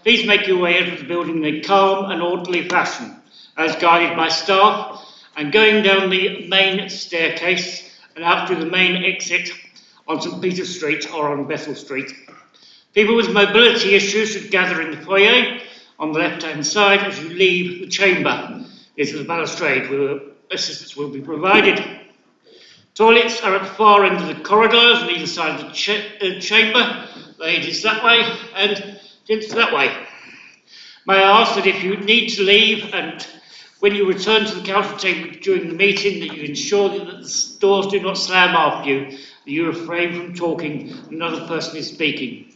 Please make your way out of the building in a calm and orderly fashion, as guided by staff, and going down the main staircase and out through the main exit on St Peter's Street or on Bethel Street. People with mobility issues should gather in the foyer on the left-hand side as you leave the chamber. This is the balustrade where assistance will be provided. Toilets are at the far end of the corridors on either side of the chamber. Ladies that way and gents that way. May I ask that if you need to leave and when you return to the council chamber during the meeting, that you ensure that the doors do not slam after you, that you refrain from talking when another person is speaking.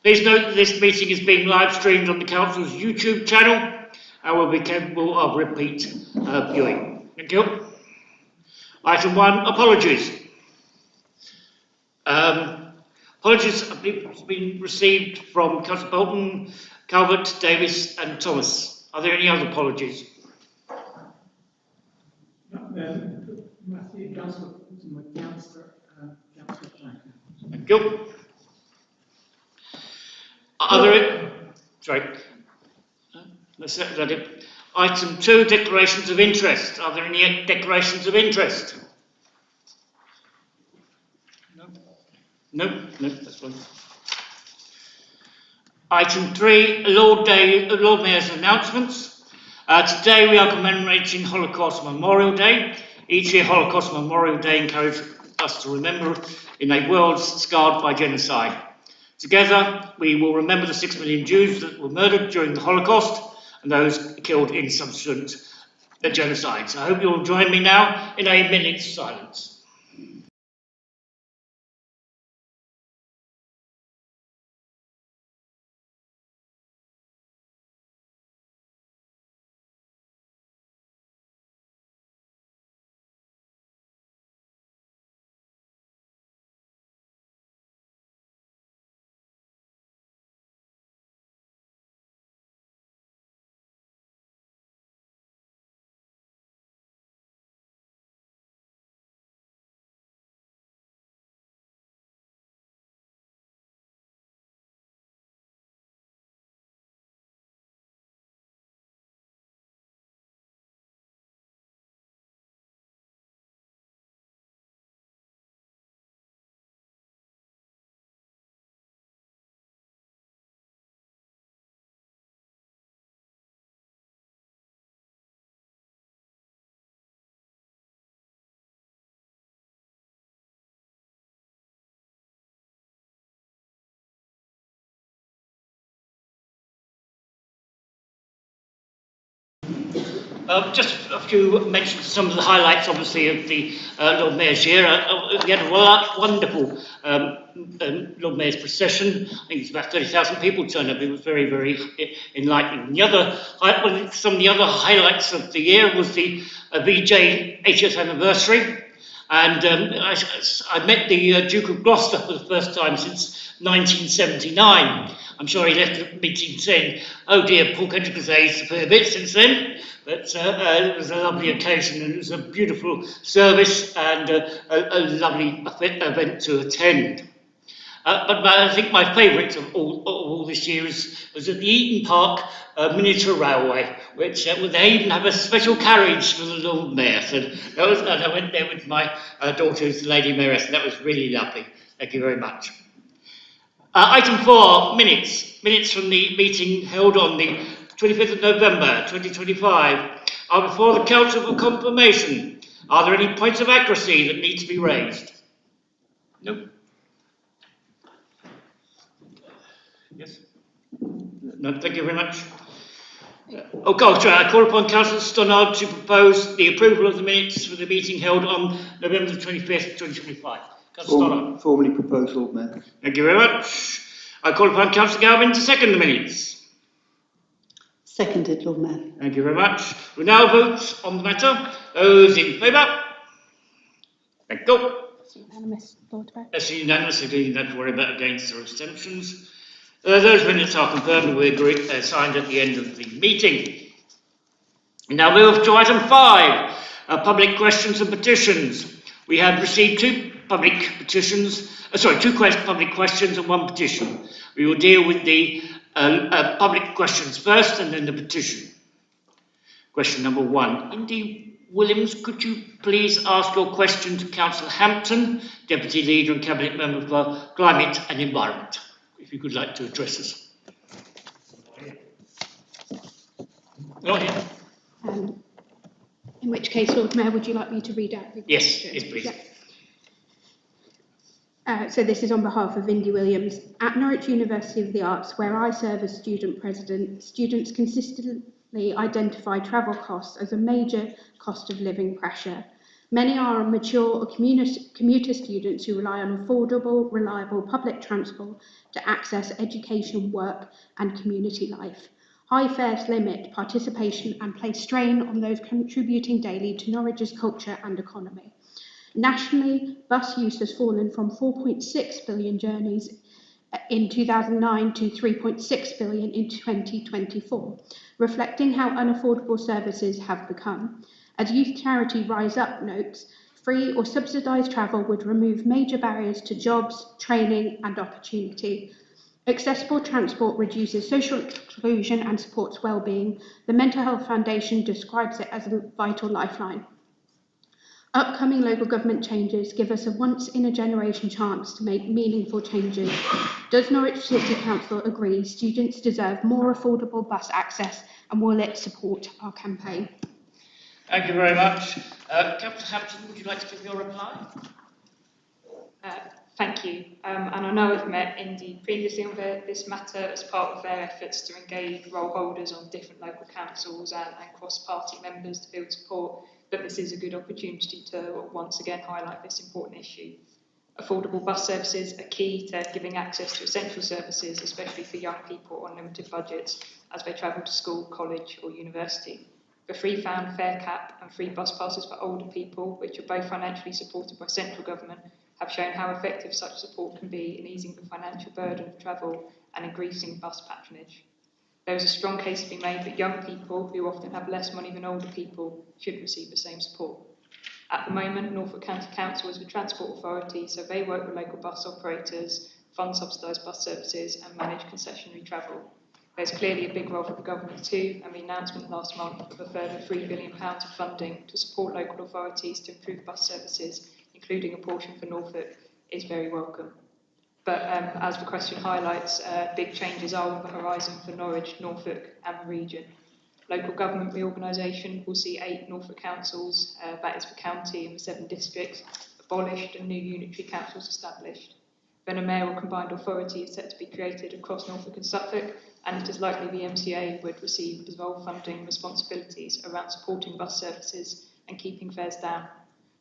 Please note that this meeting is being live streamed on the council's YouTube channel and will be capable of repeat viewing. Thank you. Item 1, apologies. Apologies have been received from Councillor Bolton, Calvert, Davis and Thomas. Are there any other apologies? Matthew, Councillor Thank you. Are there... Sorry. Is that it? Item 2, declarations of interest. Are there any declarations of interest? No, that's fine. Item 3, Lord Mayor's announcements. Today we are commemorating Holocaust Memorial Day. Each year Holocaust Memorial Day encourages us to remember in a world scarred by genocide. Together we will remember the 6 million Jews that were murdered during the Holocaust and those killed in subsequent genocides. I hope you will join me now in a minute's silence. Just a few mentions of some of the highlights, obviously, of the Lord Mayor's year. We had a wonderful Lord Mayor's procession. I think it's about 30,000 people turned up. It was very, very enlightening. Some of the other highlights of the year was the VJ 80th anniversary. And I met the Duke of Gloucester for the first time since 1979. I'm sure he left the meeting saying, "Oh dear, Paul Kendrick has aged a fair bit since then." But it was a lovely occasion and it was a beautiful service and a lovely event to attend. But I think my favourite of all this year was at the Eaton Park miniature railway, which they even have a special carriage for the Lord Mayor. So and I went there with my daughter, who's the Lady Mayoress, and that was really lovely. Thank you very much. Item 4, minutes. Minutes from the meeting held on the 25th of November 2025 are before the Council for confirmation. Are there any points of accuracy that need to be raised? No. Yes? No, thank you very much. I call upon Councillor Stannard to propose the approval of the minutes for the meeting held on November the 25th, 2025. Councillor Stannard. Formally proposed, Lord Mayor. Thank you very much. I call upon Councillor Galvin to second the minutes. Seconded, Lord Mayor. Thank you very much. We now vote on the matter. Those in favour? Thank you. It's unanimous, Lord Mayor. That's unanimous. You don't have to worry about against or abstentions. Those minutes are confirmed and we signed at the end of the meeting. Now move to item 5, public questions and petitions. We have received two public petitions, public questions and one petition. We will deal with the public questions first and then the petition. Question number 1. Indy Williams, could you please ask your question to Councillor Hampton, Deputy Leader and Cabinet Member for Climate and Environment, if you could like to address us. Not here. In which case, Lord Mayor, would you like me to read out the question? Yes, please. Yeah. So this is on behalf of Indy Williams. At Norwich University of the Arts, where I serve as student president, students consistently identify travel costs as a major cost of living pressure. Many are mature or commuter students who rely on affordable, reliable public transport to access education, work and community life. High fares limit participation and place strain on those contributing daily to Norwich's culture and economy. Nationally, bus use has fallen from 4.6 billion journeys in 2009 to 3.6 billion in 2024, reflecting how unaffordable services have become. As youth charity Rise Up notes, free or subsidised travel would remove major barriers to jobs, training and opportunity. Accessible transport reduces social exclusion and supports well-being. The Mental Health Foundation describes it as a vital lifeline. Upcoming local government changes give us a once-in-a-generation chance to make meaningful changes. Does Norwich City Council agree students deserve more affordable bus access, and will it support our campaign? Thank you very much. Councillor Hampton, would you like to give your reply? Thank you. And I know I've met Indy previously on this matter as part of their efforts to engage role holders on different local councils and cross-party members to build support, but this is a good opportunity to once again highlight this important issue. Affordable bus services are key to giving access to essential services, especially for young people on limited budgets as they travel to school, college or university. The free fare cap and free bus passes for older people, which are both financially supported by central government, have shown how effective such support can be in easing the financial burden of travel and increasing bus patronage. There is a strong case to be made that young people, who often have less money than older people, should receive the same support. At the moment, Norfolk County Council is the transport authority, so they work with local bus operators, fund subsidised bus services and manage concessionary travel. There's clearly a big role for the government too, and the announcement last month of a further £3 billion of funding to support local authorities to improve bus services, including a portion for Norfolk, is very welcome. But as the question highlights, big changes are on the horizon for Norwich, Norfolk and the region. Local government reorganisation will see 8 Norfolk councils, that is the county and the 7 districts, abolished and new unitary councils established. Then a mayoral combined authority is set to be created across Norfolk and Suffolk, and it is likely the MCA would receive devolved funding responsibilities around supporting bus services and keeping fares down.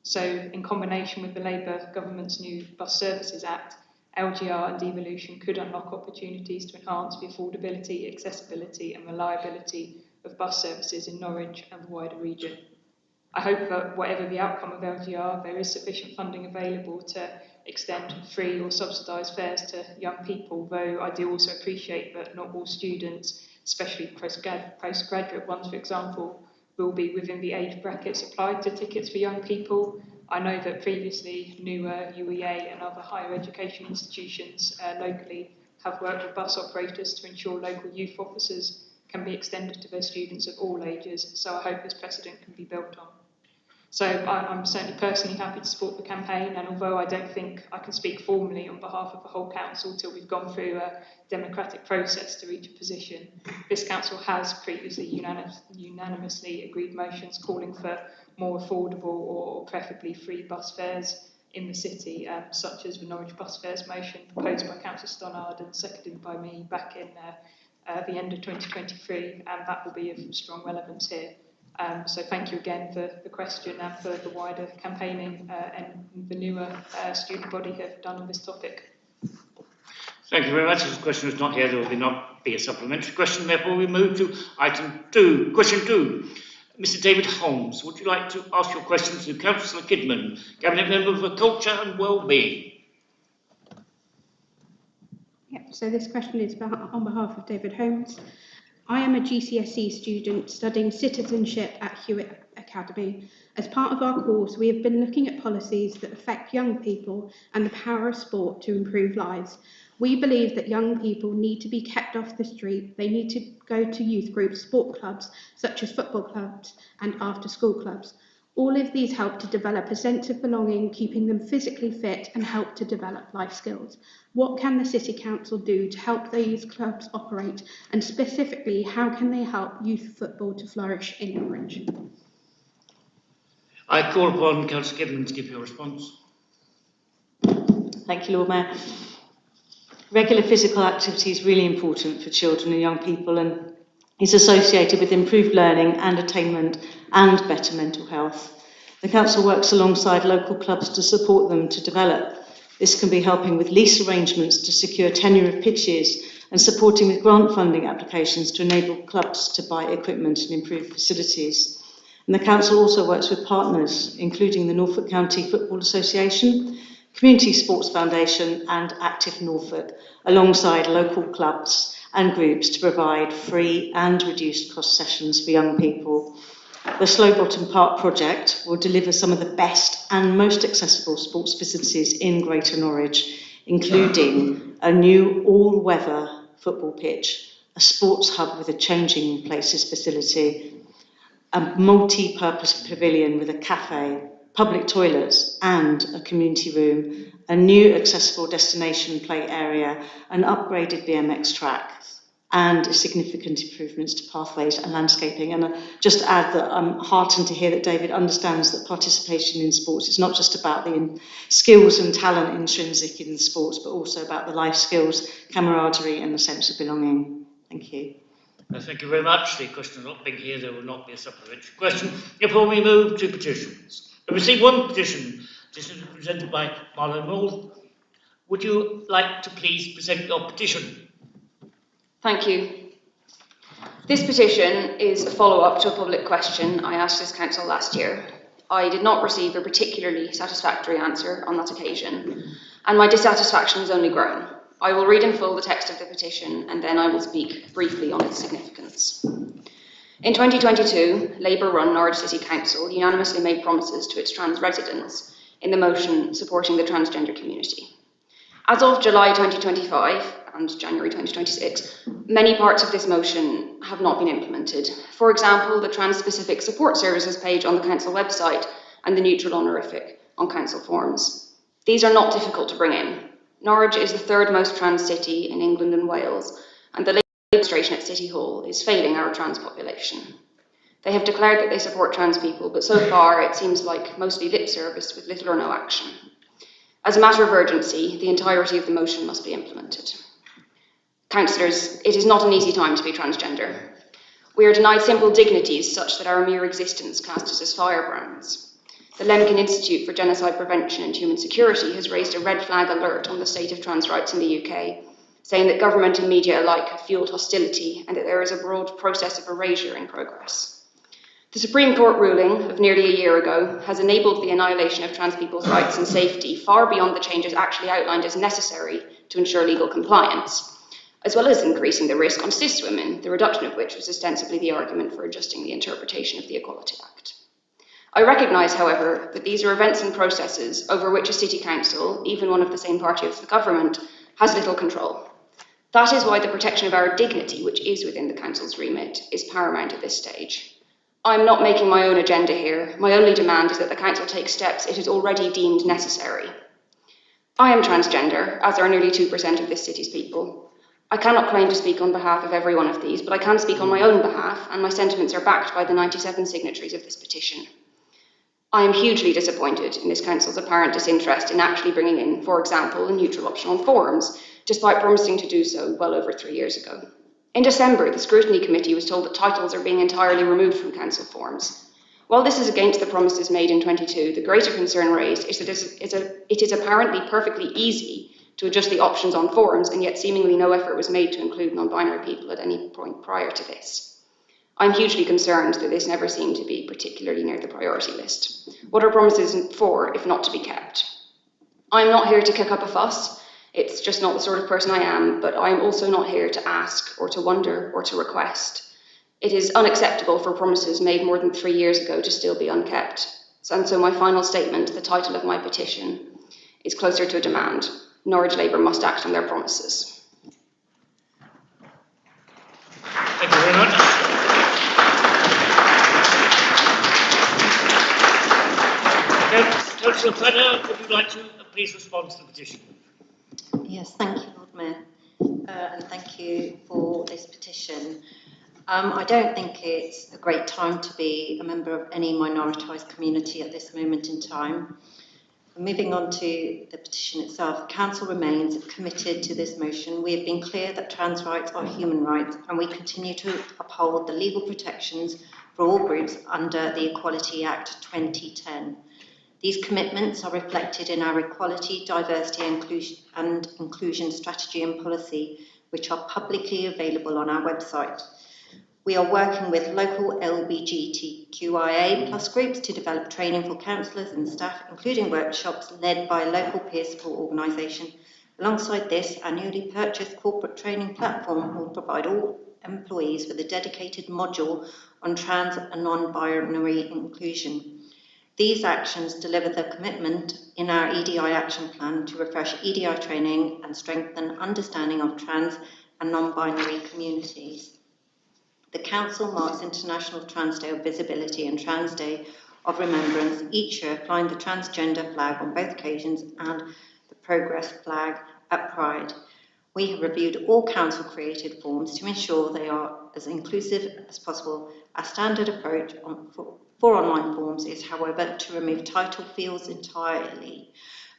So, in combination with the Labour government's new Bus Services Act, LGR and devolution could unlock opportunities to enhance the affordability, accessibility and reliability of bus services in Norwich and the wider region. I hope that whatever the outcome of LGR, there is sufficient funding available to extend free or subsidised fares to young people, though I do also appreciate that not all students, especially postgraduate ones, for example, will be within the age brackets applied to tickets for young people. I know that previously newer UEA and other higher education institutions locally have worked with bus operators to ensure local youth officers can be extended to their students of all ages, so I hope this precedent can be built on. So I'm certainly personally happy to support the campaign, and although I don't think I can speak formally on behalf of the whole council till we've gone through a democratic process to reach a position, this council has previously unanimously agreed motions calling for more affordable or preferably free bus fares in the city, such as the Norwich Bus Fares motion proposed by Councillor Stannard and seconded by me back in the end of 2023, and that will be of strong relevance here. So thank you again for the question and for the wider campaigning and the newer student body have done on this topic. Thank you very much. As the question is not here, there will not be a supplementary question. Therefore, we move to item 2. Question 2. Mr. David Holmes, would you like to ask your question to Councillor Kidman, Cabinet Member for Culture and Wellbeing? Yep, so this question is on behalf of David Holmes. I am a GCSE student studying citizenship at Hewitt Academy. As part of our course, we have been looking at policies that affect young people and the power of sport to improve lives. We believe that young people need to be kept off the street. They need to go to youth groups, sport clubs, such as football clubs and after-school clubs. All of these help to develop a sense of belonging, keeping them physically fit and help to develop life skills. What can the City Council do to help these clubs operate, and specifically, how can they help youth football to flourish in Norwich? I call upon Councillor Gibbon to give your response. Thank you, Lord Mayor. Regular physical activity is really important for children and young people and is associated with improved learning and attainment and better mental health. The Council works alongside local clubs to support them to develop. This can be helping with lease arrangements to secure tenure of pitches and supporting with grant funding applications to enable clubs to buy equipment and improve facilities. And the Council also works with partners, including the Norfolk County Football Association, Community Sports Foundation and Active Norfolk, alongside local clubs and groups to provide free and reduced cost sessions for young people. The Slowbottom Park project will deliver some of the best and most accessible sports facilities in Greater Norwich, including a new all-weather football pitch, a sports hub with a changing places facility, a multi-purpose pavilion with a cafe, public toilets and a community room, a new accessible destination play area, an upgraded BMX track, and significant improvements to pathways and landscaping. And just to add that I'm heartened to hear that David understands that participation in sports is not just about the skills and talent intrinsic in sports, but also about the life skills, camaraderie and the sense of belonging. Thank you. Thank you very much. The question not being here, there will not be a supplementary question. Before we move to petitions, I received one petition. This is presented by Marlon Mould. Would you like to please present your petition? Thank you. This petition is a follow-up to a public question I asked this council last year. I did not receive a particularly satisfactory answer on that occasion, and my dissatisfaction has only grown. I will read in full the text of the petition, and then I will speak briefly on its significance. In 2022, Labour-run Norwich City Council unanimously made promises to its trans residents in the motion supporting the transgender community. As of July 2025 and January 2026, many parts of this motion have not been implemented. For example, the trans-specific support services page on the council website and the neutral honorific on council forms. These are not difficult to bring in. Norwich is the third most trans city in England and Wales, and the Labour administration at City Hall is failing our trans population. They have declared that they support trans people, but so far it seems like mostly lip service with little or no action. As a matter of urgency, the entirety of the motion must be implemented. Councillors, it is not an easy time to be transgender. We are denied simple dignities such that our mere existence casts us as firebrands. The Lemkin Institute for Genocide Prevention and Human Security has raised a red flag alert on the state of trans rights in the UK, saying that government and media alike have fuelled hostility and that there is a broad process of erasure in progress. The Supreme Court ruling of nearly a year ago has enabled the annihilation of trans people's rights and safety far beyond the changes actually outlined as necessary to ensure legal compliance, as well as increasing the risk on cis women, the reduction of which was ostensibly the argument for adjusting the interpretation of the Equality Act. I recognise, however, that these are events and processes over which a city council, even one of the same party as the government, has little control. That is why the protection of our dignity, which is within the council's remit, is paramount at this stage. I'm not making my own agenda here. My only demand is that the council take steps it has already deemed necessary. I am transgender, as are nearly 2% of this city's people. I cannot claim to speak on behalf of every one of these, but I can speak on my own behalf, and my sentiments are backed by the 97 signatories of this petition. I am hugely disappointed in this council's apparent disinterest in actually bringing in, for example, a neutral option on forms, despite promising to do so well over 3 years ago. In December, the Scrutiny Committee was told that titles are being entirely removed from council forms. While this is against the promises made in 22, the greater concern raised is that it is apparently perfectly easy to adjust the options on forms, and yet seemingly no effort was made to include non-binary people at any point prior to this. I'm hugely concerned that this never seemed to be particularly near the priority list. What are promises for if not to be kept? I'm not here to kick up a fuss. It's just not the sort of person I am, but I'm also not here to ask or to wonder or to request. It is unacceptable for promises made more than 3 years ago to still be unkept. And so my final statement, the title of my petition, is closer to a demand. Norwich Labour must act on their promises. Thank you very much. Councillor Fedder, would you like to please respond to the petition? Yes, thank you, Lord Mayor, and thank you for this petition. I don't think it's a great time to be a member of any minoritised community at this moment in time. Moving on to the petition itself, Council remains committed to this motion. We have been clear that trans rights are human rights, and we continue to uphold the legal protections for all groups under the Equality Act 2010. These commitments are reflected in our equality, diversity and inclusion strategy and policy, which are publicly available on our website. We are working with local LGBTQIA+ groups to develop training for councillors and staff, including workshops led by a local peer support organisation. Alongside this, our newly purchased corporate training platform will provide all employees with a dedicated module on trans and non-binary inclusion. These actions deliver the commitment in our EDI action plan to refresh EDI training and strengthen understanding of trans and non-binary communities. The Council marks International Trans Day of Visibility and Trans Day of Remembrance each year, flying the transgender flag on both occasions and the Progress flag at Pride. We have reviewed all Council-created forms to ensure they are as inclusive as possible. Our standard approach for online forms is, however, to remove title fields entirely.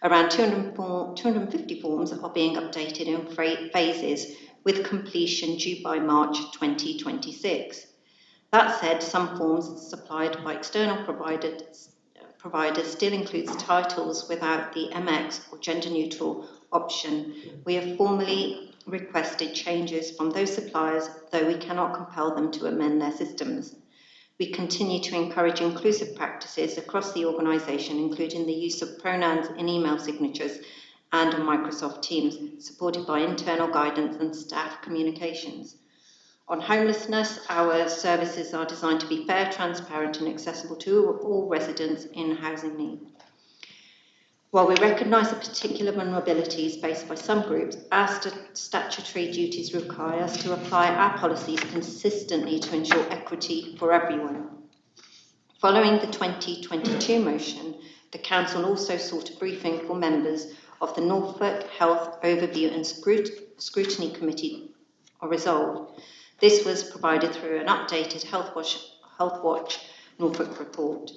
Around 250 forms are being updated in phases, with completion due by March 2026. That said, some forms supplied by external providers still includes titles without the MX or gender neutral option. We have formally requested changes from those suppliers, though we cannot compel them to amend their systems. We continue to encourage inclusive practices across the organisation, including the use of pronouns in email signatures and on Microsoft Teams, supported by internal guidance and staff communications. On homelessness, our services are designed to be fair, transparent and accessible to all residents in housing need. While we recognise the particular vulnerabilities faced by some groups, our statutory duties require us to apply our policies consistently to ensure equity for everyone. Following the 2022 motion, the Council also sought a briefing for members of the Norfolk Health Overview and Scrutiny Committee are resolved. This was provided through an updated Health Watch Norfolk report.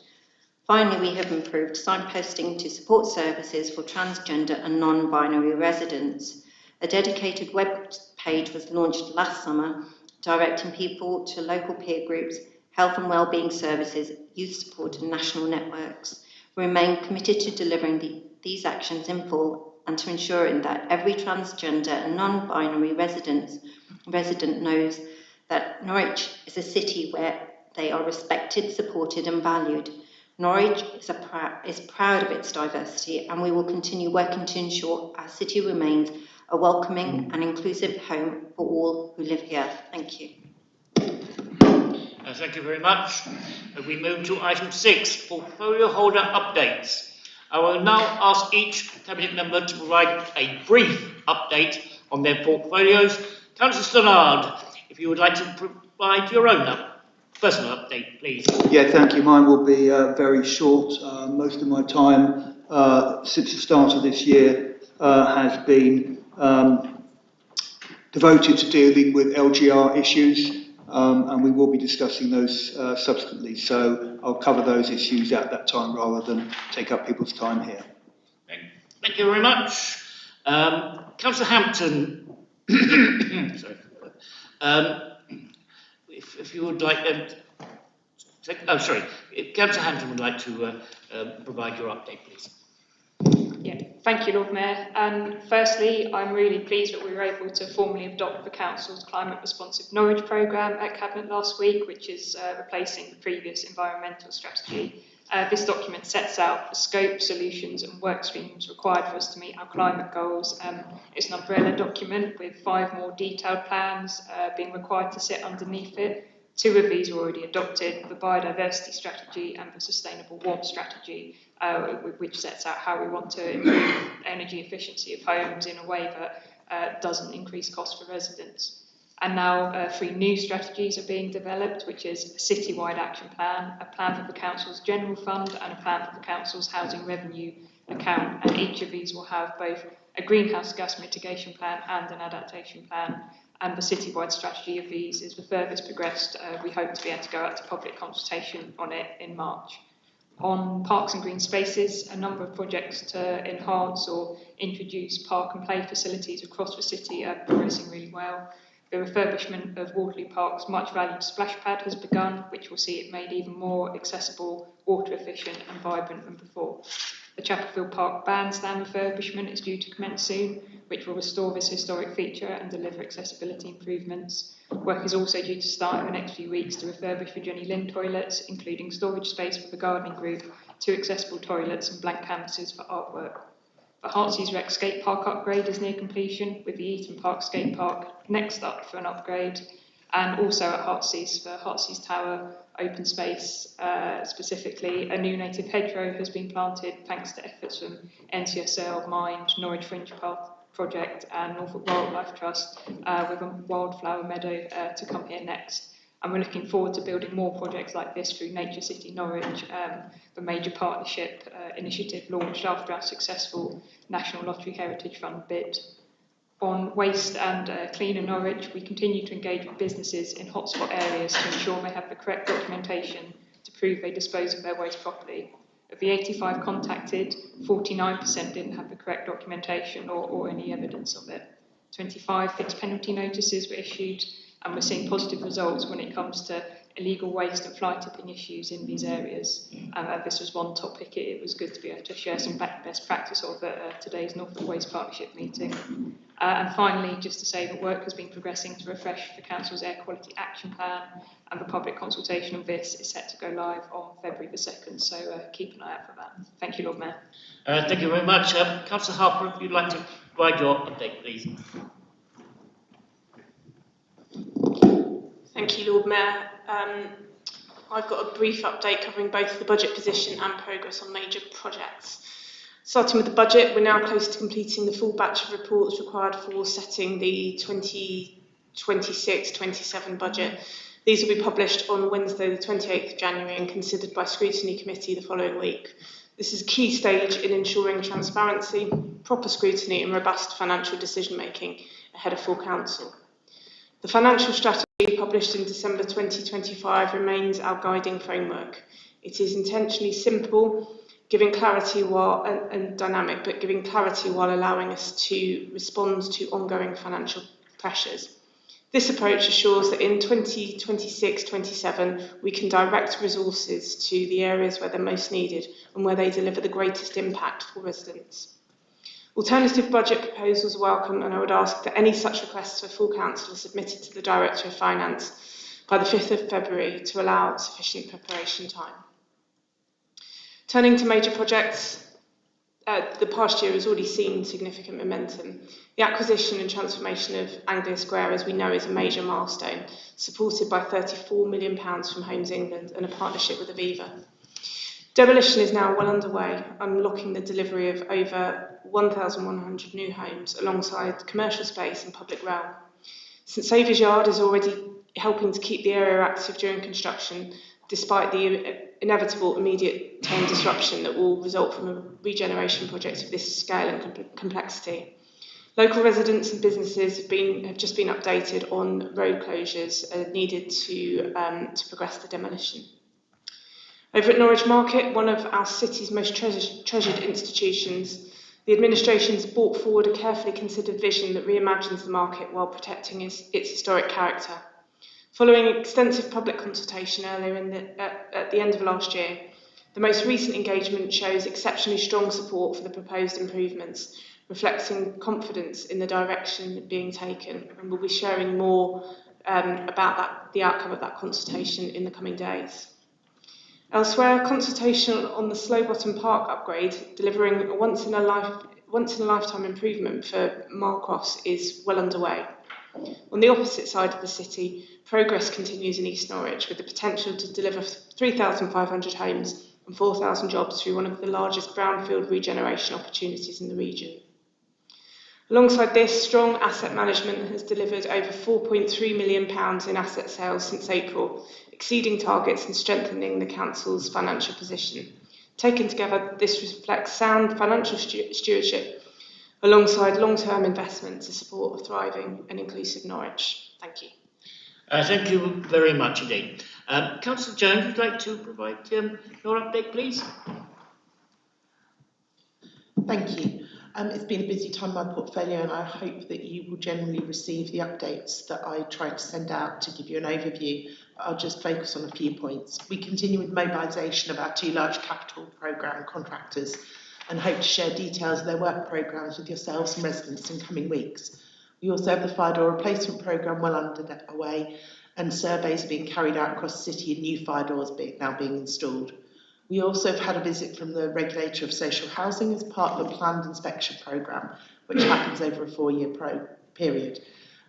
Finally, we have improved signposting to support services for transgender and non-binary residents. A dedicated web page was launched last summer, directing people to local peer groups, health and wellbeing services, youth support and national networks. We remain committed to delivering these actions in full and to ensuring that every transgender and non-binary resident knows that Norwich is a city where they are respected, supported and valued. Norwich is proud of its diversity, and we will continue working to ensure our city remains a welcoming and inclusive home for all who live here. Thank you. Thank you very much. We move to item 6, portfolio holder updates. I will now ask each Cabinet member to provide a brief update on their portfolios. Councillor Stannard, if you would like to provide your own personal update, please. Yeah, thank you. Mine will be very short. Most of my time since the start of this year has been devoted to dealing with LGR issues, and we will be discussing those subsequently. So I'll cover those issues at that time rather than take up people's time here. Thank you very much. Councillor Hampton, sorry. If you would like, if Councillor Hampton would like to provide your update, please. Yeah, thank you, Lord Mayor. And firstly, I'm really pleased that we were able to formally adopt the Council's Climate Responsive Norwich programme at Cabinet last week, which is replacing the previous environmental strategy This document sets out the scope, solutions and work streams required for us to meet our climate goals. It's an umbrella document with 5 more detailed plans being required to sit underneath it. 2 of these were already adopted, the biodiversity strategy and the sustainable warmth strategy, which sets out how we want to improve energy efficiency of homes in a way that doesn't increase costs for residents. And now 3 new strategies are being developed, which is a citywide action plan, a plan for the council's general fund and a plan for the council's housing revenue account. And each of these will have both a greenhouse gas mitigation plan and an adaptation plan. And the citywide strategy of these is the furthest progressed. We hope to be able to go out to public consultation on it in March. On parks and green spaces, a number of projects to enhance or introduce park and play facilities across the city are progressing really well. The refurbishment of Waterloo Park's much valued splash pad has begun, which will see it made even more accessible, water efficient and vibrant than before. The Chapelfield Park bandstand refurbishment is due to commence soon, which will restore this historic feature and deliver accessibility improvements. Work is also due to start in the next few weeks to refurbish the Jenny Lynn toilets, including storage space for the gardening group, 2 accessible toilets and blank canvases for artwork. The Heartsease Rec skate park upgrade is near completion, with the Eaton Park skate park next up for an upgrade, and also at Heartsease, for Heartsease Tower open space specifically, a new native hedgerow has been planted thanks to efforts from NCSL, Mind, Norwich Fringe Path Project and Norfolk Wildlife Trust, with a wildflower meadow to come here next. And we're looking forward to building more projects like this through Nature City Norwich, the major partnership initiative launched after our successful National Lottery Heritage Fund bid. On waste and cleaner Norwich, we continue to engage with businesses in hotspot areas to ensure they have the correct documentation to prove they dispose of their waste properly. Of the 85 contacted, 49% didn't have the correct documentation or any evidence of it. 25 fixed penalty notices were issued, and we're seeing positive results when it comes to illegal waste and fly tipping issues in these areas. This was one topic it was good to be able to share some best practice of at today's Norfolk Waste Partnership meeting. And finally, just to say that work has been progressing to refresh the Council's Air Quality Action Plan, and the public consultation on this is set to go live on February the 2nd, so keep an eye out for that. Thank you, Lord Mayor. Thank you very much. Councillor Harper, if you'd like to provide your update, please. Thank you, Lord Mayor. I've got a brief update covering both the budget position and progress on major projects. Starting with the budget, we're now close to completing the full batch of reports required for setting the 2026-27 budget. These will be published on Wednesday the 28th of January and considered by Scrutiny Committee the following week. This is a key stage in ensuring transparency, proper scrutiny and robust financial decision making ahead of full council. The financial strategy published in December 2025 remains our guiding framework. It is intentionally simple, giving clarity and dynamic, but giving clarity while allowing us to respond to ongoing financial pressures. This approach assures that in 2026-27 we can direct resources to the areas where they're most needed and where they deliver the greatest impact for residents. Alternative budget proposals are welcome, and I would ask that any such requests for full council are submitted to the Director of Finance by the 5th of February to allow sufficient preparation time. Turning to major projects, the past year has already seen significant momentum. The acquisition and transformation of Anglia Square, as we know, is a major milestone, supported by £34 million from Homes England and a partnership with Aviva. Demolition is now well underway, unlocking the delivery of over 1,100 new homes alongside commercial space and public realm. St Saviour's Yard is already helping to keep the area active during construction, despite the inevitable immediate term disruption that will result from a regeneration project of this scale and complexity. Local residents and businesses have just been updated on road closures needed to progress the demolition. Over at Norwich Market, one of our city's most treasured institutions, the administration's brought forward a carefully considered vision that reimagines the market while protecting its historic character. Following extensive public consultation earlier at the end of last year, the most recent engagement shows exceptionally strong support for the proposed improvements, reflecting confidence in the direction being taken, and we'll be sharing more about the outcome of that consultation in the coming days. Elsewhere, consultation on the Slowbottom Park upgrade, delivering a once-in-a-lifetime improvement for Marcross, is well underway. On the opposite side of the city, progress continues in East Norwich, with the potential to deliver 3,500 homes and 4,000 jobs through one of the largest brownfield regeneration opportunities in the region. Alongside this, strong asset management has delivered over £4.3 million in asset sales since April, exceeding targets and strengthening the council's financial position. Taken together, this reflects sound financial stewardship alongside long-term investment to support a thriving and inclusive Norwich. Thank you. Thank you very much indeed. Councillor Jones, would you like to provide your update, please? Thank you. It's been a busy time in my portfolio, and I hope that you will generally receive the updates that I try to send out to give you an overview. I'll just focus on a few points. We continue with mobilisation of our 2 large capital programme contractors and hope to share details of their work programmes with yourselves and residents in coming weeks. We also have the fire door replacement programme well underway, and surveys are being carried out across the city and new fire doors now being installed. We also have had a visit from the Regulator of Social Housing as part of a planned inspection programme, which happens over a 4-year period.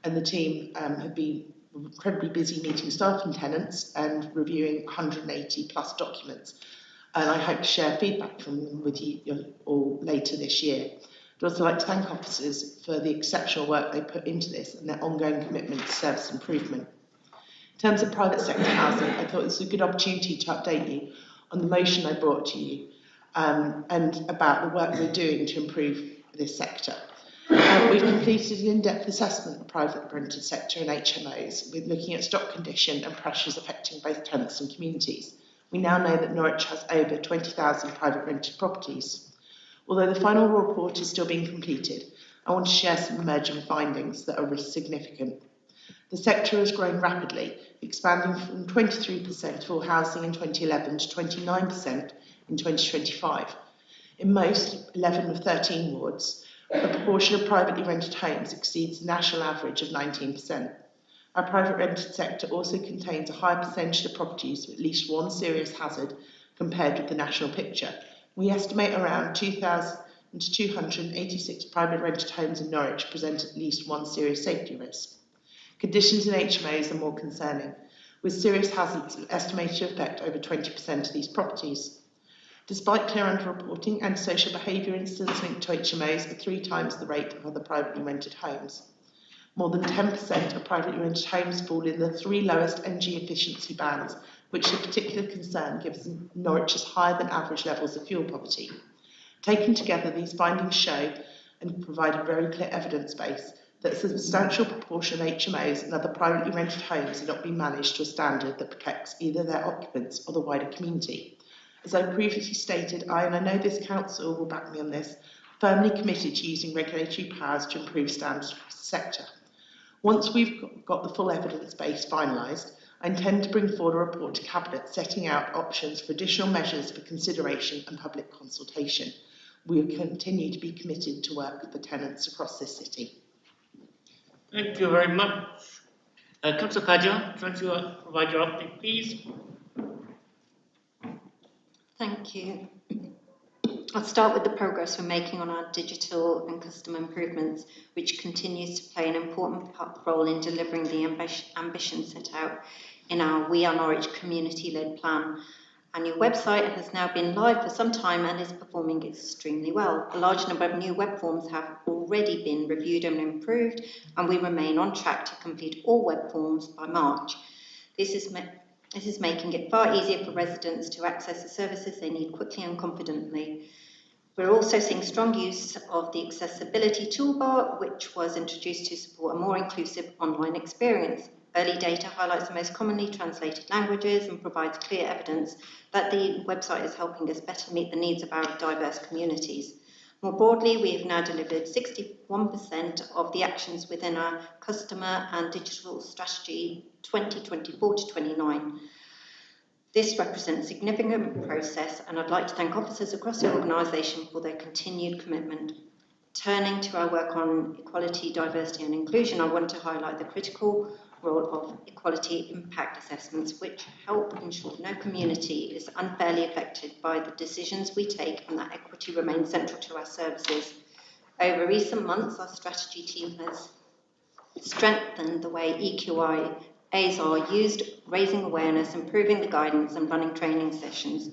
And the team have been incredibly busy meeting staff and tenants and reviewing 180 plus documents. And I hope to share feedback from them with you all later this year. I'd also like to thank officers for the exceptional work they put into this and their ongoing commitment to service improvement. In terms of private sector housing, I thought this was a good opportunity to update you on the motion I brought to you and about the work we're doing to improve this sector. We've completed an in-depth assessment of the private rented sector and HMOs, with looking at stock condition and pressures affecting both tenants and communities. We now know that Norwich has over 20,000 private rented properties. Although the final report is still being completed, I want to share some emerging findings that are significant. The sector has grown rapidly, expanding from 23% for housing in 2011 to 29% in 2025. In most 11 of 13 wards, the proportion of privately rented homes exceeds the national average of 19%. Our private rented sector also contains a higher percentage of properties with at least one serious hazard compared with the national picture. We estimate around 2,286 private rented homes in Norwich present at least one serious safety risk. Conditions in HMOs are more concerning, with serious hazards estimated to affect over 20% of these properties. Despite clear underreporting, antisocial behaviour incidents linked to HMOs are 3 times the rate of other privately rented homes. More than 10% of privately rented homes fall in the 3 lowest energy efficiency bands, which is a particular concern given Norwich's higher than average levels of fuel poverty. Taken together, these findings show and provide a very clear evidence base that a substantial proportion of HMOs and other privately rented homes are not being managed to a standard that protects either their occupants or the wider community. As I previously stated, and I know this council will back me on this, firmly committed to using regulatory powers to improve standards across the sector. Once we've got the full evidence base finalised, I intend to bring forward a report to Cabinet setting out options for additional measures for consideration and public consultation. We will continue to be committed to work with the tenants across this city. Thank you very much. Councillor Padger, try to provide your update, please. Thank you. I'll start with the progress we're making on our digital and customer improvements, which continues to play an important role in delivering the ambition set out in our We Are Norwich community-led plan. Our new website has now been live for some time and is performing extremely well. A large number of new web forms have already been reviewed and improved, and we remain on track to complete all web forms by March. This is making it far easier for residents to access the services they need quickly and confidently. We're also seeing strong use of the accessibility toolbar, which was introduced to support a more inclusive online experience. Early data highlights the most commonly translated languages and provides clear evidence that the website is helping us better meet the needs of our diverse communities. More broadly, we have now delivered 61% of the actions within our customer and digital strategy 2024 to 29. This represents significant progress, and I'd like to thank officers across the organisation for their continued commitment. Turning to our work on equality, diversity and inclusion, I want to highlight the critical role of equality impact assessments, which help ensure no community is unfairly affected by the decisions we take and that equity remains central to our services. Over recent months, our strategy team has strengthened the way EQIAs are used, raising awareness, improving the guidance and running training sessions.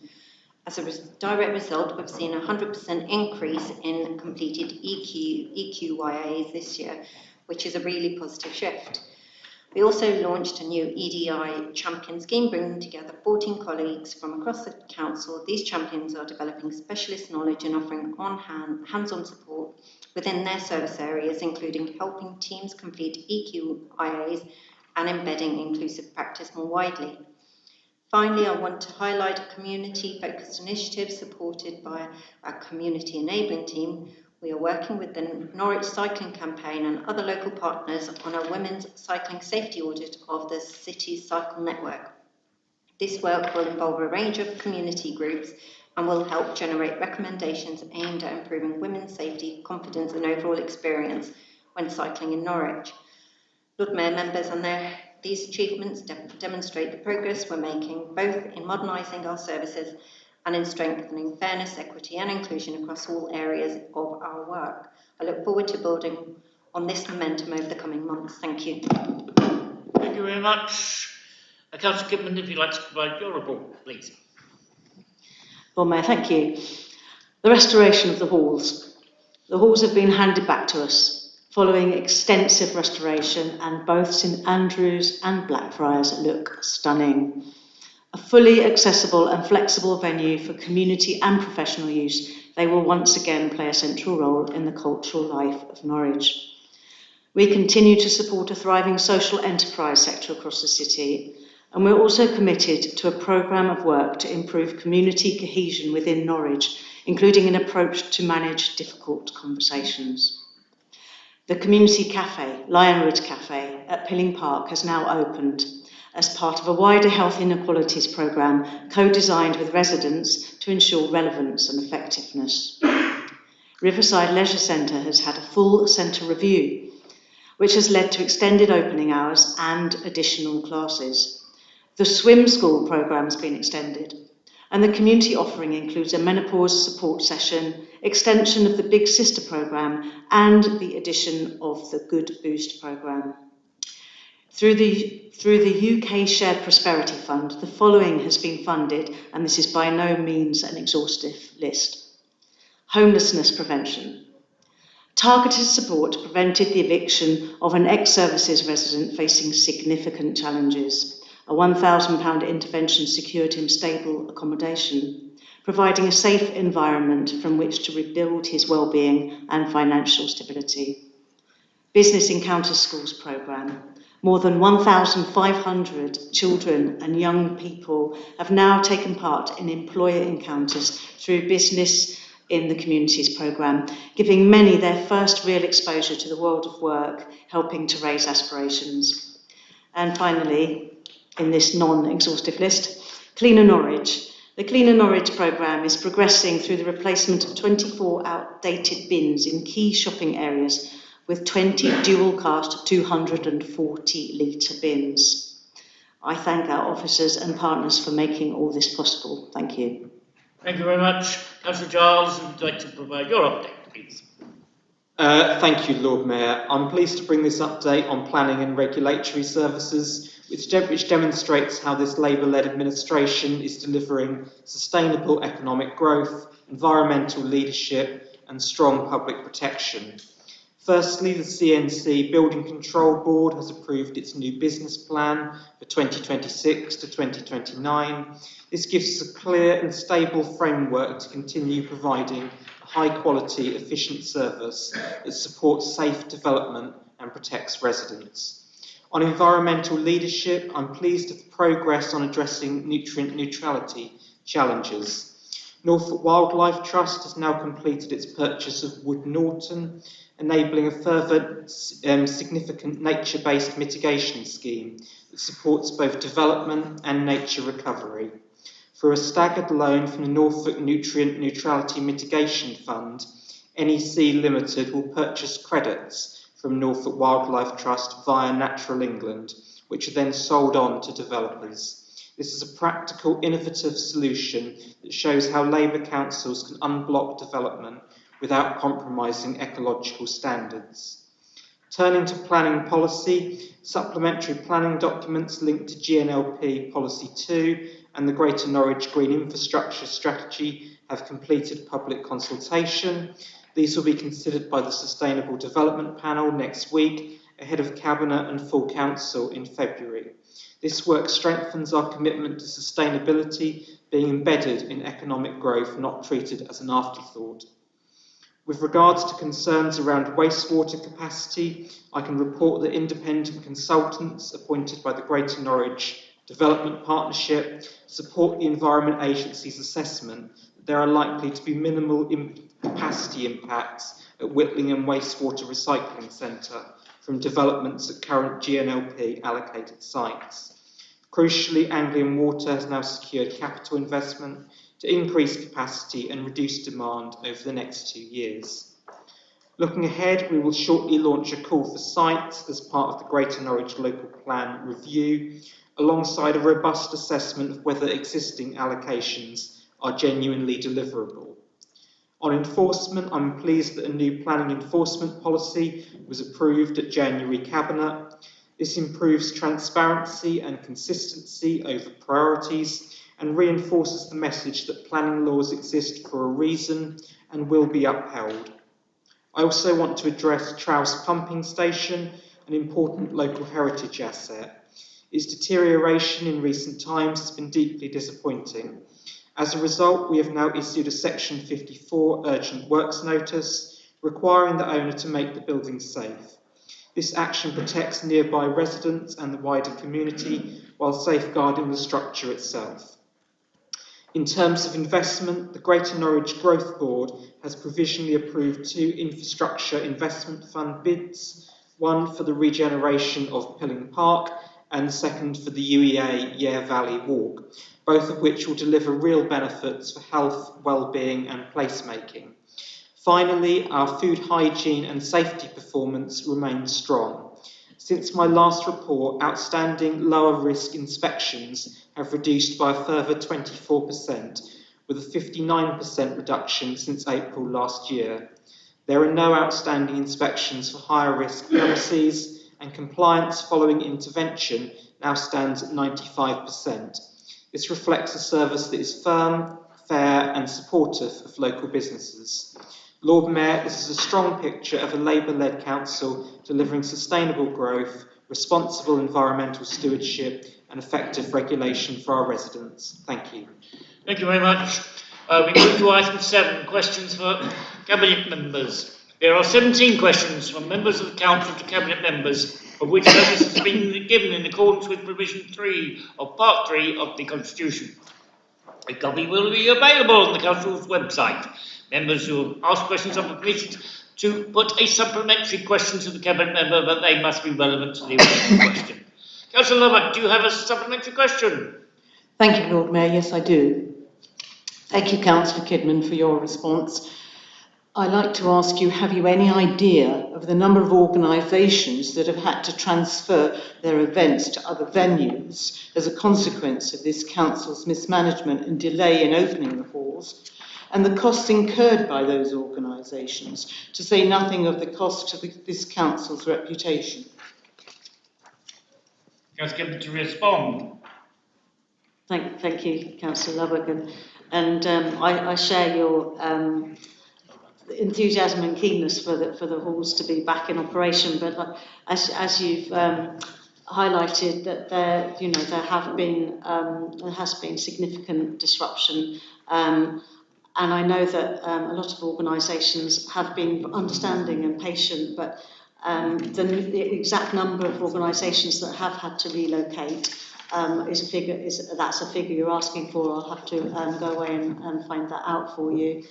As a direct result, we've seen a 100% increase in completed EQIAs this year, which is a really positive shift. We also launched a new EDI champion scheme, bringing together 14 colleagues from across the council. These champions are developing specialist knowledge and offering hands-on support within their service areas, including helping teams complete EQIAs and embedding inclusive practice more widely. Finally, I want to highlight a community-focused initiative supported by our community enabling team. We are working with the Norwich Cycling Campaign and other local partners on a women's cycling safety audit of the city's cycle network. This work will involve a range of community groups and will help generate recommendations aimed at improving women's safety, confidence and overall experience when cycling in Norwich. Lord Mayor, members, and these achievements demonstrate the progress we're making both in modernising our services and in strengthening fairness, equity and inclusion across all areas of our work. I look forward to building on this momentum over the coming months. Thank you. Thank you very much. Councillor Kidman, if you'd like to provide your report, please. Lord Mayor, thank you. The restoration of the halls. The halls have been handed back to us following extensive restoration, and both St Andrews and Blackfriars look stunning. A fully accessible and flexible venue for community and professional use, they will once again play a central role in the cultural life of Norwich. We continue to support a thriving social enterprise sector across the city, and we're also committed to a programme of work to improve community cohesion within Norwich, including an approach to manage difficult conversations. The community cafe, Lionwood Cafe, at Pilling Park has now opened as part of a wider health inequalities programme co-designed with residents to ensure relevance and effectiveness. Riverside Leisure Centre has had a full centre review, which has led to extended opening hours and additional classes. The swim school programme has been extended, and the community offering includes a menopause support session, extension of the Big Sister programme, and the addition of the Good Boost programme. Through the UK Shared Prosperity Fund, the following has been funded, and this is by no means an exhaustive list. Homelessness prevention. Targeted support prevented the eviction of an ex-services resident facing significant challenges. A £1,000 intervention secured him stable accommodation, providing a safe environment from which to rebuild his well-being and financial stability. Business Encounter Schools programme. More than 1,500 children and young people have now taken part in employer encounters through Business in the Communities programme, giving many their first real exposure to the world of work, helping to raise aspirations. And finally, in this non-exhaustive list, Cleaner Norwich. The Cleaner Norwich programme is progressing through the replacement of 24 outdated bins in key shopping areas with 20 dual-cast 240-litre bins. I thank our officers and partners for making all this possible. Thank you. Thank you very much. Councillor Giles, would you like to provide your update, please? Thank you, Lord Mayor. I'm pleased to bring this update on planning and regulatory services, which demonstrates how this Labour-led administration is delivering sustainable economic growth, environmental leadership and strong public protection. Firstly, the CNC Building Control Board has approved its new business plan for 2026 to 2029. This gives us a clear and stable framework to continue providing a high-quality, efficient service that supports safe development and protects residents. On environmental leadership, I'm pleased with the progress on addressing nutrient neutrality challenges. Norfolk Wildlife Trust has now completed its purchase of Wood Norton, enabling a further significant nature-based mitigation scheme that supports both development and nature recovery. Through a staggered loan from the Norfolk Nutrient Neutrality Mitigation Fund, NEC Limited will purchase credits from Norfolk Wildlife Trust via Natural England, which are then sold on to developers. This is a practical, innovative solution that shows how Labour councils can unblock development without compromising ecological standards. Turning to planning policy, supplementary planning documents linked to GNLP Policy 2 and the Greater Norwich Green Infrastructure Strategy have completed public consultation. These will be considered by the Sustainable Development Panel next week, ahead of Cabinet and full Council in February. This work strengthens our commitment to sustainability being embedded in economic growth, not treated as an afterthought. With regards to concerns around wastewater capacity, I can report that independent consultants appointed by the Greater Norwich Development Partnership support the Environment Agency's assessment that there are likely to be minimal capacity impacts at Whitlingham Wastewater Recycling Centre from developments at current GNLP allocated sites. Crucially, Anglian Water has now secured capital investment to increase capacity and reduce demand over the next 2 years. Looking ahead, we will shortly launch a call for sites as part of the Greater Norwich Local Plan review, alongside a robust assessment of whether existing allocations are genuinely deliverable. On enforcement, I'm pleased that a new planning enforcement policy was approved at January Cabinet. This improves transparency and consistency over priorities and reinforces the message that planning laws exist for a reason and will be upheld. I also want to address Trowse Pumping Station, an important local heritage asset. Its deterioration in recent times has been deeply disappointing. As a result, we have now issued a Section 54 urgent works notice requiring the owner to make the building safe. This action protects nearby residents and the wider community while safeguarding the structure itself. In terms of investment, the Greater Norwich Growth Board has provisionally approved 2 infrastructure investment fund bids, one for the regeneration of Pilling Park and the second for the UEA Yare Valley Walk, both of which will deliver real benefits for health, well-being and placemaking. Finally, our food hygiene and safety performance remains strong. Since my last report, outstanding lower risk inspections have reduced by a further 24%, with a 59% reduction since April last year. There are no outstanding inspections for higher risk premises, and compliance following intervention now stands at 95%. This reflects a service that is firm, fair and supportive of local businesses. Lord Mayor, this is a strong picture of a Labour-led council delivering sustainable growth, responsible environmental stewardship and effective regulation for our residents. Thank you. Thank you very much. We move to item 7, questions for Cabinet members. There are 17 questions from members of the Council to Cabinet members, of which notice has been given in accordance with provision 3 of Part 3 of the Constitution. A copy will be available on the Council's website. Members who ask questions are permitted to put a supplementary question to the Cabinet member, but they must be relevant to the original question. Councillor Lovatt, do you have a supplementary question? Thank you, Lord Mayor. Yes, I do. Thank you, Councillor Kidman, for your response. I'd like to ask you, have you any idea of the number of organisations that have had to transfer their events to other venues as a consequence of this Council's mismanagement and delay in opening the halls, and the costs incurred by those organisations, to say nothing of the cost to this Council's reputation? Councillor Kidman to respond. Thank you, Councillor Lovatt, and I share your enthusiasm and keenness for the halls to be back in operation. But as you've highlighted, that there has been significant disruption, and I know that a lot of organisations have been understanding and patient, but the exact number of organisations that have had to relocate that's a figure you're asking for. I'll have to go away and find that out for you.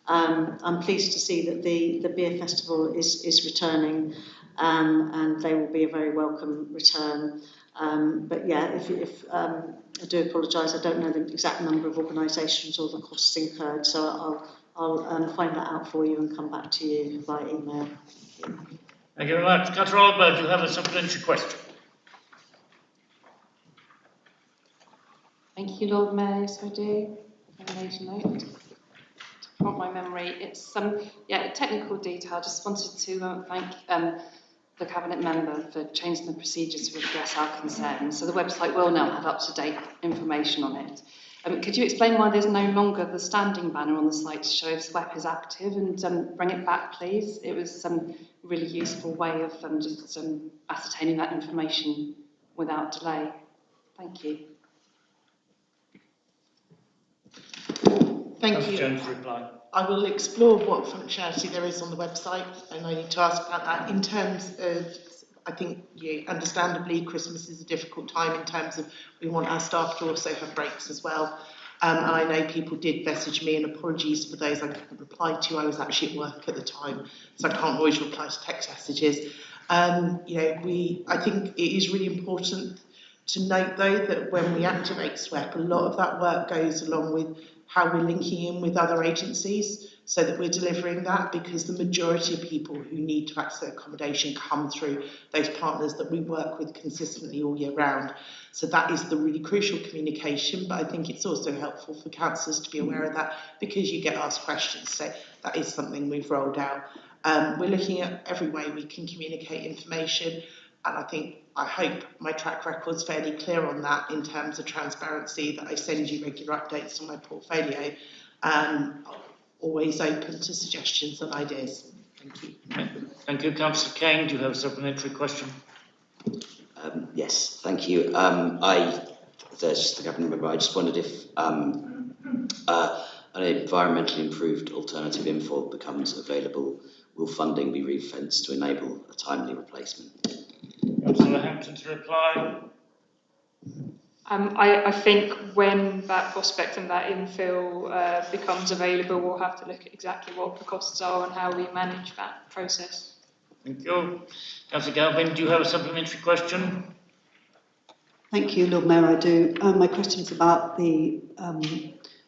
I'm pleased to see that the beer festival is returning, and they will be a very welcome return. But yeah, if I do apologise, I don't know the exact number of organisations or the costs incurred, so I'll find that out for you and come back to you by email. Thank you very much. Councillor Oliver, do you have a supplementary question? Thank you, Lord Mayor. Yes, I do. I made a note. To prompt my memory, it's a technical detail. Just wanted to thank the Cabinet member for changing the procedures to address our concerns. So the website will now have up-to-date information on it. Could you explain why there's no longer the standing banner on the site to show if SWEP is active, and bring it back, please? It was some really useful way of just ascertaining that information without delay. Thank you. Thank you. Jones, reply. I will explore what functionality there is on the website, and I need to ask about that. In terms of, I think, understandably, Christmas is a difficult time in terms of we want our staff to also have breaks as well. And I know people did message me, and apologies for those I couldn't reply to. I was actually at work at the time, so I can't always reply to text messages. I think it is really important to note, though, that when we activate SWEP, a lot of that work goes along with how we're linking in with other agencies so that we're delivering that, because the majority of people who need to access accommodation come through those partners that we work with consistently all year round. So that is the really crucial communication, but I think it's also helpful for councillors to be aware of that, because you get asked questions. So that is something we've rolled out. We're looking at every way we can communicate information, and I hope my track record's fairly clear on that in terms of transparency, that I send you regular updates on my portfolio. Always open to suggestions and ideas. Thank you. Thank you. Councillor Kane, do you have a supplementary question? Yes, thank you. There's just the Cabinet member. I just wondered if an environmentally improved alternative info becomes available, will funding be ring-fenced to enable a timely replacement? Councillor Hampton to reply. I think when that prospect and that infill becomes available, we'll have to look at exactly what the costs are and how we manage that process. Thank you. Councillor Galvin, do you have a supplementary question? Thank you, Lord Mayor, I do. My question is about the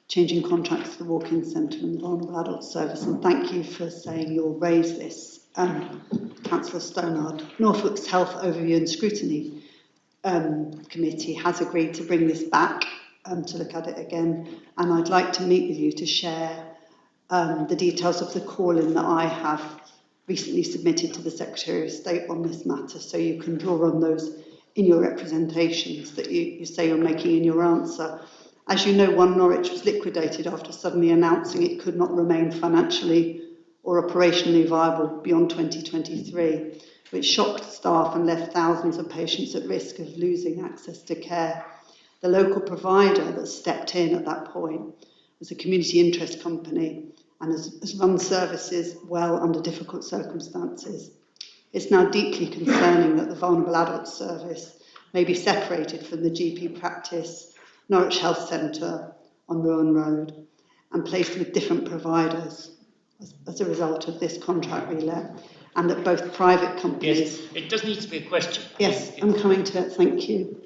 changing contracts for the walk-in centre and the vulnerable adult service, and thank you for saying you'll raise this. Councillor Stonard, Norfolk's Health Overview and Scrutiny Committee has agreed to bring this back to look at it again, and I'd like to meet with you to share the details of the call-in that I have recently submitted to the Secretary of State on this matter, so you can draw on those in your representations that you say you're making in your answer. As you know, One Norwich was liquidated after suddenly announcing it could not remain financially or operationally viable beyond 2023, which shocked staff and left thousands of patients at risk of losing access to care. The local provider that stepped in at that point was a community interest company and has run services well under difficult circumstances. It's now deeply concerning that the vulnerable adult service may be separated from the GP practice, Norwich Health Centre on Rowan Road, and placed with different providers as a result of this contract relet, and that both private companies... Yes, it does need to be a question. Yes, I'm coming to it, thank you.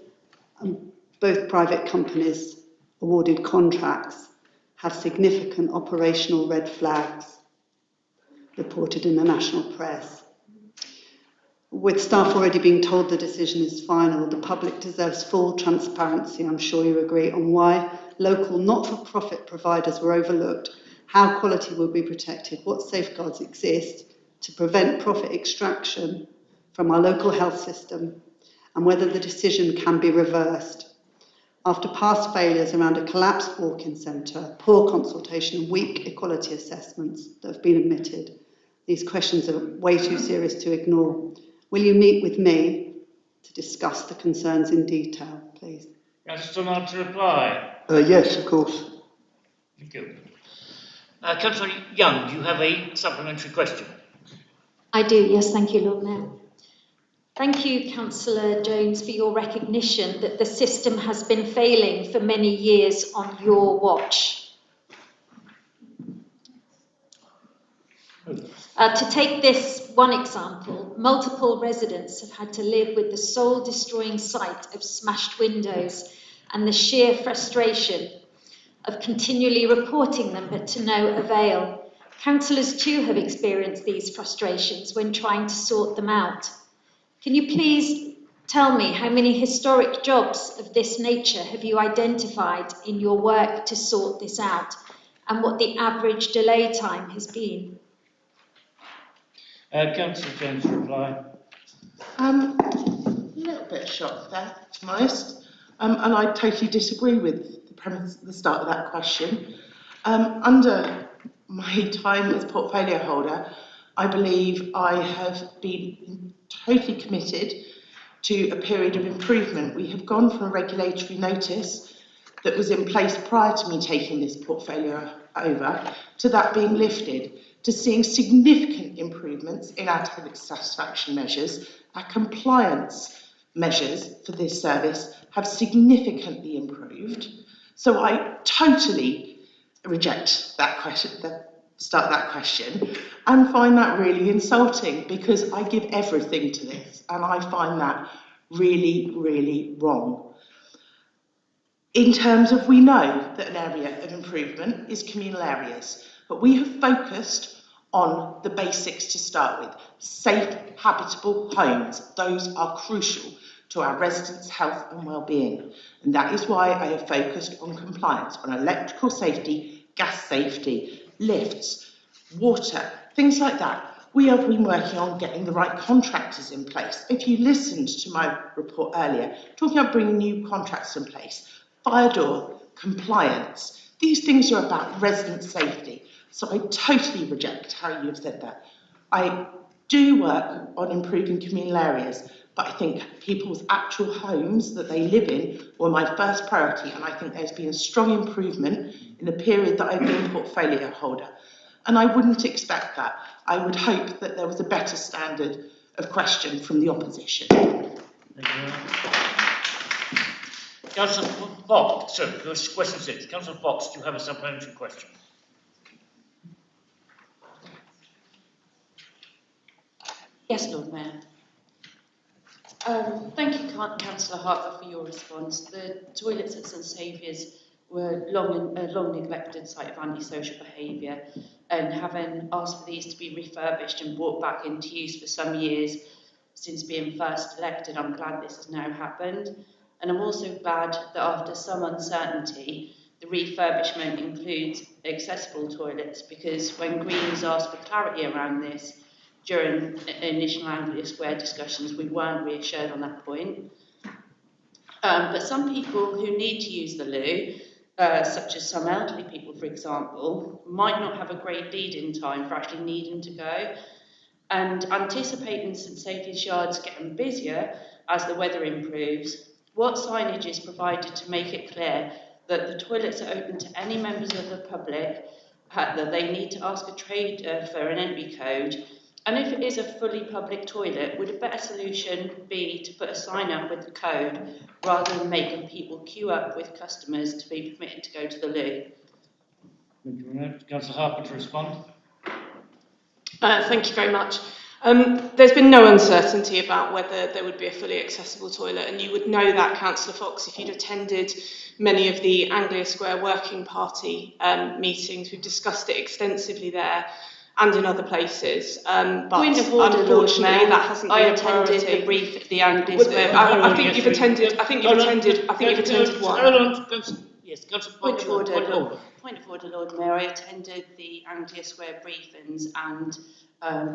Both private companies awarded contracts have significant operational red flags reported in the national press. With staff already being told the decision is final, the public deserves full transparency, I'm sure you agree, on why local not-for-profit providers were overlooked, how quality will be protected, what safeguards exist to prevent profit extraction from our local health system, and whether the decision can be reversed. After past failures around a collapsed walk-in centre, poor consultation and weak equality assessments that have been admitted, these questions are way too serious to ignore. Will you meet with me to discuss the concerns in detail, please? Councillor Stonard to reply. Yes, of course. Thank you. Councillor Young, do you have a supplementary question? I do, yes, thank you, Lord Mayor. Thank you, Councillor Jones, for your recognition that the system has been failing for many years on your watch. To take this one example, multiple residents have had to live with the soul-destroying sight of smashed windows and the sheer frustration of continually reporting them, but to no avail. Councillors too have experienced these frustrations when trying to sort them out. Can you please tell me, how many historic jobs of this nature have you identified in your work to sort this out, and what the average delay time has been? Councillor James, reply. A little bit shocked there, to be honest. And I totally disagree with the premise at the start of that question. Under my time as portfolio holder, I believe I have been totally committed to a period of improvement. We have gone from a regulatory notice that was in place prior to me taking this portfolio over to that being lifted, to seeing significant improvements in our tenant satisfaction measures. Our compliance measures for this service have significantly improved. So I totally reject that question, and find that really insulting, because I give everything to this, and I find that really, really wrong. In terms of, we know that an area of improvement is communal areas, but we have focused on the basics to start with. Safe, habitable homes. Those are crucial to our residents' health and well-being. And that is why I have focused on compliance, on electrical safety, gas safety, lifts, water, things like that. We have been working on getting the right contractors in place. If you listened to my report earlier, talking about bringing new contracts in place, fire door, compliance, these things are about resident safety. So I totally reject how you have said that. I do work on improving communal areas, but I think people's actual homes that they live in were my first priority, and I think there's been a strong improvement in the period that I've been portfolio holder. And I wouldn't expect that. I would hope that there was a better standard of question from the opposition. Thank you. Councillor Fox, so question 6. Councillor Fox, do you have a supplementary question? Yes, Lord Mayor. Thank you, Councillor Harper, for your response. The toilets at St Saviour's were a long neglected site of antisocial behaviour, and having asked for these to be refurbished and brought back into use for some years since being first elected, I'm glad this has now happened. And I'm also glad that after some uncertainty, the refurbishment includes accessible toilets, because when Greens asked for clarity around this during initial Anglia Square discussions, we weren't reassured on that point. But some people who need to use the loo, such as some elderly people, for example, might not have a great lead-in time for actually needing to go. And anticipating St Saviour's Yard's getting busier as the weather improves, what signage is provided to make it clear that the toilets are open to any members of the public, that they need to ask a trader for an entry code? And if it is a fully public toilet, would a better solution be to put a sign up with the code rather than making people queue up with customers to be permitted to go to the loo? Thank you very much. Councillor Harper to respond. Thank you very much. There's been no uncertainty about whether there would be a fully accessible toilet, and you would know that, Councillor Fox, if you'd attended many of the Anglia Square Working Party meetings. We've discussed it extensively there and in other places. But Point of order, unfortunately, that hasn't been a priority. I attended the brief at the Anglia Square. I think you've attended one. Yes, Councillor Point Fox. of order, Point of order, Lord Mayor. I attended the Anglia Square briefings, and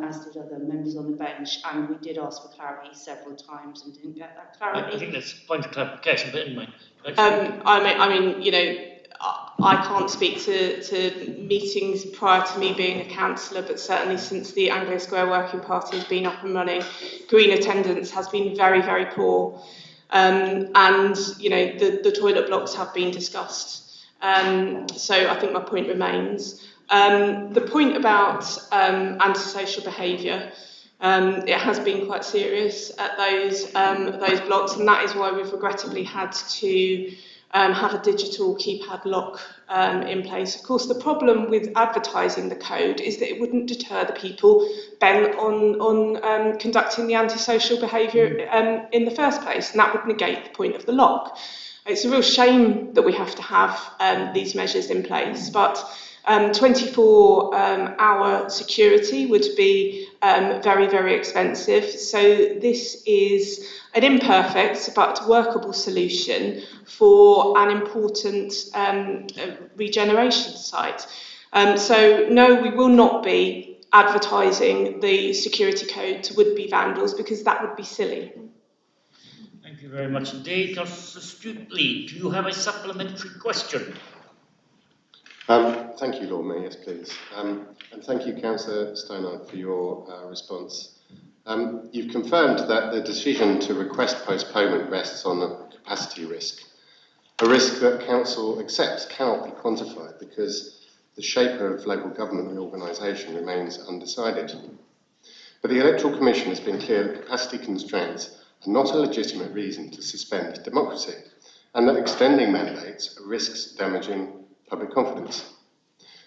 as did other members on the bench, and we did ask for clarity several times and didn't get that clarity. I think that's a point of clarification, but anyway. I mean, you know, I can't speak to meetings prior to me being a councillor, but certainly since the Anglia Square Working Party has been up and running, green attendance has been very, very poor. And, you know, the toilet blocks have been discussed. So I think my point remains. The point about antisocial behaviour, it has been quite serious at those blocks, and that is why we've regrettably had to have a digital keypad lock in place. Of course, the problem with advertising the code is that it wouldn't deter the people bent on conducting the antisocial behaviour in the first place, and that would negate the point of the lock. It's a real shame that we have to have these measures in place, but 24-hour security would be very, very expensive. So this is an imperfect but workable solution for an important regeneration site. So no, we will not be advertising the security code to would-be vandals, because that would be silly. Thank you very much indeed. Councillor Stuteley, do you have a supplementary question? Thank you, Lord Mayor. Yes, please. And thank you, Councillor Steinhardt, for your response. You've confirmed that the decision to request postponement rests on a capacity risk, a risk that Council accepts cannot be quantified because the shape of local government reorganisation remains undecided. But the Electoral Commission has been clear that capacity constraints are not a legitimate reason to suspend democracy, and that extending mandates risks damaging public confidence.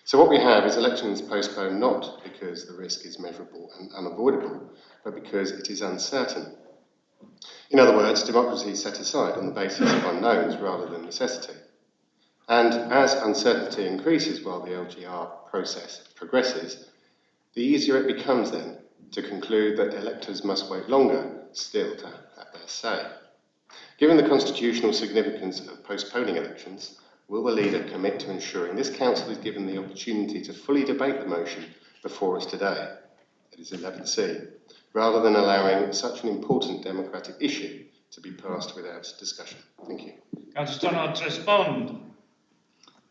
So what we have is elections postponed not because the risk is measurable and unavoidable, but because it is uncertain. In other words, democracy is set aside on the basis of unknowns rather than necessity. And as uncertainty increases while the LGR process progresses, the easier it becomes then to conclude that electors must wait longer still to have their say. Given the constitutional significance of postponing elections, will the leader commit to ensuring this council is given the opportunity to fully debate the motion before us today, that is 11C, rather than allowing such an important democratic issue to be passed without discussion? Thank you. Councillor Stannard to respond.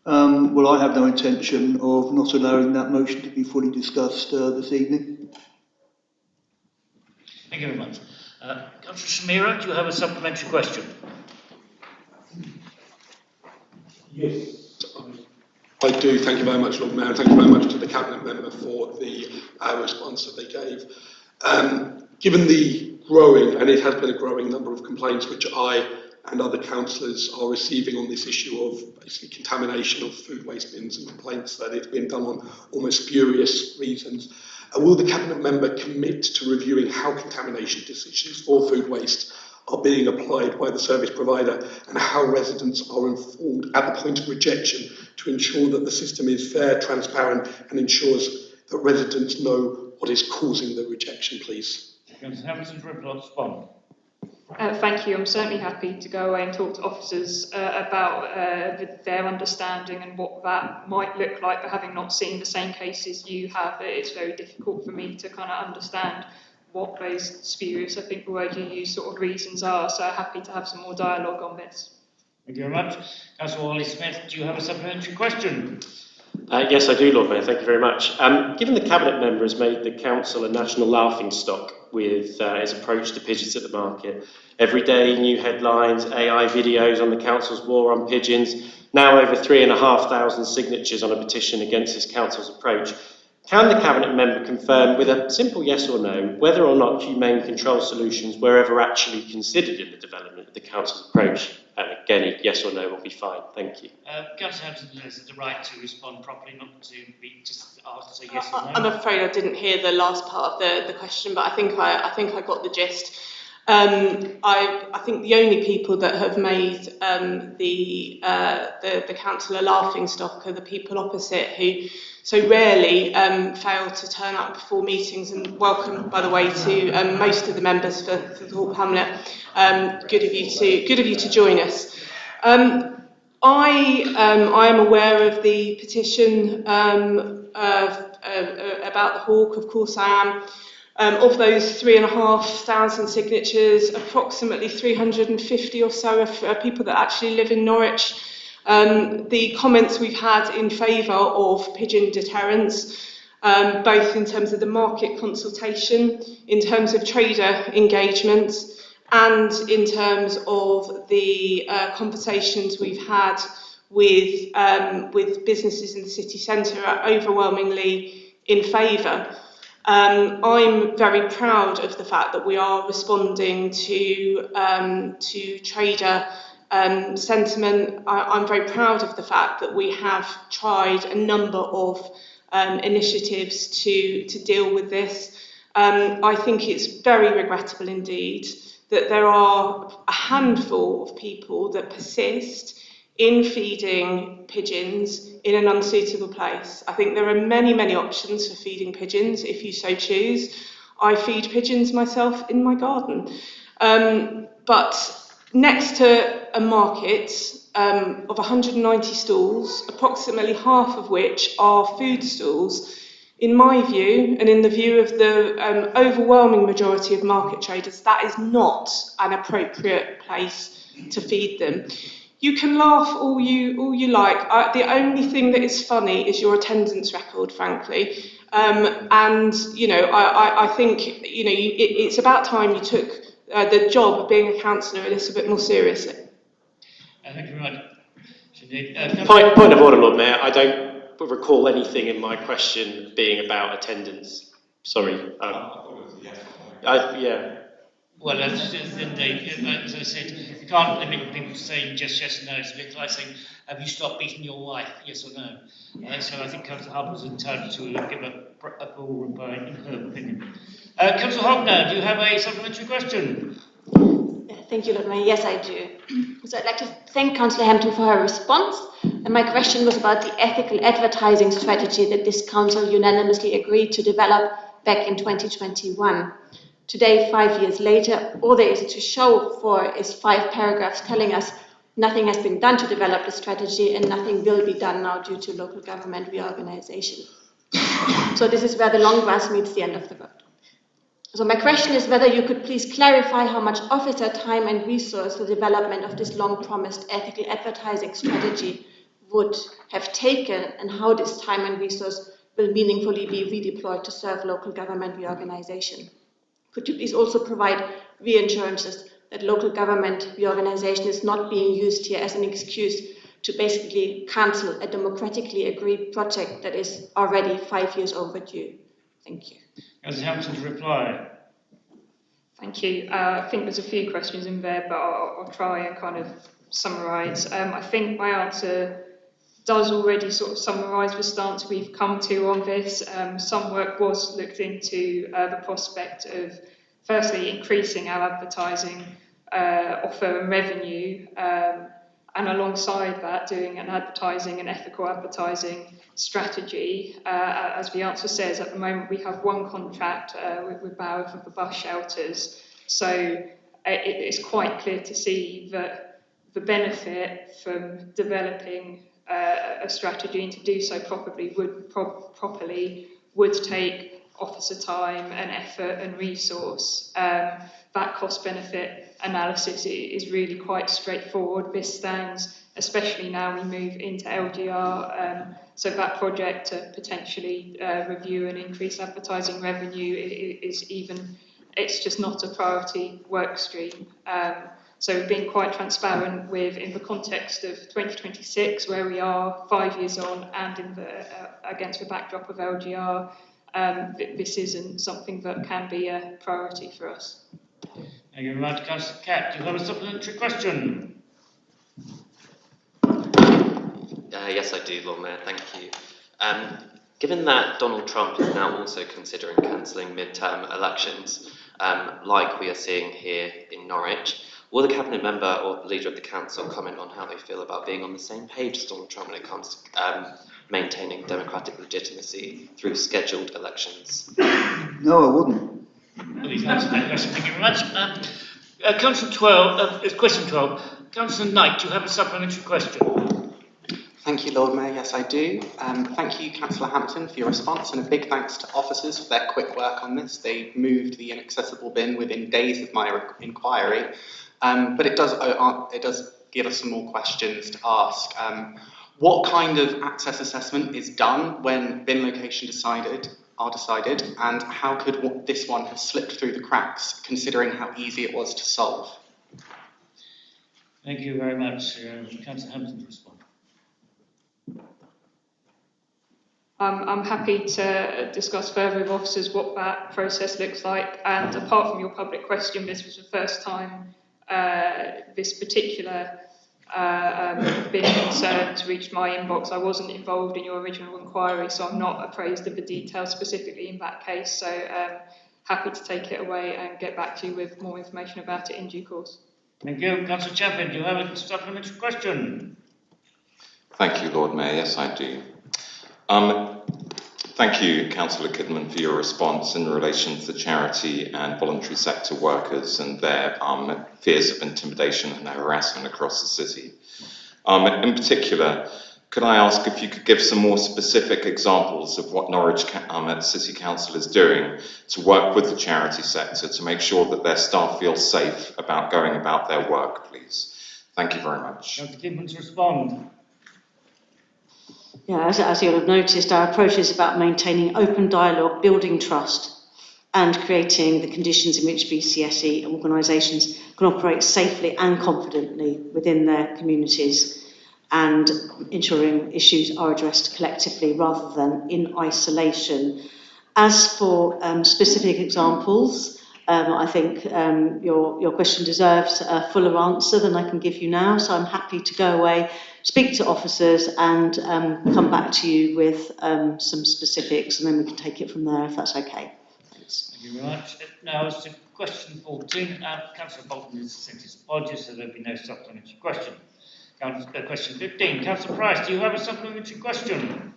Well, I have no intention of not allowing that motion to be fully discussed this evening. Thank you very much. Councillor Shamira, do you have a supplementary question? Yes, I do. Thank you very much, Lord Mayor, and thank you very much to the Cabinet member for the response that they gave. Given the growing, and it has been a growing number of complaints which I and other councillors are receiving on this issue of basically contamination of food waste bins, and complaints that it's been done on almost spurious reasons, will the Cabinet member commit to reviewing how contamination decisions for food waste are being applied by the service provider, and how residents are informed at the point of rejection to ensure that the system is fair, transparent, and ensures that residents know what is causing the rejection, please? Councillor Hamilton to respond. Thank you. I'm certainly happy to go away and talk to officers about their understanding and what that might look like, but having not seen the same cases you have, it's very difficult for me to kind of understand what those spurious, I think the word you use, sort of reasons are. So happy to have some more dialogue on this. Thank you very much. Councillor Wally-Smith, do you have a supplementary question? Yes, I do, Lord Mayor. Thank you very much. Given the Cabinet member has made the Council a national laughingstock with his approach to pigeons at the market, every day new headlines, AI videos on the Council's war on pigeons, now over 3,500 signatures on a petition against this Council's approach, can the Cabinet member confirm with a simple yes or no whether or not humane control solutions were ever actually considered in the development of the Council's approach? And again, a yes or no will be fine. Thank you. Councillor Hampton has the right to respond properly, not to be just asked to say yes or no. I'm afraid I didn't hear the last part of the question, but I think I got the gist. I think the only people that have made the council a laughingstock are the people opposite, who so rarely fail to turn up before meetings. And welcome, by the way, to most of the members for Thorpe Hamlet. Good of you to join us. I am aware of the petition about the hawk. Of course, I am. Of those 3,500 signatures, approximately 350 or so are people that actually live in Norwich. The comments we've had in favour of pigeon deterrence, both in terms of the market consultation, in terms of trader engagement, and in terms of the conversations we've had with businesses in the city centre, are overwhelmingly in favour. I'm very proud of the fact that we are responding to trader sentiment. I'm very proud of the fact that we have tried a number of initiatives to deal with this. I think it's very regrettable indeed that there are a handful of people that persist in feeding pigeons in an unsuitable place. I think there are many, many options for feeding pigeons if you so choose. I feed pigeons myself in my garden. But next to a market of 190 stalls, approximately half of which are food stalls, in my view, and in the view of the overwhelming majority of market traders, that is not an appropriate place to feed them. You can laugh all you like. The only thing that is funny is your attendance record, frankly. And I think it's about time you took the job of being a councillor a little bit more seriously. Thank you very much. Point of order, Lord Mayor. I don't recall anything in my question being about attendance. Sorry. Yeah. Well, as I said, you can't limit people to saying just yes or no. It's a bit like saying, have you stopped beating your wife, yes or no? So I think Councillor Harper is entitled to give a full reply in her opinion. Councillor Hogner, do you have a supplementary question? Thank you, Lord Mayor. Yes, I do. So I'd like to thank Councillor Hampton for her response. And my question was about the ethical advertising strategy that this council unanimously agreed to develop back in 2021. Today, 5 years later, all there is to show for is 5 paragraphs telling us nothing has been done to develop the strategy and nothing will be done now due to local government reorganisation. So this is where the long grass meets the end of the road. So my question is whether you could please clarify how much officer time and resource the development of this long-promised ethical advertising strategy would have taken, and how this time and resource will meaningfully be redeployed to serve local government reorganisation. Could you please also provide reassurances that local government reorganisation is not being used here as an excuse to basically cancel a democratically agreed project that is already 5 years overdue? Thank you. Councillor Hampton to reply. Thank you. I think there's a few questions in there, but I'll try and kind of summarise. I think my answer does already sort of summarise the stance we've come to on this. Some work was looked into the prospect of, firstly, increasing our advertising offer and revenue, and alongside that, doing an advertising and ethical advertising strategy. As the answer says, at the moment we have one contract with Bauer for the bus shelters, so it's quite clear to see that the benefit from developing a strategy, and to do so properly would take officer time and effort and resource. That cost-benefit analysis is really quite straightforward. This stands, especially now we move into LGR, so that project to potentially review and increase advertising revenue it's just not a priority work stream. So we've been quite transparent in the context of 2026, where we are 5 years on, and against the backdrop of LGR, this isn't something that can be a priority for us. Thank you very much. Councillor Catt, do you have a supplementary question? Yes, I do, Lord Mayor, thank you. Given that Donald Trump is now also considering cancelling mid-term elections, like we are seeing here in Norwich, will the Cabinet member or the Leader of the Council comment on how they feel about being on the same page as Donald Trump when it comes to maintaining democratic legitimacy through scheduled elections? No, I wouldn't. Please answer that question. Thank you very much. Councillor 12, question 12. Councillor Knight, do you have a supplementary question? Thank you, Lord Mayor. Yes, I do. Thank you, Councillor Hampton, for your response, and a big thanks to officers for their quick work on this. They moved the inaccessible bin within days of my inquiry, but it does give us some more questions to ask. What kind of access assessment is done when bin locations are decided, and how could this one have slipped through the cracks, considering how easy it was to solve? Thank you very much. Councillor Hampton to respond. I'm happy to discuss further with officers what that process looks like, and apart from your public question, this was the first time this particular bin concerns reached my inbox. I wasn't involved in your original inquiry, so I'm not appraised of the details specifically in that case, so happy to take it away and get back to you with more information about it in due course. Thank you. Councillor Champion, do you have a supplementary question? Thank you, Lord Mayor. Yes, I do. Thank you, Councillor Kidman, for your response in relation to the charity and voluntary sector workers and their fears of intimidation and harassment across the city. In particular, could I ask if you could give some more specific examples of what Norwich City Council is doing to work with the charity sector to make sure that their staff feel safe about going about their work, please? Thank you very much. Councillor Kidman to respond. Yeah, as you'll have noticed, our approach is about maintaining open dialogue, building trust, and creating the conditions in which BCSE organisations can operate safely and confidently within their communities, and ensuring issues are addressed collectively rather than in isolation. As for specific examples, I think your question deserves a fuller answer than I can give you now, so I'm happy to go away, speak to officers and come back to you with some specifics, and then we can take it from there if that's okay. Thanks. Thank you very much. Now as to question 14, Councillor Bolton has sent his apologies, so there'll be no supplementary question. Question 15, Councillor Price, do you have a supplementary question?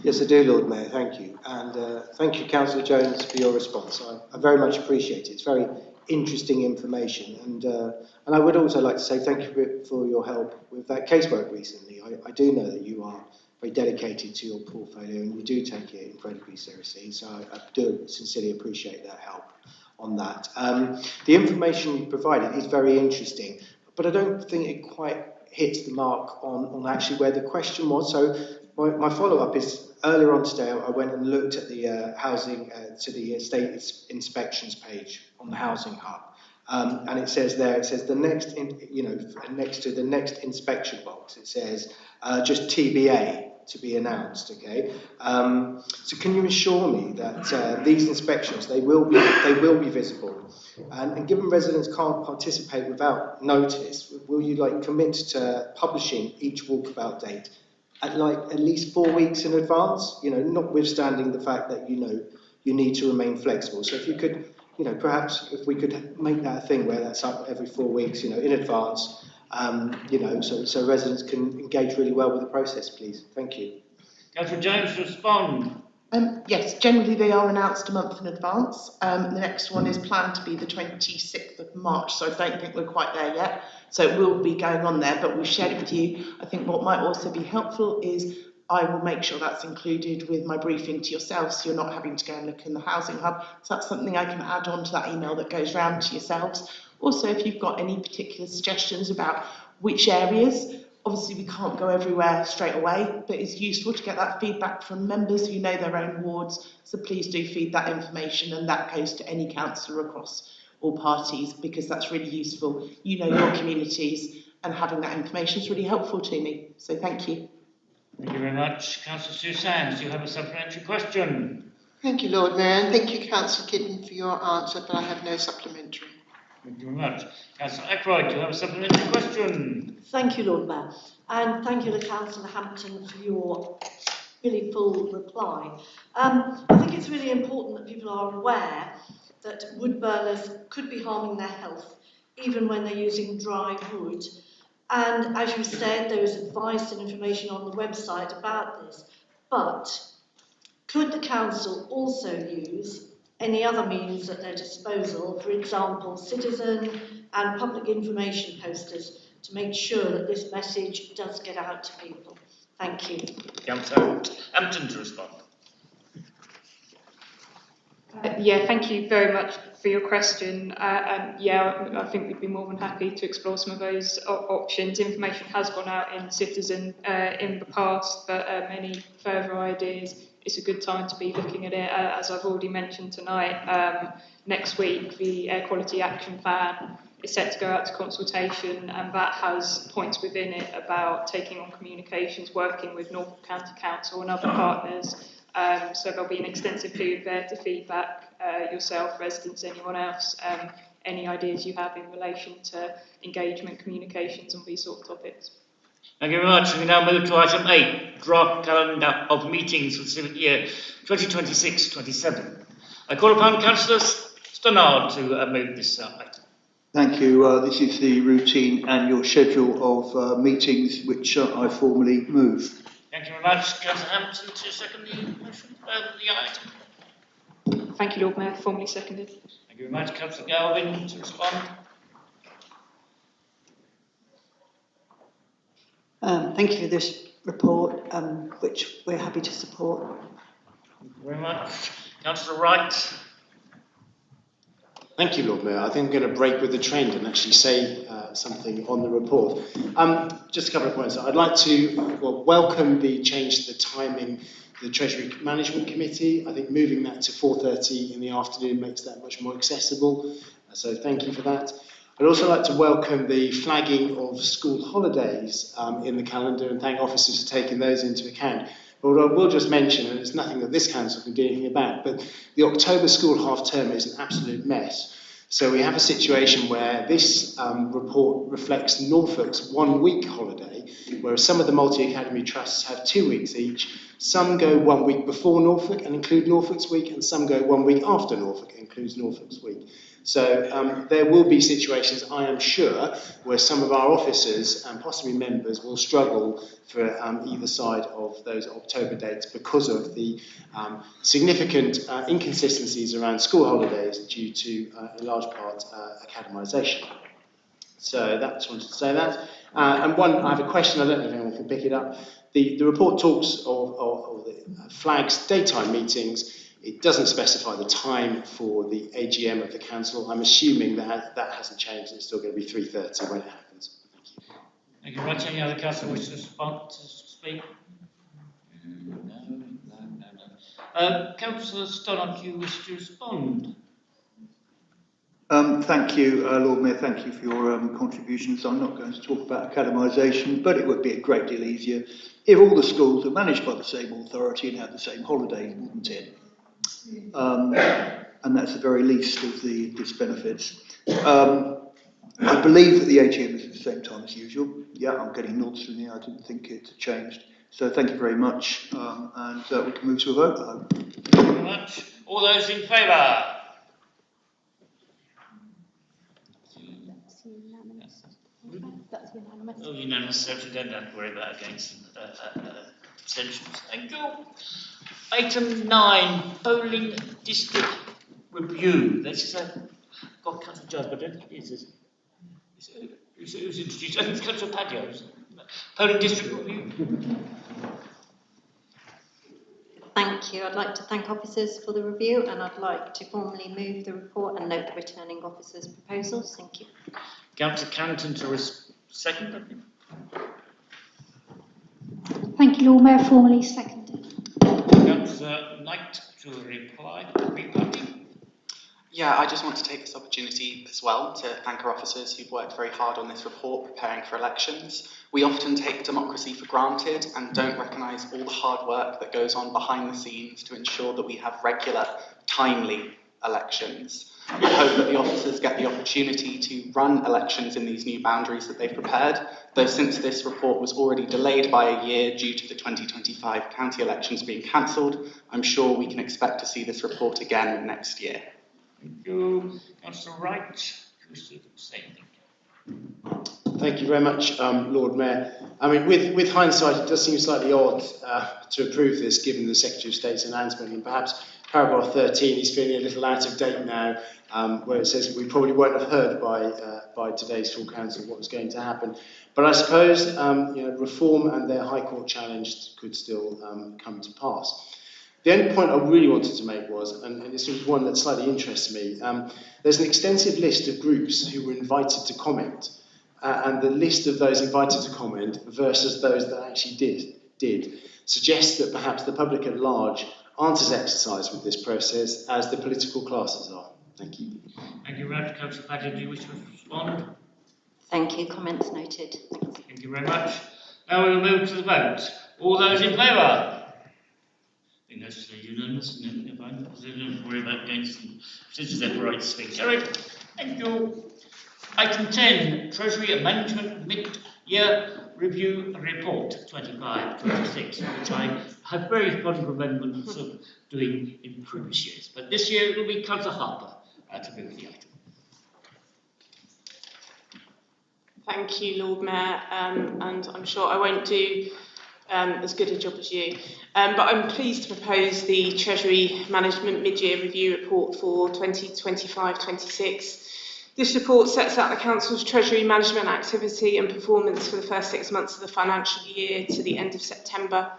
Yes, I do, Lord Mayor, thank you. And thank you, Councillor Jones, for your response. I very much appreciate it. It's very interesting information. And I would also like to say thank you for your help with that casework recently. I do know that you are very dedicated to your portfolio and you do take it incredibly seriously. So I do sincerely appreciate that help on that. The information you provided is very interesting, but I don't think it quite hits the mark on actually where the question was. So my follow-up is, earlier on today I went and looked at the housing, to the estate inspections page on the Housing Hub. And it says there, it says the next, next to the next inspection box, it says just TBA to be announced, okay? So can you assure me that these inspections, they will be visible? And given residents can't participate without notice, will you commit to publishing each walkabout date at least 4 weeks in advance? Notwithstanding the fact that you need to remain flexible. So if you could, perhaps if we could make that a thing where that's up every 4 weeks, in advance, so residents can engage really well with the process, please. Thank you. Councillor Jones, respond. Yes, generally they are announced a month in advance. The next one is planned to be the 26th of March, so I don't think we're quite there yet. So it will be going on there, but we've shared it with you. I think what might also be helpful is I will make sure that's included with my briefing to yourselves, so you're not having to go and look in the Housing Hub. So that's something I can add on to that email that goes round to yourselves. Also, if you've got any particular suggestions about which areas, obviously we can't go everywhere straight away, but it's useful to get that feedback from members who know their own wards. So please do feed that information, and that goes to any councillor across all parties, because that's really useful. You know your communities, and having that information is really helpful to me. So thank you. Thank you very much. Councillor Sue-Sands, do you have a supplementary question? Thank you, Lord Mayor, and thank you, Councillor Kidman, for your answer, but I have no supplementary. Thank you very much. Councillor Ackroyd, do you have a supplementary question? Thank you, Lord Mayor, and thank you to Councillor Hampton for your really full reply. I think it's really important that people are aware that wood burners could be harming their health, even when they're using dry wood. And as you said, there is advice and information on the website about this. But could the council also use any other means at their disposal, for example, citizen and public information posters, to make sure that this message does get out to people? Thank you. Councillor Hampton to respond. Yeah, thank you very much for your question. Yeah, I think we'd be more than happy to explore some of those options. Information has gone out in Citizen in the past, but any further ideas, it's a good time to be looking at it. As I've already mentioned tonight, next week the Air Quality Action Plan is set to go out to consultation, and that has points within it about taking on communications, working with Norfolk County Council and other partners. So there'll be an extensive period there to feedback yourself, residents, anyone else, any ideas you have in relation to engagement, communications on these sort of topics. Thank you very much. We now move to item 8, draft calendar of meetings for the civic year 2026-27. I call upon Councillor Stannard to move this item. Thank you. This is the routine annual schedule of meetings which I formally move. Thank you very much. Councillor Hampton to second the motion, the item. Thank you, Lord Mayor. Formally seconded. Thank you very much. Councillor Galvin to respond. Thank you for this report, which we're happy to support. Thank you very much. Councillor Wright. Thank you, Lord Mayor. I think I'm going to break with the trend and actually say something on the report. Just a couple of points. I'd like to welcome the change to the timing of the Treasury Management Committee. I think moving that to 4:30 in the afternoon makes that much more accessible. So thank you for that. I'd also like to welcome the flagging of school holidays in the calendar and thank officers for taking those into account. But what I will just mention, and it's nothing that this council can do anything about, but the October school half term is an absolute mess. So we have a situation where this report reflects Norfolk's 1 week holiday, whereas some of the multi-academy trusts have 2 weeks each. Some go 1 week before Norfolk and include Norfolk's week, and some go 1 week after Norfolk and includes Norfolk's week. So there will be situations, I am sure, where some of our officers and possibly members will struggle for either side of those October dates because of the significant inconsistencies around school holidays due to, in large part, academisation. So that's wanted to say that. And I have a question, I don't know if anyone can pick it up. The report talks of the flags daytime meetings. It doesn't specify the time for the AGM of the council. I'm assuming that that hasn't changed. It's still going to be 3:30 when it happens. Thank you very much. Any other councillor wish to respond, to speak? No. Councillor Stoddart, do you wish to respond? Thank you, Lord Mayor. Thank you for your contributions. I'm not going to talk about academisation, but it would be a great deal easier if all the schools were managed by the same authority and had the same holidays, wouldn't it? And that's the very least of the disbenefits. I believe that the AGM is at the same time as usual. Yeah, I'm getting nods from here. I didn't think it had changed. So thank you very much, and we can move to a vote, I hope. Thank you very much. All those in favour? That's unanimous. Oh, unanimous, so we don't have to worry about against abstentions. Thank you. Item 9, polling district review. This is got Councillor Judd, but I don't think it is. Who's introduced? I think it's Councillor Padio's. Polling district review. Thank you. I'd like to thank officers for the review, and I'd like to formally move the report and note the returning officers' proposals. Thank you. Councillor Canton to second, I think. Thank you, Lord Mayor. Formally seconded. Councillor Knight to reply. Yeah, I just want to take this opportunity as well to thank our officers who've worked very hard on this report preparing for elections. We often take democracy for granted and don't recognise all the hard work that goes on behind the scenes to ensure that we have regular, timely elections. We hope that the officers get the opportunity to run elections in these new boundaries that they've prepared, though since this report was already delayed by a year due to the 2025 county elections being cancelled, I'm sure we can expect to see this report again next year. Thank you. Councillor Wright, Thank you very much, Lord Mayor. I mean, with hindsight, it does seem slightly odd to approve this, given the Secretary of State's announcement, and perhaps paragraph 13 is feeling a little out of date now, where it says that we probably won't have heard by today's full council what was going to happen. But I suppose reform and their High Court challenge could still come to pass. The only point I really wanted to make was, and this was one that slightly interests me, there's an extensive list of groups who were invited to comment, and the list of those invited to comment versus those that actually did suggests that perhaps the public at large aren't as exercised with this process as the political classes are. Thank you. Thank you very much. Councillor Paget, do you wish to respond? Thank you. Comments noted. Thanks. Thank you very much. Now we will move to the vote. All those in favour? I think that's unanimous, isn't it? Don't worry about against them. Since they're right to speak. Carried. Thank you. Item 10, Treasury and Management Mid-Year Review Report 25-26, which I have very fond remembrance of doing in previous years. But this year it will be Councillor Harper to move the item. Thank you, Lord Mayor, and I'm sure I won't do as good a job as you. But I'm pleased to propose the Treasury Management Mid-Year Review Report for 2025-26. This report sets out the Council's Treasury management activity and performance for the first 6 months of the financial year to the end of September.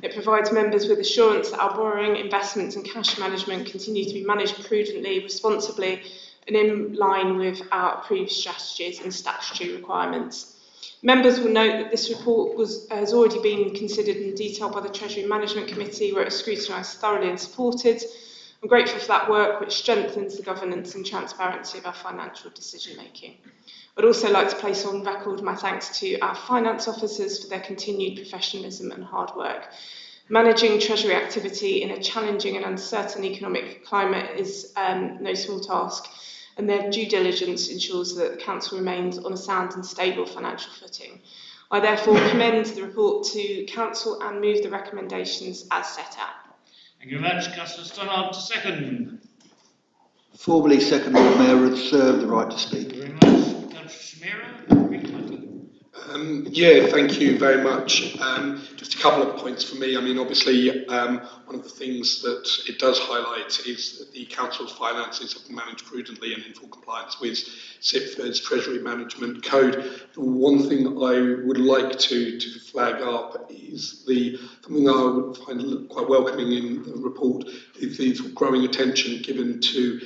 It provides members with assurance that our borrowing, investments and cash management continue to be managed prudently, responsibly and in line with our approved strategies and statutory requirements. Members will note that this report has already been considered in detail by the Treasury Management Committee, where it was scrutinised thoroughly and supported. I'm grateful for that work, which strengthens the governance and transparency of our financial decision making. I'd also like to place on record my thanks to our finance officers for their continued professionalism and hard work. Managing Treasury activity in a challenging and uncertain economic climate is no small task, and their due diligence ensures that the Council remains on a sound and stable financial footing. I therefore commend the report to Council and move the recommendations as set out. Thank you very much. Councillor Stannard to second. Formally second, Lord Mayor, reserve the right to speak. Thank you very much. Councillor Shamira. Yeah, thank you very much. Just a couple of points for me. I mean, obviously, one of the things that it does highlight is that the Council's finances have been managed prudently and in full compliance with SIPF's Treasury Management Code. The one thing I would like to flag up is something I would find quite welcoming in the report is the growing attention given to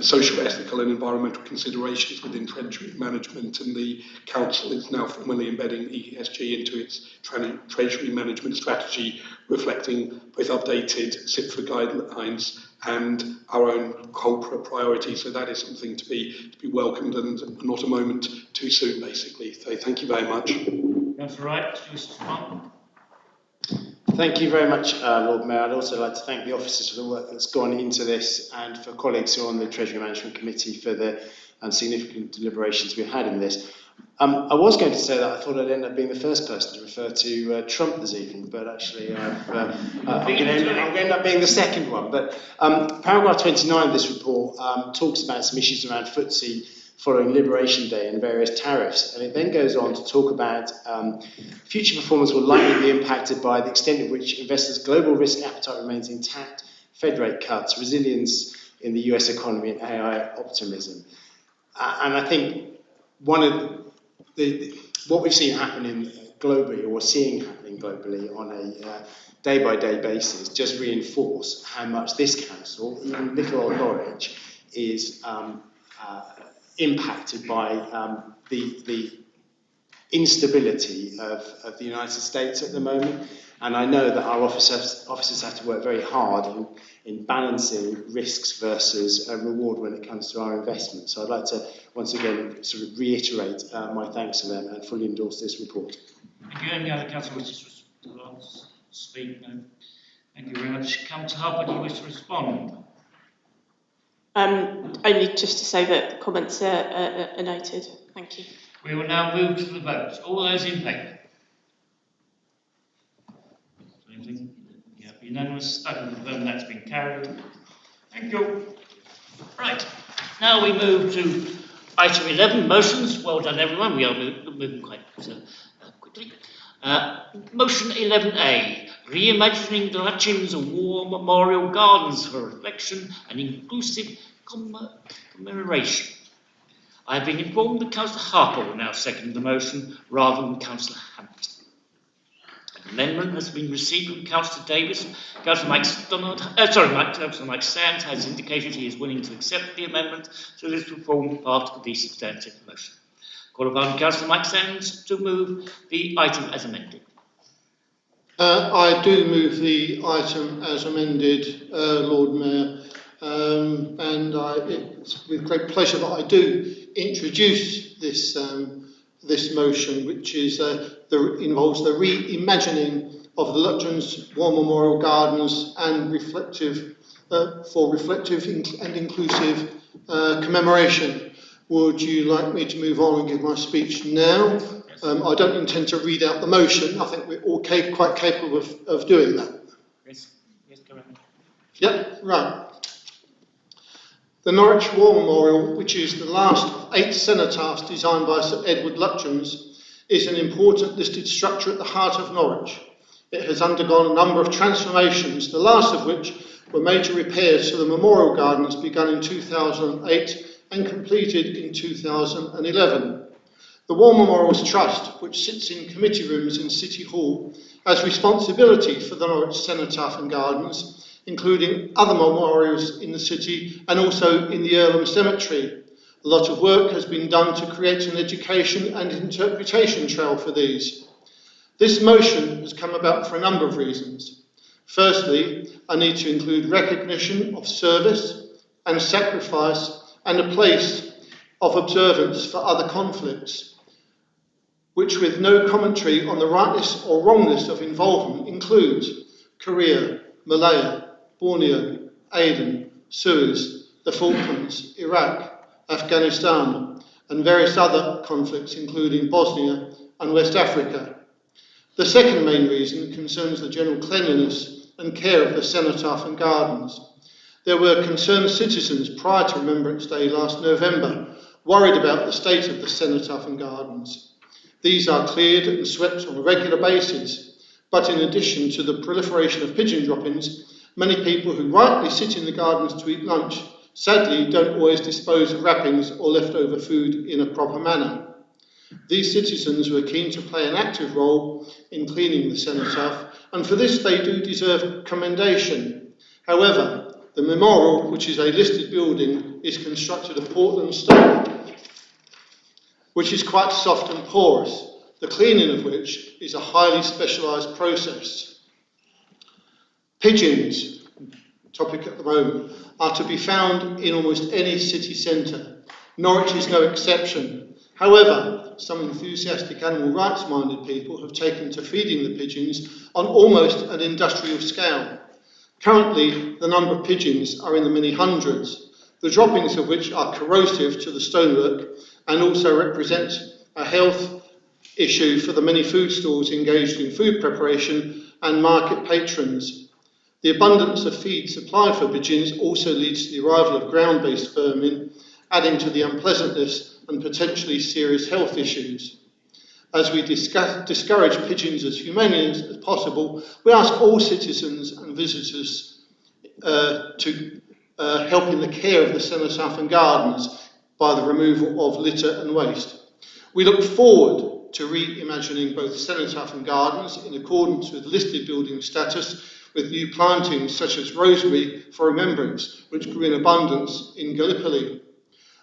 social, ethical and environmental considerations within Treasury management, and the Council is now formally embedding ESG into its Treasury management strategy, reflecting both updated SIPFA guidelines and our own corporate priorities. So that is something to be welcomed and not a moment too soon, basically. So thank you very much. That's right. Thank you very much, Lord Mayor. I'd also like to thank the officers for the work that's gone into this, and for colleagues who are on the Treasury Management Committee for the significant deliberations we've had in this. I was going to say that I thought I'd end up being the first person to refer to Trump this evening, but actually I'm going to end up being the second one. But paragraph 29 of this report talks about some issues around FTSE following Liberation Day and various tariffs, and it then goes on to talk about future performance will likely be impacted by the extent to which investors' global risk appetite remains intact, Fed rate cuts, resilience in the US economy and AI optimism. And I think one of what we've seen happening globally, or we're seeing happening globally on a day-by-day basis, just reinforce how much this council, even little old Norwich, is impacted by the instability of the United States at the moment. And I know that our officers have to work very hard in balancing risks versus reward when it comes to our investments. So I'd like to once again sort of reiterate my thanks to them and fully endorse this report. Thank you. Any other councillor wishes to speak? No. Thank you very much. Councillor Harper, do you wish to respond? Only just to say that the comments are noted. Thank you. We will now move to the vote. All those in favour? Anything? Yeah, unanimous. I can confirm that's been carried. Thank you. Right. Now we move to item 11, motions. Well done, everyone. We are moving quite quickly. Motion 11A, reimagining the Hutchins War Memorial Gardens for reflection and inclusive commemoration. I have been informed that Councillor Harper will now second the motion rather than Councillor Hampton. An amendment has been received from Councillor Davis. Councillor Councillor Mike Sands has indicated he is willing to accept the amendment, so this will form part of the substantive motion. Call upon Councillor Mike Sands to move the item as amended. I do move the item as amended, Lord Mayor, and it's with great pleasure that I do introduce this this motion, which is involves the reimagining of the Luttrans War Memorial Gardens and for reflective and inclusive commemoration. Would you like me to move on and give my speech now? I don't intend to read out the motion. I think we're all quite capable of doing that. Yes, go ahead. Yep, right. The Norwich War Memorial, which is the last of 8 cenotaphs designed by Sir Edward Lutyens, is an important listed structure at the heart of Norwich. It has undergone a number of transformations, the last of which were major repairs to the Memorial Gardens begun in 2008 and completed in 2011. The War Memorials Trust, which sits in committee rooms in City Hall, has responsibility for the Norwich Cenotaph and Gardens, including other memorials in the city and also in the Earlham Cemetery. A lot of work has been done to create an education and interpretation trail for these. This motion has come about for a number of reasons. Firstly, I need to include recognition of service and sacrifice and a place of observance for other conflicts, which with no commentary on the rightness or wrongness of involvement includes Korea, Malaya, Borneo, Aden, Suez, the Falklands, Iraq, Afghanistan, and various other conflicts including Bosnia and West Africa. The second main reason concerns the general cleanliness and care of the Cenotaph and Gardens. There were concerned citizens prior to Remembrance Day last November worried about the state of the Cenotaph and Gardens. These are cleared and swept on a regular basis, but in addition to the proliferation of pigeon droppings, many people who rightly sit in the gardens to eat lunch sadly don't always dispose of wrappings or leftover food in a proper manner. These citizens were keen to play an active role in cleaning the Cenotaph, and for this they do deserve commendation. However, the memorial, which is a listed building, is constructed of Portland stone, which is quite soft and porous, the cleaning of which is a highly specialised process. Pigeons, topic at the moment, are to be found in almost any city centre. Norwich is no exception. However, some enthusiastic animal rights-minded people have taken to feeding the pigeons on almost an industrial scale. Currently, the number of pigeons are in the many hundreds, the droppings of which are corrosive to the stonework and also represent a health issue for the many food stalls engaged in food preparation and market patrons. The abundance of feed supplied for pigeons also leads to the arrival of ground-based vermin, adding to the unpleasantness and potentially serious health issues. As we discourage pigeons as humanely as possible, we ask all citizens and visitors to help in the care of the Cenotaph and Gardens by the removal of litter and waste. We look forward to reimagining both Cenotaph and Gardens in accordance with listed building status, with new plantings such as rosemary for remembrance, which grew in abundance in Gallipoli.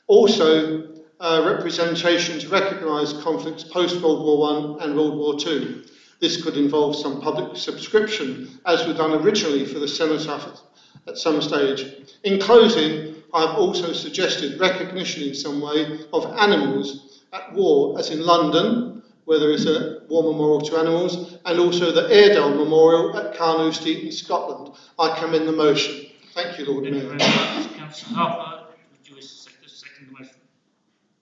Also, representation to recognise conflicts post-World War I and World War II. This could involve some public subscription, as was done originally for the Cenotaph at some stage. In closing, I've also suggested recognition in some way of animals at war, as in London, where there is a war memorial to animals, and also the Airedale Memorial at Carnoustie in Scotland. I commend the motion. Thank you, Lord Mayor. Councillor Harper, would you wish to second the motion?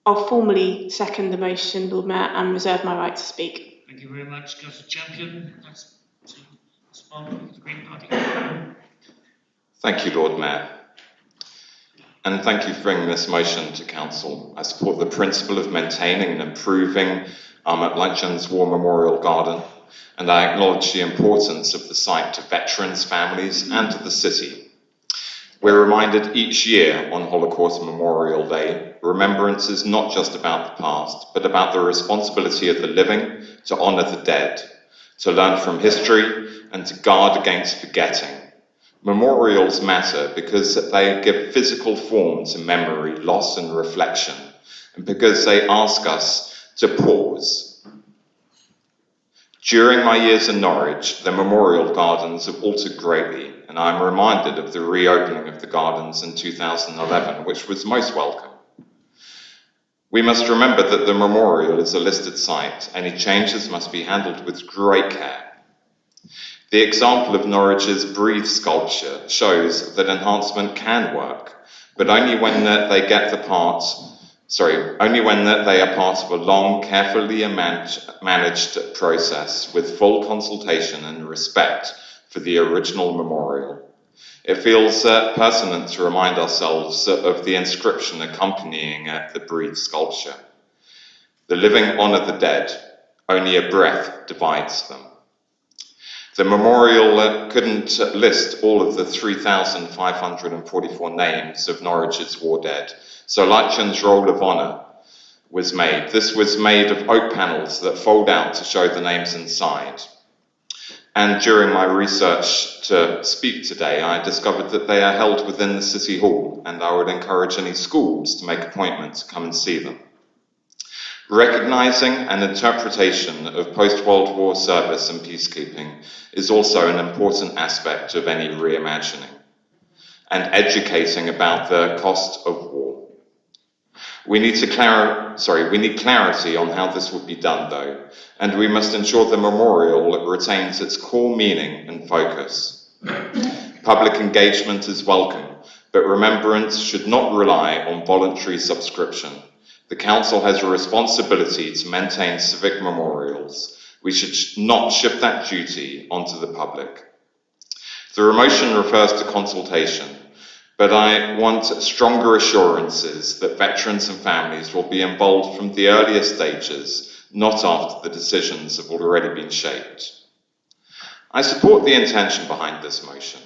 I'll formally second the motion, Lord Mayor, and reserve my right to speak. Thank you very much. Councillor Champion, that's to respond to the Green Party. Thank you, Lord Mayor. And thank you for bringing this motion to Council. I support the principle of maintaining and improving at Lightjohn's War Memorial Garden, and I acknowledge the importance of the site to veterans, families, and to the city. We're reminded each year on Holocaust Memorial Day, remembrance is not just about the past, but about the responsibility of the living to honour the dead, to learn from history, and to guard against forgetting. Memorials matter because they give physical form to memory, loss, and reflection, and because they ask us to pause. During my years in Norwich, the Memorial Gardens have altered greatly, and I'm reminded of the reopening of the gardens in 2011, which was most welcome. We must remember that the memorial is a listed site. Any changes must be handled with great care. The example of Norwich's Breathe sculpture shows that enhancement can work, but only when they are part of a long, carefully managed process with full consultation and respect for the original memorial. It feels pertinent to remind ourselves of the inscription accompanying the Breathe sculpture. The living honour the dead, Only a breath divides them. The memorial couldn't list all of the 3,544 names of Norwich's war dead, so Leichen's roll of honour was made. This was made of oak panels that fold out to show the names inside. And during my research to speak today, I discovered that they are held within the City Hall, and I would encourage any schools to make appointments to come and see them. Recognising and interpretation of post-World War service and peacekeeping is also an important aspect of any reimagining, and educating about the cost of war. We need clarity on how this would be done, though, and we must ensure the memorial retains its core meaning and focus. Public engagement is welcome, but remembrance should not rely on voluntary subscription. The Council has a responsibility to maintain civic memorials. We should not shift that duty onto the public. The motion refers to consultation, but I want stronger assurances that veterans and families will be involved from the earliest stages, not after the decisions have already been shaped. I support the intention behind this motion.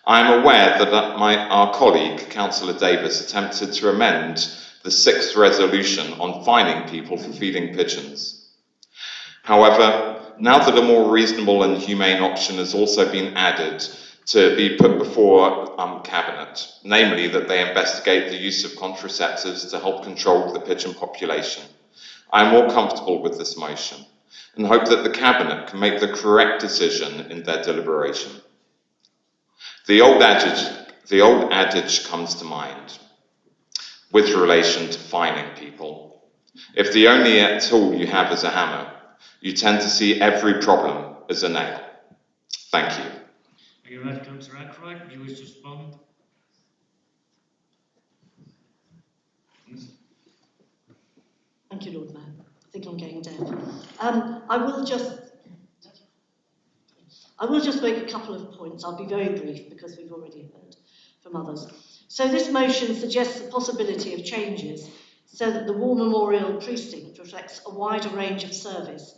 I am aware that our colleague, Councillor Davis, attempted to amend the 6th resolution on fining people for feeding pigeons. However, now that a more reasonable and humane option has also been added to be put before Cabinet, namely that they investigate the use of contraceptives to help control the pigeon population, I am more comfortable with this motion and hope that the Cabinet can make the correct decision in their deliberation. The old adage comes to mind with relation to fining people. If the only tool you have is a hammer, you tend to see every problem as a nail. Thank you. Thank you very much, Councillor Ackroyd. Do you wish to respond? Thank you, Lord Mayor. I think I'm getting deaf. I will just make a couple of points. I'll be very brief because we've already heard from others. So this motion suggests the possibility of changes so that the War Memorial Precinct reflects a wider range of service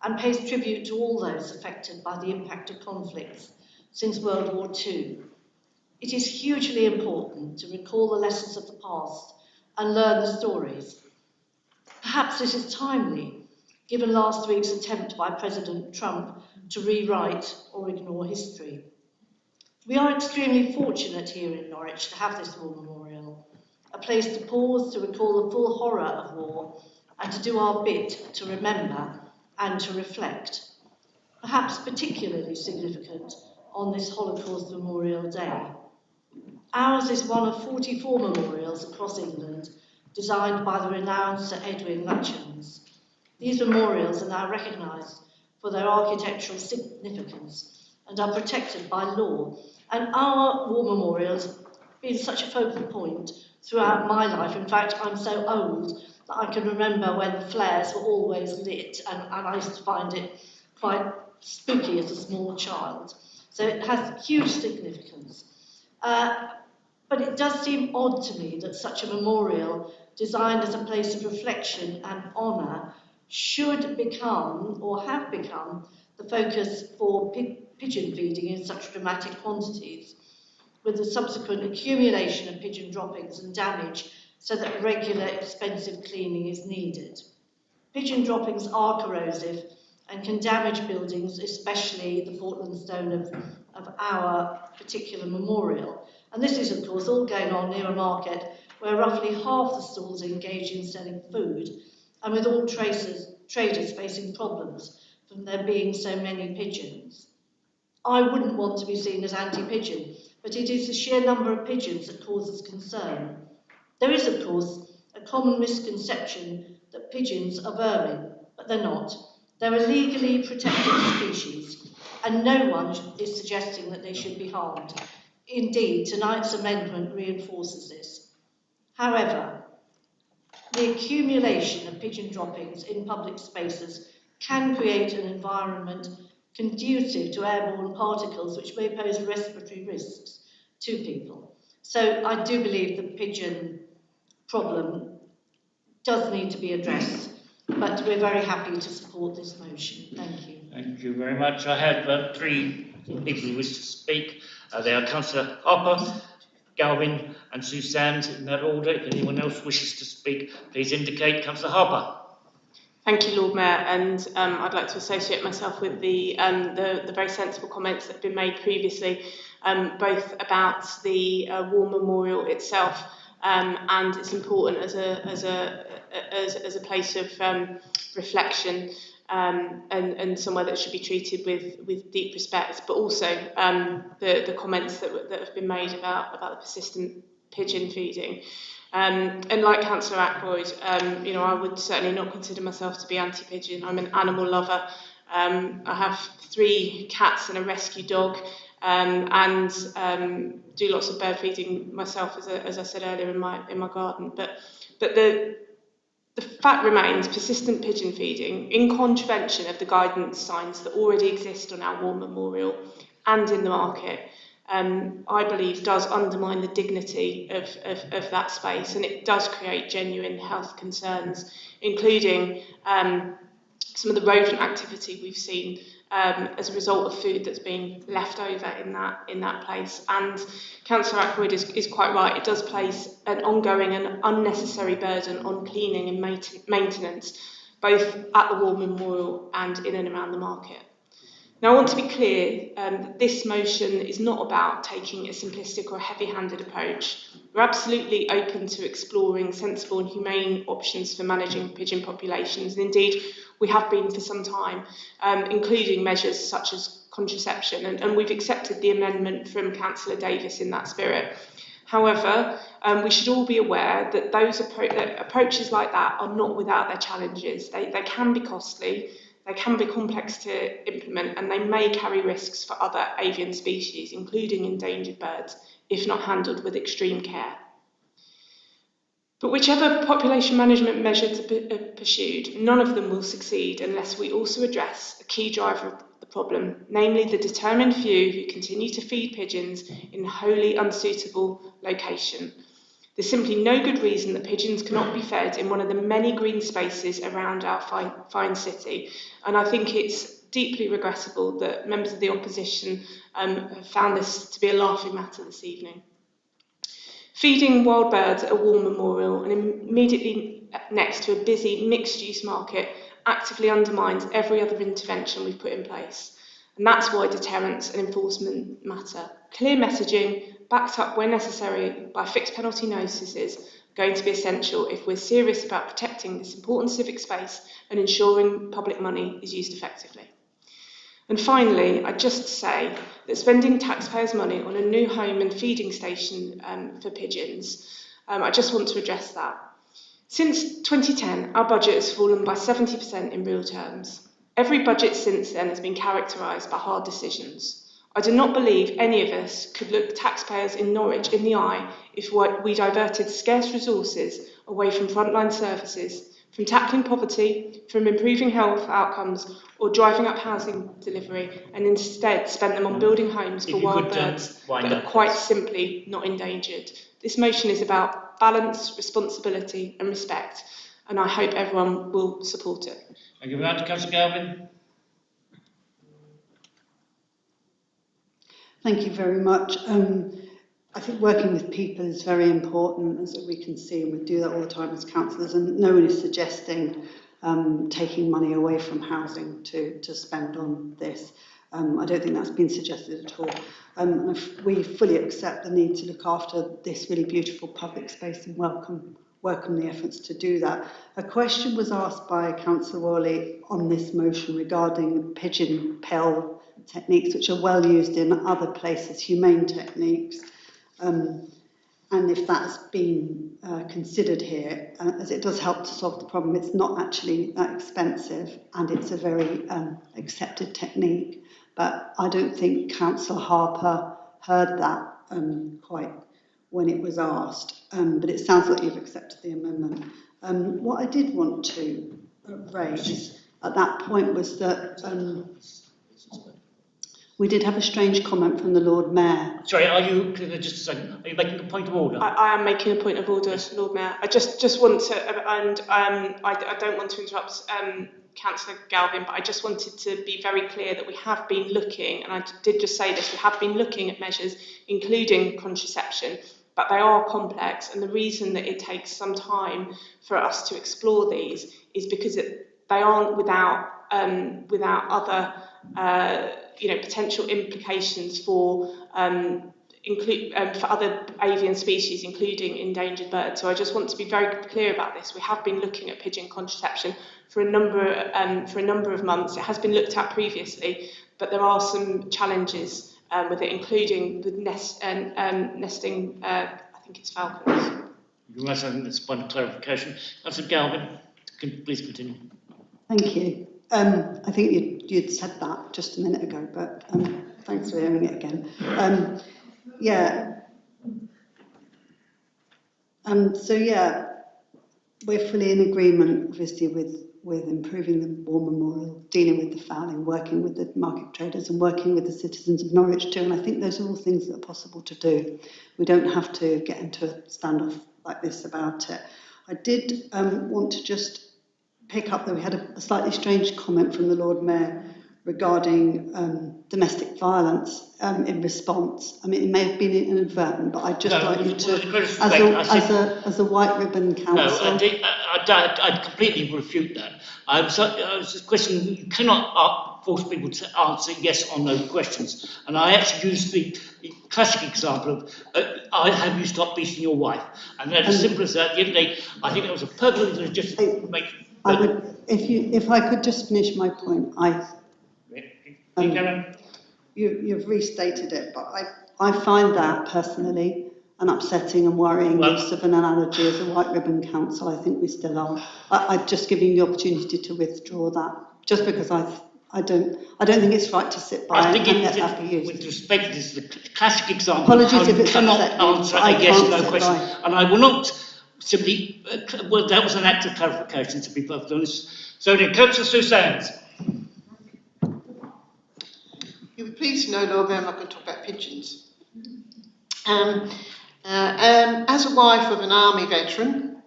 and pays tribute to all those affected by the impact of conflicts since World War II. It is hugely important to recall the lessons of the past and learn the stories. Perhaps this is timely, given last week's attempt by President Trump to rewrite or ignore history. We are extremely fortunate here in Norwich to have this war memorial, a place to pause to recall the full horror of war and to do our bit to remember and to reflect, perhaps particularly significant on this Holocaust Memorial Day. Ours is one of 44 memorials across England designed by the renowned Sir Edwin Lutyens. These memorials are now recognised for their architectural significance and are protected by law. And our war memorials have been such a focal point throughout my life. In fact, I'm so old that I can remember when the flares were always lit, and I used to find it quite spooky as a small child. So it has huge significance. But it does seem odd to me that such a memorial, designed as a place of reflection and honour, should become, or have become, the focus for pigeon feeding in such dramatic quantities, with the subsequent accumulation of pigeon droppings and damage so that regular expensive cleaning is needed. Pigeon droppings are corrosive and can damage buildings, especially the Portland stone of our particular memorial. And this is, of course, all going on near a market where roughly half the stalls engage in selling food, and with all traders facing problems from there being so many pigeons. I wouldn't want to be seen as anti-pigeon, but it is the sheer number of pigeons that causes concern. There is, of course, a common misconception that pigeons are vermin, but they're not. They're a legally protected species, and no one is suggesting that they should be harmed. Indeed, tonight's amendment reinforces this. However, the accumulation of pigeon droppings in public spaces can create an environment conducive to airborne particles which may pose respiratory risks to people. So I do believe the pigeon problem does need to be addressed. But we're very happy to support this motion. Thank you. Thank you very much. I have 3 people who wish to speak. They are Councillor Harper, Galvin and Sue Sands in that order. If anyone else wishes to speak, please indicate. Councillor Harper. Thank you, Lord Mayor, and I'd like to associate myself with the very sensible comments that have been made previously, both about the war memorial itself and it's important as a place of reflection and somewhere that should be treated with deep respect, but also the comments that have been made about the persistent pigeon feeding. And like Councillor Ackroyd, I would certainly not consider myself to be anti-pigeon. I'm an animal lover. I have 3 cats and a rescue dog, and do lots of bird feeding myself, as I said earlier, in my garden. But the fact remains, persistent pigeon feeding, in contravention of the guidance signs that already exist on our war memorial and in the market, I believe does undermine the dignity of that space, and it does create genuine health concerns, including some of the rodent activity we've seen as a result of food that's being left over in that place. And Councillor Ackroyd is quite right, it does place an ongoing and unnecessary burden on cleaning and maintenance, both at the war memorial and in and around the market. Now, I want to be clear that this motion is not about taking a simplistic or heavy-handed approach. We're absolutely open to exploring sensible and humane options for managing pigeon populations, and indeed we have been for some time, including measures such as contraception, and we've accepted the amendment from Councillor Davis in that spirit. However, we should all be aware that that approaches like that are not without their challenges. They can be costly, they can be complex to implement, and they may carry risks for other avian species, including endangered birds, if not handled with extreme care. But whichever population management measures are pursued, none of them will succeed unless we also address a key driver of the problem, namely the determined few who continue to feed pigeons in wholly unsuitable location. There's simply no good reason that pigeons cannot be fed in one of the many green spaces around our fine city, and I think it's deeply regrettable that members of the opposition have found this to be a laughing matter this evening. Feeding wild birds at a war memorial and immediately next to a busy mixed-use market actively undermines every other intervention we've put in place. And that's why deterrence and enforcement matter. Clear messaging, backed up where necessary by fixed penalty notices, are going to be essential if we're serious about protecting this important civic space and ensuring public money is used effectively. And finally, I'd just say that spending taxpayers' money on a new home and feeding station for pigeons, I just want to address that. Since 2010, our budget has fallen by 70% in real terms. Every budget since then has been characterised by hard decisions. I do not believe any of us could look taxpayers in Norwich in the eye if we diverted scarce resources away from frontline services, from tackling poverty, from improving health outcomes, or driving up housing delivery, and instead spent them on building homes for wild birds that are quite simply not endangered. This motion is about balance, responsibility and respect, and I hope everyone will support it. Thank you very much. Councillor Galvin. Thank you very much. I think working with people is very important, as we can see, and we do that all the time as councillors, and no one is suggesting taking money away from housing to spend on this. I don't think that's been suggested at all. We fully accept the need to look after this really beautiful public space and welcome the efforts to do that. A question was asked by Councillor Worley on this motion regarding pigeon pell techniques, which are well used in other places, humane techniques. And if that's been considered here, as it does help to solve the problem, it's not actually that expensive and it's a very accepted technique. But I don't think Councillor Harper heard that quite when it was asked, but it sounds like you've accepted the amendment. What I did want to raise at that point was that We did have a strange comment from the Lord Mayor. Sorry, are you, just a second, are you making a point of order? I am making a point of order, Lord Mayor. I just want to, and I don't want to interrupt Councillor Galvin, but I just wanted to be very clear that we have been looking, and I did just say this, we have been looking at measures, including contraception, but they are complex, and the reason that it takes some time for us to explore these is because they aren't without other potential implications for other avian species, including endangered birds. So I just want to be very clear about this. We have been looking at pigeon contraception for a number of months. It has been looked at previously, but there are some challenges with it, including with nesting. I think it's falcons. You must have this point of clarification. Councillor Galvin, please continue. Thank you. I think you'd said that just a minute ago, but thanks for hearing it again. We're fully in agreement, obviously, with improving the War Memorial, dealing with the fouling, working with the market traders and working with the citizens of Norwich too. And I think those are all things that are possible to do. We don't have to get into a standoff like this about it. I did want to just pick up that we had a slightly strange comment from the Lord Mayor regarding domestic violence in response. I mean, it may have been inadvertent, but I'd just like you to, as a white ribbon council. No, I completely refute that. I was just questioning, you cannot force people to answer yes or no questions. And I actually used the classic example of, have you stopped beating your wife? And that's as simple as that. At the end of the day, I think that was a perfectly legitimate information. If I could just finish my point, you've restated it, but I find that personally an upsetting and worrying use of an analogy as a white ribbon council. I think we still are. I've just given you the opportunity to withdraw that, just because I don't think it's right to sit by and let that be used. With respect, this is the classic example. Apologies if it's cannot upset answer a yes or no question, and I will not simply. Well, that was an act of clarification, to be perfectly honest. So, then, Councillor Susannes. You'll be pleased to know, Lord Mayor, I'm not going to talk about pigeons. As a wife of an army veteran,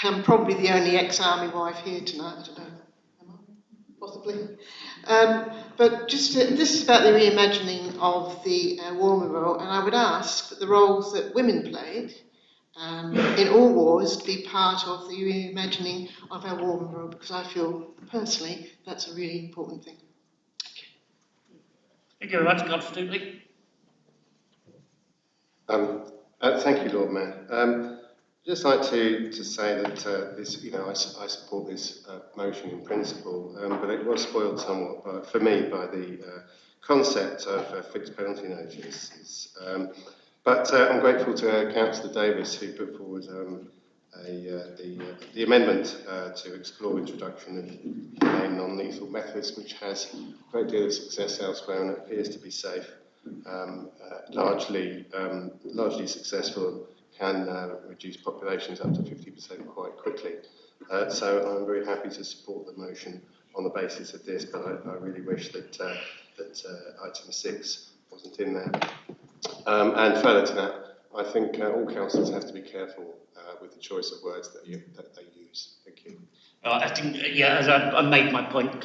I'm probably the only ex-army wife here tonight, I don't know, am I? Possibly. But just this is about the reimagining of the War Memorial, and I would ask that the roles that women played in all wars to be part of the reimagining of our War Memorial, because I feel personally that's a really important thing. Thank you very much, Councillor Tootley. Thank you, Lord Mayor. Just like to say that this, I support this motion in principle, but it was spoiled somewhat for me by the concept of fixed penalty notices. But I'm grateful to Councillor Davis who put forward the amendment to explore introduction of humane non-lethal methods, which has a great deal of success elsewhere and appears to be safe, largely successful, can reduce populations up to 50% quite quickly. So I'm very happy to support the motion on the basis of this, but I really wish that item 6 wasn't in there. And further to that, I think all councillors have to be careful with the choice of words that they use. Thank you. I think, as I made my point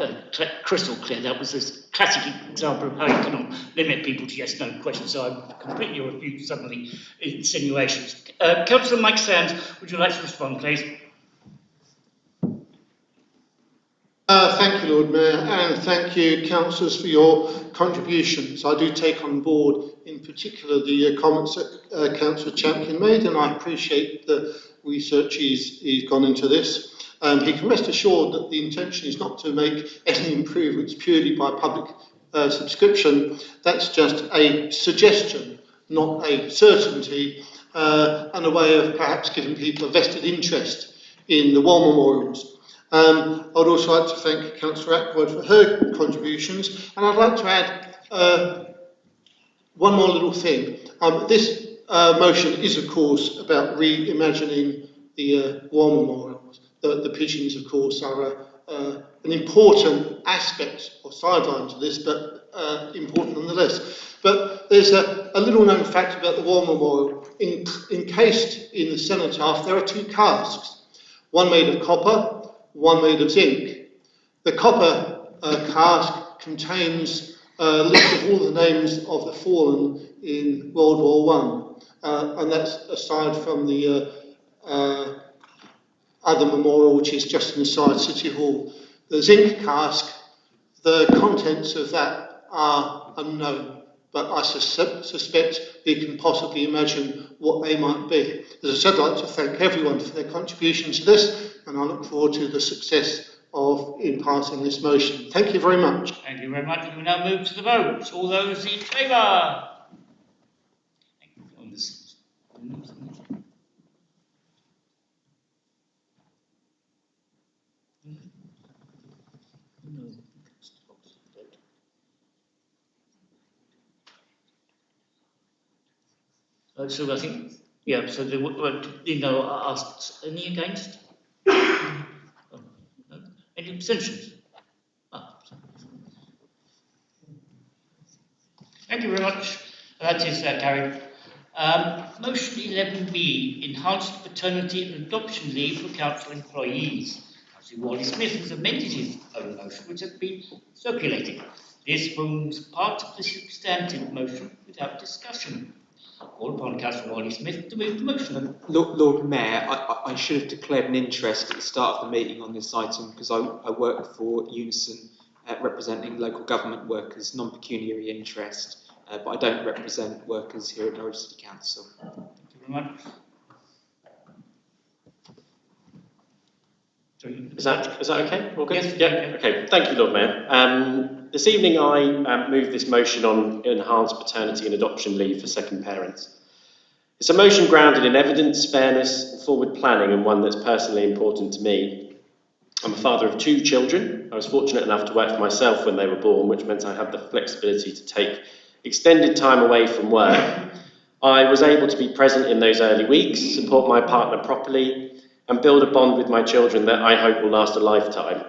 crystal clear, that was a classic example of how you cannot limit people to yes/no questions, so I completely refute some of the insinuations. Councillor Mike Sands, would you like to respond, please? Thank you, Lord Mayor, and thank you, councillors, for your contributions. I do take on board, in particular, the comments that Councillor Champion made, and I appreciate the research he's gone into this. He can rest assured that the intention is not to make any improvements purely by public subscription. That's just a suggestion, not a certainty, and a way of perhaps giving people a vested interest in the war memorials. I would also like to thank Councillor Ackroyd for her contributions, and I'd like to add one more little thing. This motion is, of course, about reimagining the war memorials. The pigeons, of course, are an important aspect or sideline to this, but important nonetheless. But there's a little known fact about the War Memorial. Encased in the cenotaph, there are two casks, one made of copper, one made of zinc. The copper cask contains a list of all the names of the fallen in World War I, and that's aside from the other memorial, which is just inside City Hall. The zinc cask, the contents of that are unknown, but I suspect you can possibly imagine what they might be. As I said, I'd like to thank everyone for their contribution to this, and I look forward to the success in passing this motion. Thank you very much. Thank you very much. We will now move to the vote. All those in favour? So I think, yeah, so they asked, any against? Oh, no. Any abstentions? Thank you very much. That is carried. Motion 11B, enhanced paternity and adoption leave for council employees. Councillor Wally-Smith has amended his own motion, which has been circulated. This forms part of the substantive motion without discussion. Call upon Councillor Wally-Smith to move the motion. Lord Mayor, I should have declared an interest at the start of the meeting on this item because I work for Unison, representing local government workers, non-pecuniary interest, but I don't represent workers here at Norwich City Council. Thank you very much. Is that okay? All good? Yes. Yeah. Okay. Thank you, Lord Mayor. This evening I move this motion on enhanced paternity and adoption leave for second parents. It's a motion grounded in evidence, fairness and forward planning, and one that's personally important to me. I'm a father of 2 children. I was fortunate enough to work for myself when they were born, which meant I had the flexibility to take extended time away from work. I was able to be present in those early weeks, support my partner properly, and build a bond with my children that I hope will last a lifetime.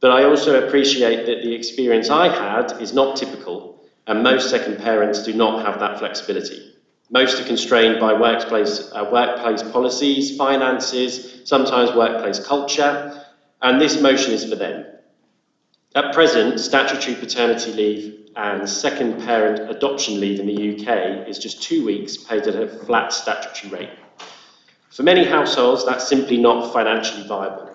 But I also appreciate that the experience I had is not typical, and most second parents do not have that flexibility. Most are constrained by workplace policies, finances, sometimes workplace culture, and this motion is for them. At present, statutory paternity leave and second parent adoption leave in the UK is just 2 weeks paid at a flat statutory rate. For many households, that's simply not financially viable.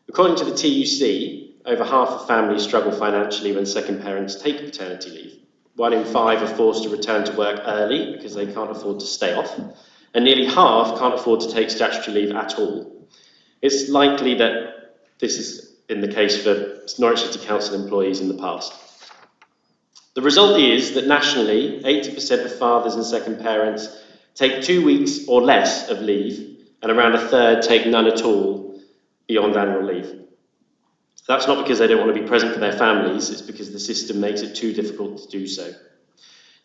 According to the TUC, over half of families struggle financially when second parents take paternity leave. 1 in 5 are forced to return to work early because they can't afford to stay off, and nearly half can't afford to take statutory leave at all. It's likely that this has been the case for Norwich City Council employees in the past. The result is that nationally, 80% of fathers and second parents take 2 weeks or less of leave, and around a third take none at all beyond annual leave. That's not because they don't want to be present for their families, it's because the system makes it too difficult to do so.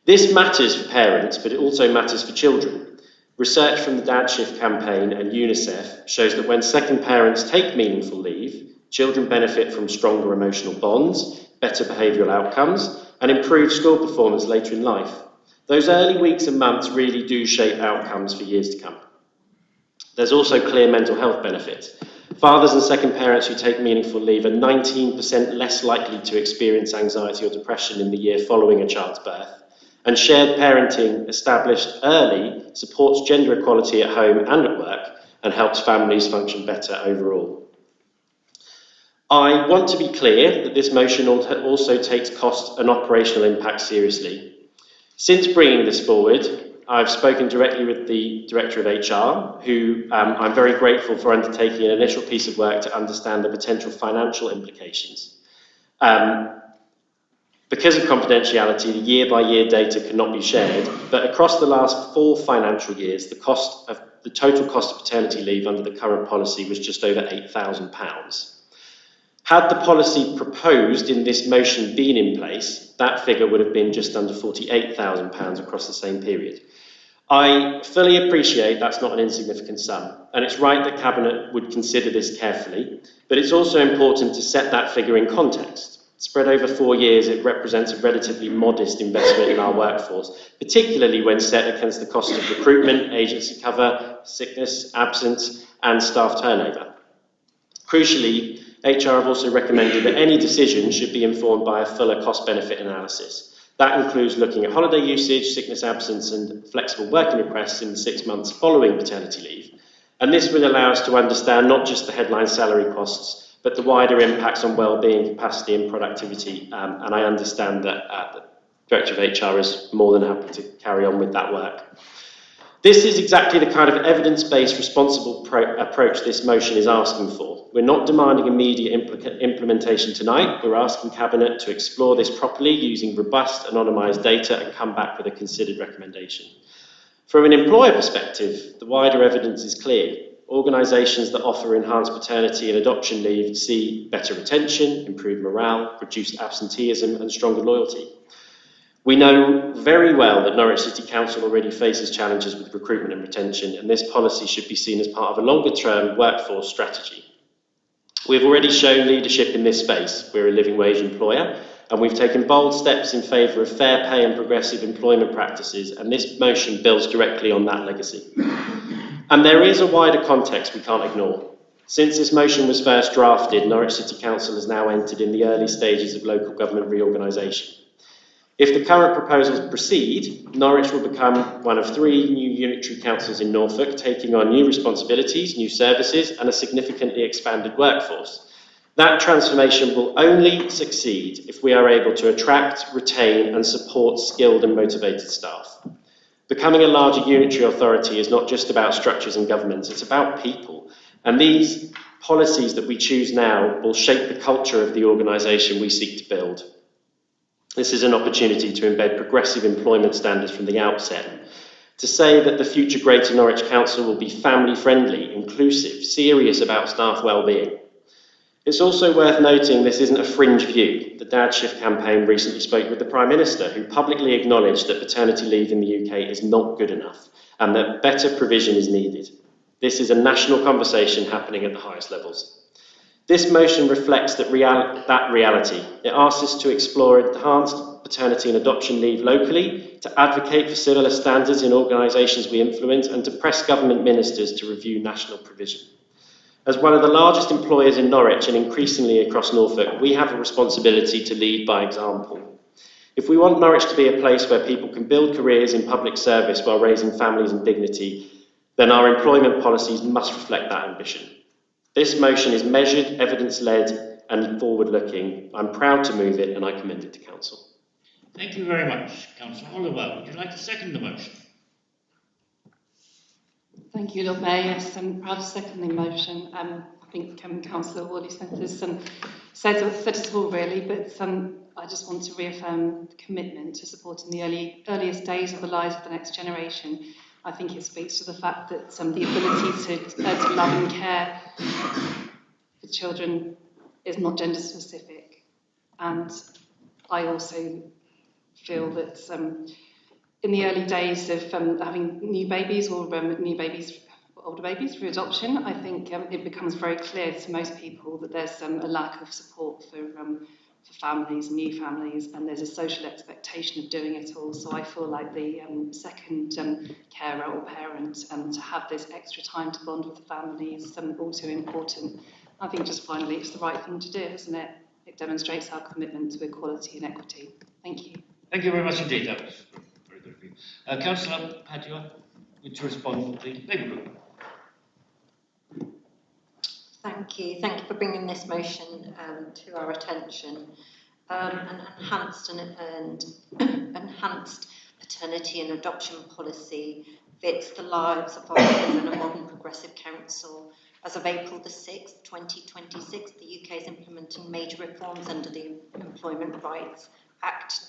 This matters for parents, but it also matters for children. Research from the Dad Shift campaign and UNICEF shows that when second parents take meaningful leave, children benefit from stronger emotional bonds, better behavioural outcomes, and improved school performance later in life. Those early weeks and months really do shape outcomes for years to come. There's also clear mental health benefits. Fathers and second parents who take meaningful leave are 19% less likely to experience anxiety or depression in the year following a child's birth. And shared parenting established early supports gender equality at home and at work and helps families function better overall. I want to be clear that this motion also takes cost and operational impact seriously. Since bringing this forward, I've spoken directly with the Director of HR, who I'm very grateful for undertaking an initial piece of work to understand the potential financial implications. Because of confidentiality, the year-by-year data cannot be shared, but across the last 4 financial years, the total cost of paternity leave under the current policy was just over £8,000. Had the policy proposed in this motion been in place, that figure would have been just under £48,000 across the same period. I fully appreciate that's not an insignificant sum, and it's right that Cabinet would consider this carefully, but it's also important to set that figure in context. Spread over 4 years, it represents a relatively modest investment in our workforce, particularly when set against the cost of recruitment, agency cover, sickness, absence, and staff turnover. Crucially, HR have also recommended that any decision should be informed by a fuller cost-benefit analysis. That includes looking at holiday usage, sickness absence, and flexible working requests in the 6 months following paternity leave. And this will allow us to understand not just the headline salary costs, but the wider impacts on well-being, capacity and productivity. And I understand that the Director of HR is more than happy to carry on with that work. This is exactly the kind of evidence-based, responsible approach this motion is asking for. We're not demanding immediate implementation tonight. We're asking Cabinet to explore this properly using robust, anonymised data and come back with a considered recommendation. From an employer perspective, the wider evidence is clear. Organisations that offer enhanced paternity and adoption leave see better retention, improved morale, reduced absenteeism and stronger loyalty. We know very well that Norwich City Council already faces challenges with recruitment and retention, and this policy should be seen as part of a longer-term workforce strategy. We've already shown leadership in this space. We're a living wage employer, and we've taken bold steps in favour of fair pay and progressive employment practices, and this motion builds directly on that legacy. And there is a wider context we can't ignore. Since this motion was first drafted, Norwich City Council has now entered in the early stages of local government reorganisation. If the current proposals proceed, Norwich will become one of 3 new unitary councils in Norfolk, taking on new responsibilities, new services, and a significantly expanded workforce. That transformation will only succeed if we are able to attract, retain, and support skilled and motivated staff. Becoming a larger unitary authority is not just about structures and governments, it's about people. And these policies that we choose now will shape the culture of the organisation we seek to build. This is an opportunity to embed progressive employment standards from the outset, to say that the future Greater Norwich Council will be family-friendly, inclusive, serious about staff well-being. It's also worth noting this isn't a fringe view. The Dad Shift campaign recently spoke with the Prime Minister, who publicly acknowledged that paternity leave in the UK is not good enough and that better provision is needed. This is a national conversation happening at the highest levels. This motion reflects that reality. It asks us to explore enhanced paternity and adoption leave locally, to advocate for similar standards in organisations we influence, and to press government ministers to review national provision. As one of the largest employers in Norwich and increasingly across Norfolk, we have a responsibility to lead by example. If we want Norwich to be a place where people can build careers in public service while raising families in dignity, then our employment policies must reflect that ambition. This motion is measured, evidence-led and forward-looking. I'm proud to move it and I commend it to Council. Thank you very much, Councillor Oliver. Would you like to second the motion? Thank you, Lord Mayor. Yes, I'm proud to second the motion. I think Councillor Wardley-Smith has said it all really, but I just want to reaffirm the commitment to supporting the earliest days of the lives of the next generation. I think it speaks to the fact that the ability to love and care for children is not gender specific. And I also feel that in the early days of having new babies or older babies for adoption, I think it becomes very clear to most people that there's a lack of support for families, new families, and there's a social expectation of doing it all. So I feel like the second carer or parent to have this extra time to bond with the family is also important. I think just finally it's the right thing to do, isn't it? It demonstrates our commitment to equality and equity. Thank you. Thank you very much indeed. That was very good of you. Councillor Padua, would you respond to the Labour Group? Thank you. Thank you for bringing this motion to our attention. An enhanced paternity and adoption policy fits the lives of officers in a modern progressive council. As of April the 6th, 2026, the UK is implementing major reforms under the Employment Rights Act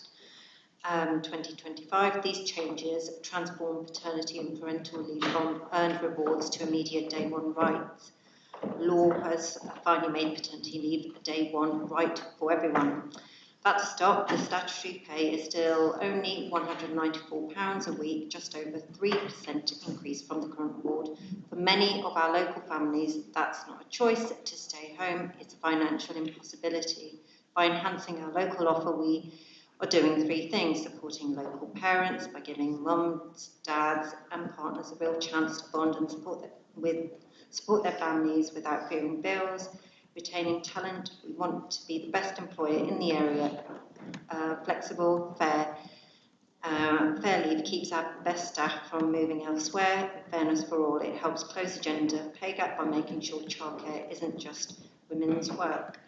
2025. These changes transform paternity and parental leave from earned rewards to immediate day one rights. Law has finally made paternity leave a day one right for everyone. At the start, the statutory pay is still only £194 a week, just over 3% increase from the current award. For many of our local families, that's not a choice to stay home, it's a financial impossibility. By enhancing our local offer, we are doing three things: supporting local parents by giving mums, dads and partners a real chance to bond and support their families without fearing bills, retaining talent. We want to be the best employer in the area, flexible, fair. Fair leave keeps our best staff from moving elsewhere. Fairness for all, it helps close the gender pay gap by making sure childcare isn't just women's work.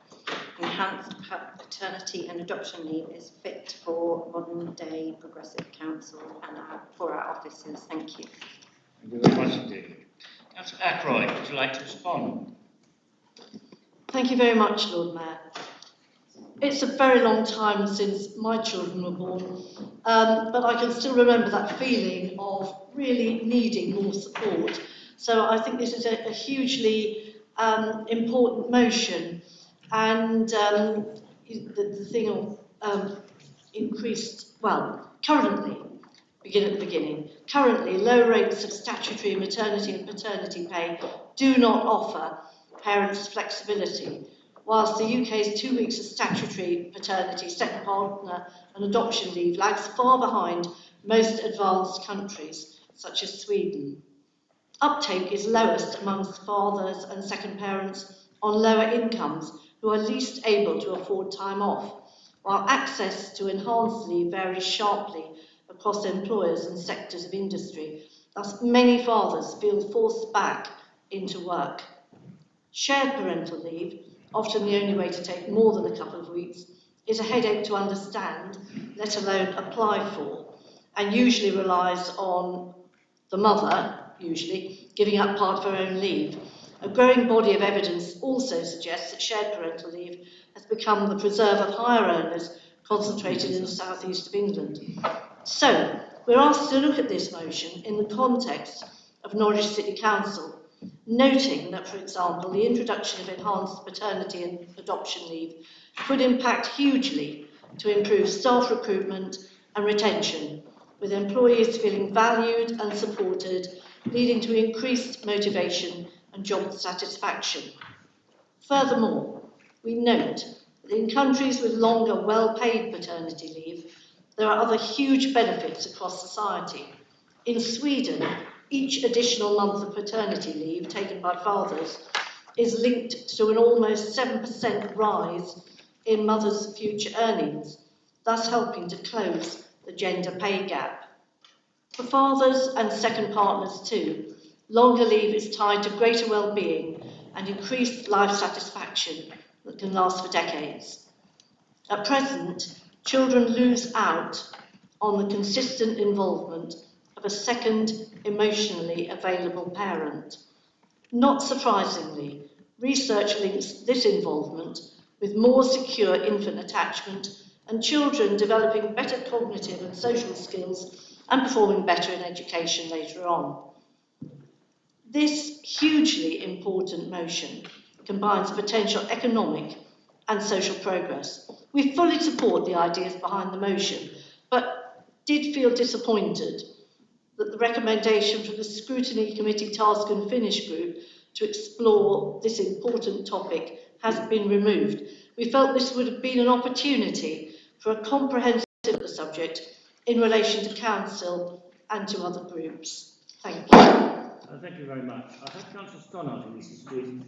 Enhanced paternity and adoption leave is fit for modern day progressive council and for our officers. Thank you. Thank you very much indeed. Councillor Ackroyd, would you like to respond? Thank you very much, Lord Mayor. It's a very long time since my children were born, but I can still remember that feeling of really needing more support. So I think this is a hugely important motion, and the thing of increased, well, currently, begin at the beginning, currently low rates of statutory maternity and paternity pay do not offer parents flexibility, whilst the UK's 2 weeks of statutory paternity, second partner and adoption leave lags far behind most advanced countries, such as Sweden. Uptake is lowest amongst fathers and second parents on lower incomes who are least able to afford time off, while access to enhanced leave varies sharply across employers and sectors of industry. Thus, many fathers feel forced back into work. Shared parental leave, often the only way to take more than a couple of weeks, is a headache to understand, let alone apply for, and usually relies on the mother, usually, giving up part of her own leave. A growing body of evidence also suggests that shared parental leave has become the preserve of higher earners concentrated in the southeast of England. So, we're asked to look at this motion in the context of Norwich City Council, noting that, for example, the introduction of enhanced paternity and adoption leave could impact hugely to improve staff recruitment and retention, with employees feeling valued and supported, leading to increased motivation and job satisfaction. Furthermore, we note that in countries with longer, well-paid paternity leave, there are other huge benefits across society. In Sweden, each additional month of paternity leave taken by fathers is linked to an almost 7% rise in mothers' future earnings, thus helping to close the gender pay gap. For fathers and second partners too, longer leave is tied to greater well-being and increased life satisfaction that can last for decades. At present, children lose out on the consistent involvement of a second emotionally available parent. Not surprisingly, research links this involvement with more secure infant attachment and children developing better cognitive and social skills and performing better in education later on. This hugely important motion combines potential economic and social progress. We fully support the ideas behind the motion, but did feel disappointed that the recommendation from the Scrutiny Committee Task and Finish group to explore this important topic has been removed. We felt this would have been an opportunity for a comprehensive look at the subject in relation to Council and to other groups. Thank you. Thank you very much. I have Councillor Stannard who wishes to...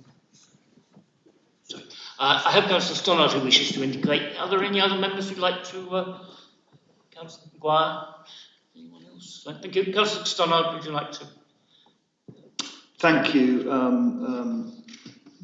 Sorry. I have Councillor Stannard who wishes to indicate. Are there any other members who'd like to... Councillor Maguire? Anyone else? Thank you. Councillor Stannard, would you like to... Thank you,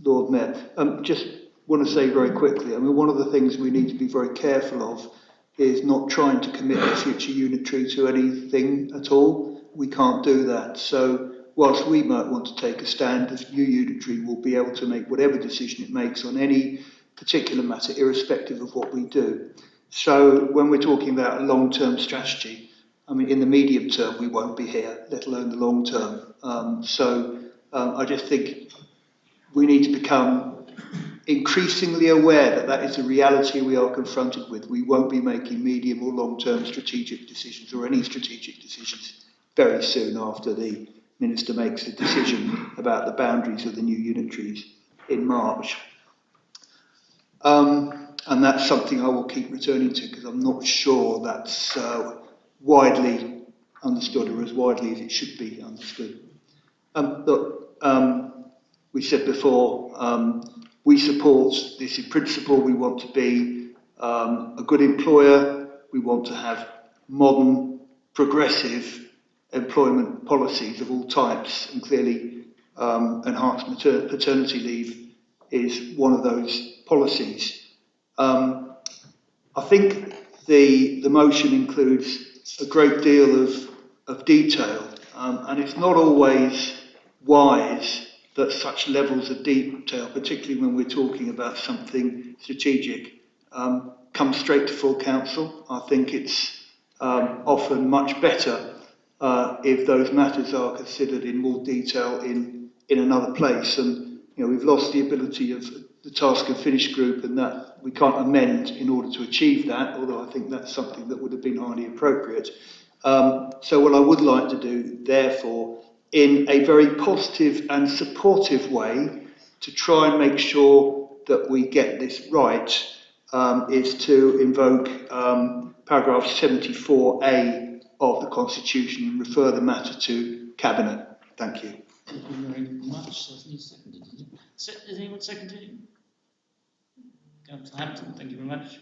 Lord Mayor. Just want to say very quickly, I mean, one of the things we need to be very careful of is not trying to commit the future unitary to anything at all. We can't do that. So whilst we might want to take a stand, the new unitary will be able to make whatever decision it makes on any particular matter, irrespective of what we do. So when we're talking about a long-term strategy, I mean, in the medium term, we won't be here, let alone the long term. I just think we need to become increasingly aware that that is a reality we are confronted with. We won't be making medium or long-term strategic decisions or any strategic decisions very soon after the Minister makes a decision about the boundaries of the new unitaries in March. and that's something I will keep returning to because I'm not sure that's widely understood or as widely as it should be understood. We said before, we support this in principle. We want to be a good employer. We want to have modern, progressive employment policies of all types, and clearly enhanced paternity leave is one of those policies. I think the motion includes a great deal of detail, and it's not always wise that such levels of detail, particularly when we're talking about something strategic, come straight to full council. I think it's often much better if those matters are considered in more detail in another place. And we've lost the ability of the task and finish group, and that we can't amend in order to achieve that, although I think that's something that would have been highly appropriate. So what I would like to do, therefore, in a very positive and supportive way, to try and make sure that we get this right, is to invoke paragraph 74A of the Constitution and refer the matter to Cabinet. Thank you. Thank you very much. So it's seconded, is it? Is anyone seconded? Councillor Hampton, thank you very much.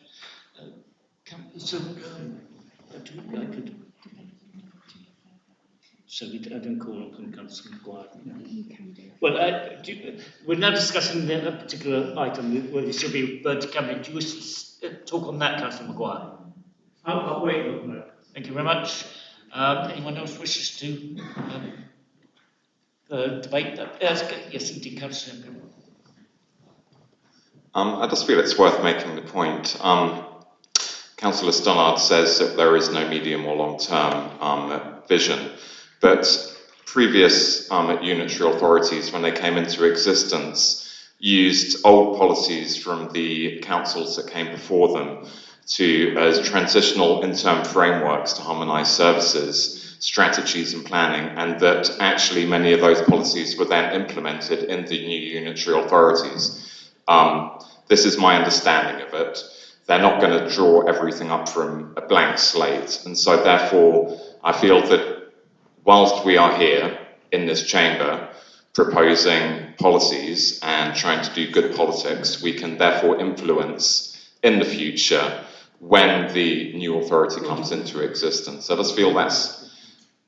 So I don't call on Councillor Maguire. Well, we're now discussing the particular item, whether it should be referred to Cabinet. Do you wish to talk on that, Councillor Maguire? I'll wait. Thank you very much. Anyone else wishes to debate that? Yes, indeed, Councillor. I just feel it's worth making the point. Councillor Stannard says that there is no medium or long-term vision, but previous unitary authorities, when they came into existence, used old policies from the councils that came before them as transitional interim frameworks to harmonise services, strategies and planning, and that actually many of those policies were then implemented in the new unitary authorities. This is my understanding of it. They're not going to draw everything up from a blank slate, and so therefore I feel that whilst we are here in this chamber proposing policies and trying to do good politics, we can therefore influence in the future when the new authority comes into existence. I just feel that's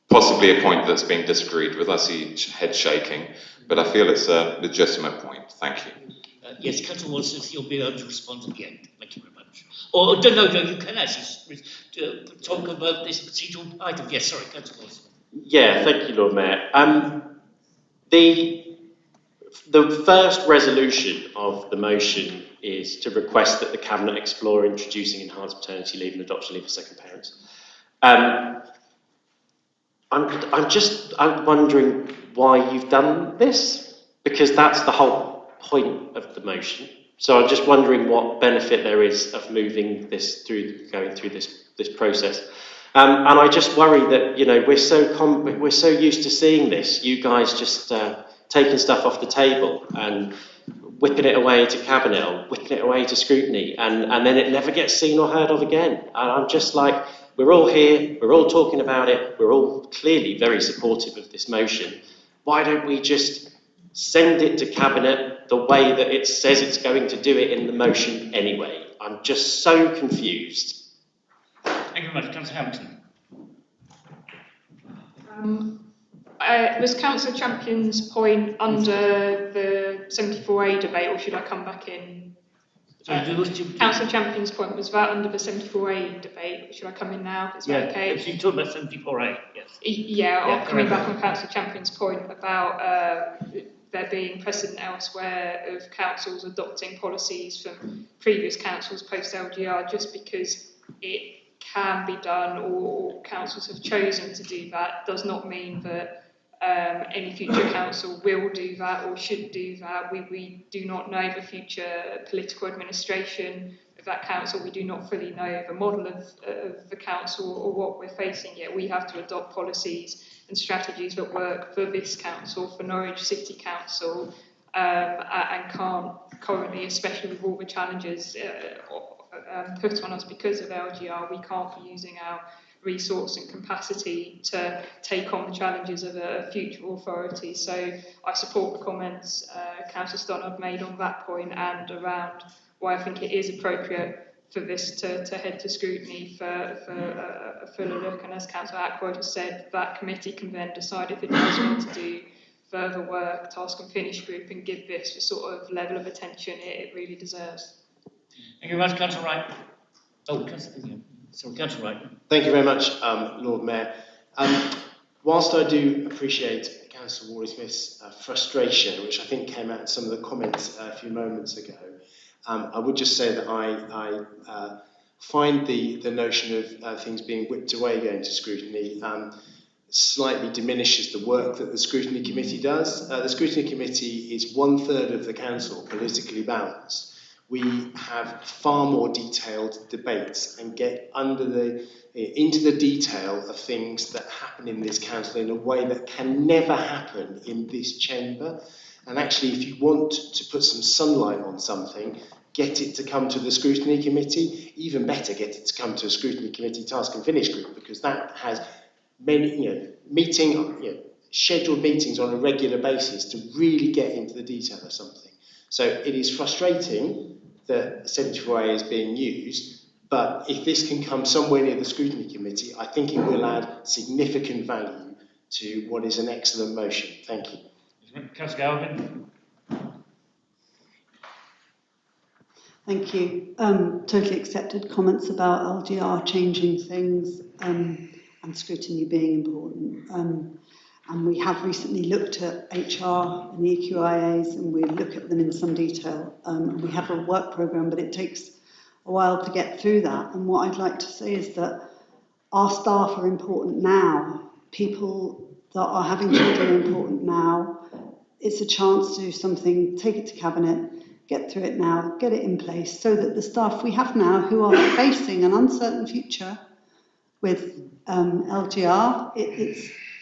possibly a point that's being disagreed with. I see head shaking, but I feel it's a legitimate point. Thank you. Yes, Councillor Wallace, you'll be able to respond at the end. Thank you very much. Or no, you can actually talk about this procedural item. Yes, sorry, Councillor Wallace. Yeah, thank you, Lord Mayor. The first resolution of the motion is to request that the Cabinet explore introducing enhanced paternity leave and adoption leave for second parents. I'm wondering why you've done this, because that's the whole point of the motion. So I'm just wondering what benefit there is of moving this through, going through this process. And I just worry that we're so used to seeing this. You guys just taking stuff off the table and whipping it away to Cabinet or whipping it away to scrutiny, and then it never gets seen or heard of again. And I'm just like, we're all here, we're all talking about it, we're all clearly very supportive of this motion. Why don't we just send it to Cabinet the way that it says it's going to do it in the motion anyway? I'm just so confused. Thank you very much. Councillor Hampton. Was Councillor Champion's point under the 74A debate, or should I come back in? Councillor Champion's point, was that under the 74A debate? Should I come in now? Is that okay? If you talk about 74A, yes. Yeah, coming back on Councillor Champion's point about there being precedent elsewhere of councils adopting policies from previous councils post-LGR, just because it can be done or councils have chosen to do that does not mean that any future council will do that or should do that. We do not know the future political administration of that council. We do not fully know the model of the council or what we're facing yet. We have to adopt policies and strategies that work for this council, for Norwich City Council, and can't currently, especially with all the challenges put on us because of LGR, we can't be using our resource and capacity to take on the challenges of a future authority. So I support the comments Councillor Stoddart made on that point and around why I think it is appropriate for this to head to scrutiny for a fuller look. And as Councillor Ackroyd has said, that committee can then decide if it does want to do further work, task and finish group, and give this the sort of level of attention it really deserves. Thank you very much, Councillor Wright. Oh, Councillor Wright. Thank you very much, Lord Mayor. Whilst I do appreciate Councillor Worley-Smith's frustration, which I think came out in some of the comments a few moments ago, I would just say that I find the notion of things being whipped away going to scrutiny slightly diminishes the work that the Scrutiny Committee does. The Scrutiny Committee is 1/3 of the Council politically balanced. We have far more detailed debates and get into the detail of things that happen in this council in a way that can never happen in this chamber. And actually, if you want to put some sunlight on something, get it to come to the Scrutiny Committee. Even better, get it to come to a Scrutiny Committee task and finish group, because that has many, scheduled meetings on a regular basis to really get into the detail of something. So it is frustrating that 74A is being used, but if this can come somewhere near the Scrutiny Committee, I think it will add significant value to what is an excellent motion. Thank you. Councillor Galvin. Thank you. Totally accepted comments about LGR changing things and scrutiny being important. And we have recently looked at HR and the EQIAs, and we look at them in some detail. We have a work programme, but it takes a while to get through that. And what I'd like to say is that our staff are important now. People that are having children are important now. It's a chance to do something, take it to Cabinet, get through it now, get it in place, so that the staff we have now who are facing an uncertain future with LGR,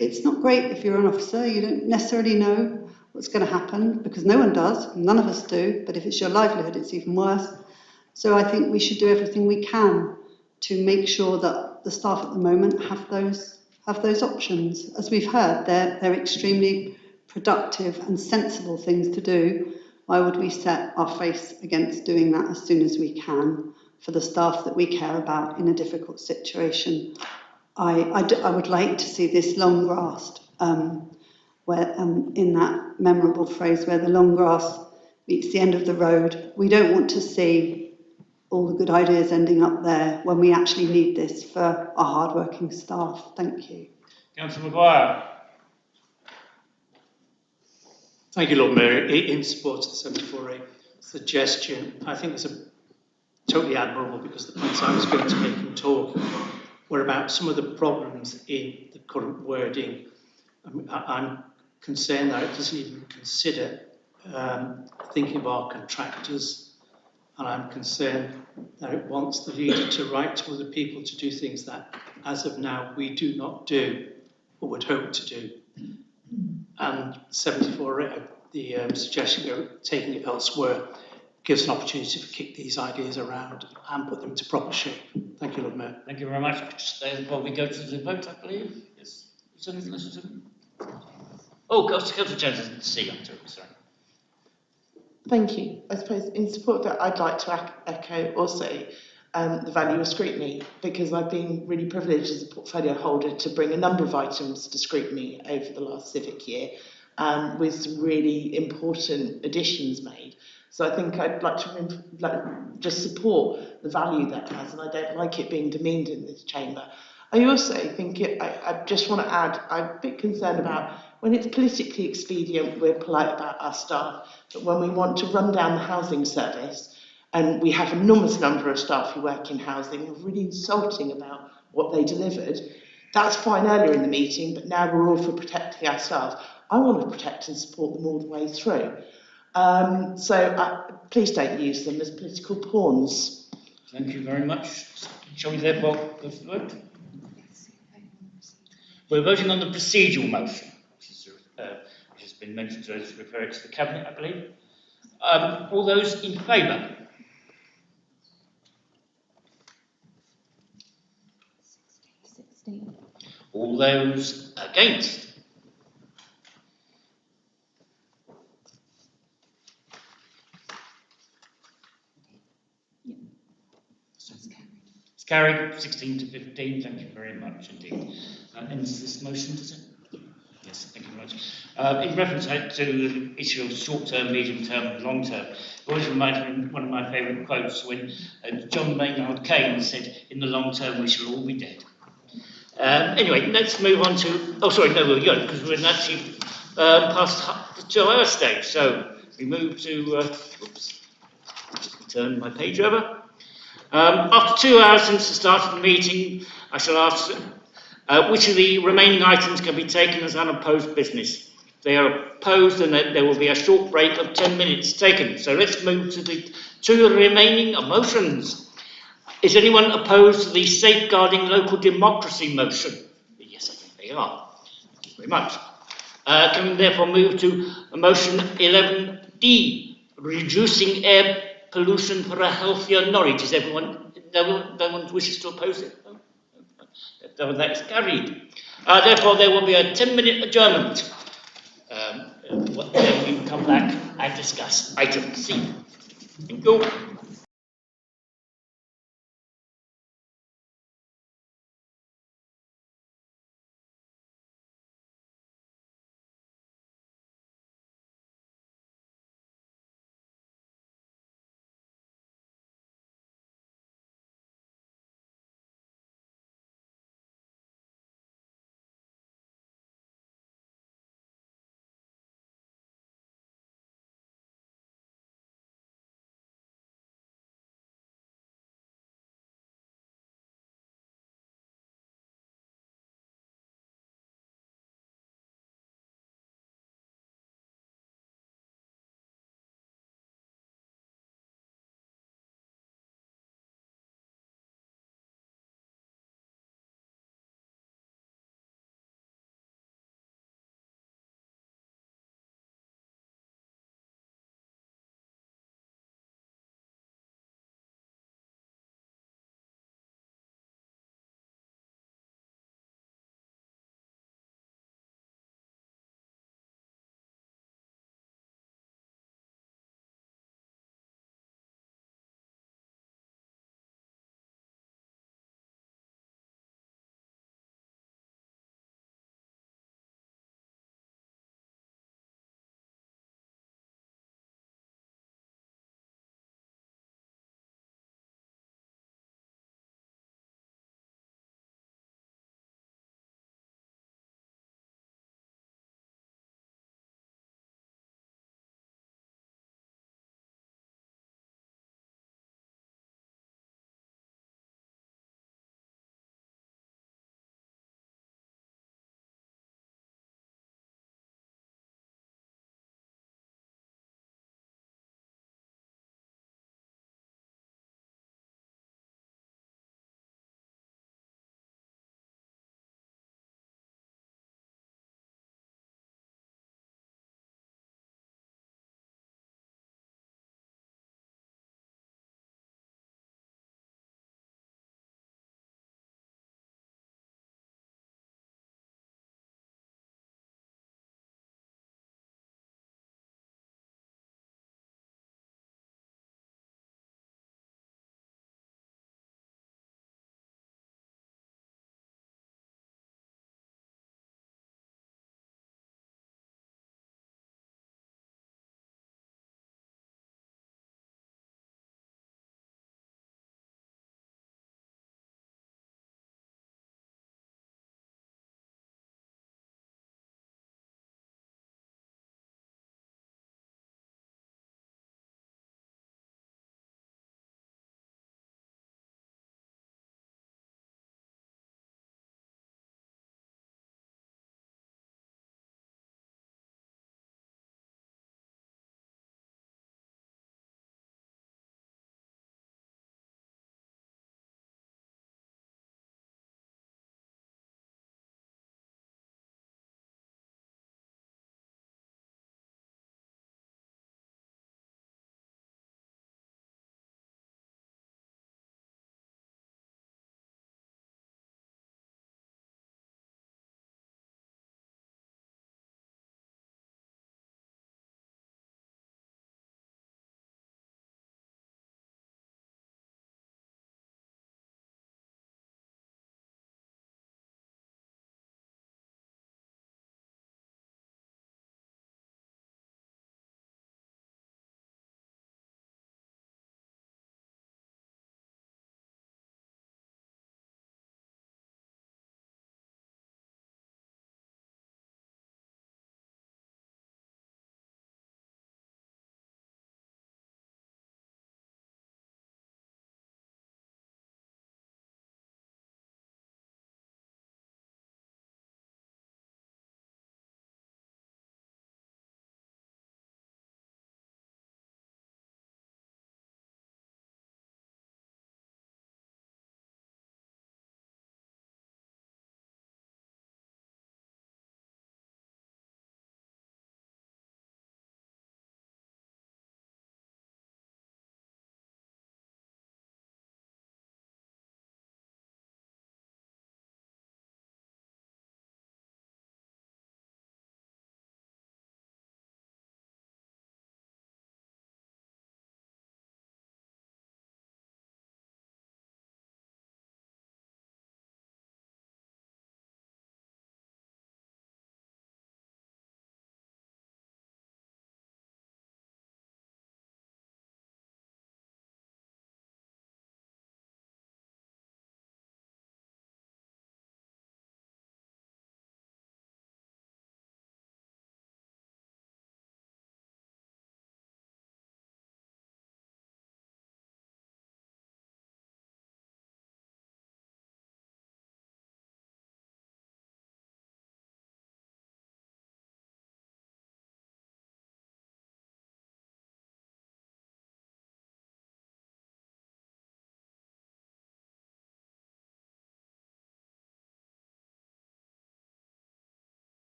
it's not great if you're an officer. You don't necessarily know what's going to happen, because no one does, none of us do, but if it's your livelihood, it's even worse. So I think we should do everything we can to make sure that the staff at the moment have those options. As we've heard, they're extremely productive and sensible things to do. Why would we set our face against doing that as soon as we can for the staff that we care about in a difficult situation? I would like to see this long grassed, where in that memorable phrase where the long grass meets the end of the road. We don't want to see all the good ideas ending up there when we actually need this for our hard-working staff. Thank you. Councillor Maguire. Thank you, Lord Mayor. In support of the 74A suggestion, I think it's totally admirable, because the points I was going to make and talk were about some of the problems in the current wording. I'm concerned that it doesn't even consider thinking of our contractors, and I'm concerned that it wants the leader to write to other people to do things that, as of now, we do not do or would hope to do. And 74, the suggestion of taking it elsewhere gives an opportunity to kick these ideas around and put them into proper shape. Thank you, Lord Mayor. Thank you very much. Well, we go to the vote, I believe. Yes. Is there anything else? Oh, Councillor Jones didn't see. I'm sorry. Thank you. I suppose in support of that, I'd like to echo also the value of scrutiny, because I've been really privileged as a portfolio holder to bring a number of items to scrutiny over the last civic year, with some really important additions made. So I think I'd like to just support the value that has, and I don't like it being demeaned in this chamber. I also think I just want to add, I'm a bit concerned about when it's politically expedient, we're polite about our staff, but when we want to run down the housing service, and we have an enormous number of staff who work in housing, we're really insulting about what they delivered. That's fine earlier in the meeting, but now we're all for protecting our staff. I want to protect and support them all the way through. Please don't use them as political pawns. Thank you very much. Shall we therefore go to the vote? We're voting on the procedural motion, which is been mentioned, so let's refer it to the Cabinet, I believe. All those in favour? All those against? It's carried 16 to 15. Thank you very much indeed. Ends this motion, does it? Yes, thank you very much. In reference to the issue of short-term, medium-term and long-term, it always reminds me of one of my favourite quotes when John Maynard Keynes said, "In the long term we shall all be dead." Anyway, let's move on to... Oh, sorry, no, we're good, because we're actually past the 2-hour stage. So we move to... oops, just turn my page over. After 2 hours since the start of the meeting, I shall ask which of the remaining items can be taken as unopposed business. If they are opposed, then there will be a short break of 10 minutes taken. So let's move to the 2 remaining motions. Is anyone opposed to the safeguarding local democracy motion? Yes, I think they are. Thank you very much. Can we therefore move to motion 11D, reducing air pollution for a healthier Norwich? Is everyone, no one wishes to oppose it? No, that is carried. Therefore, there will be a 10-minute adjournment. Then we will come back and discuss item C. Thank you.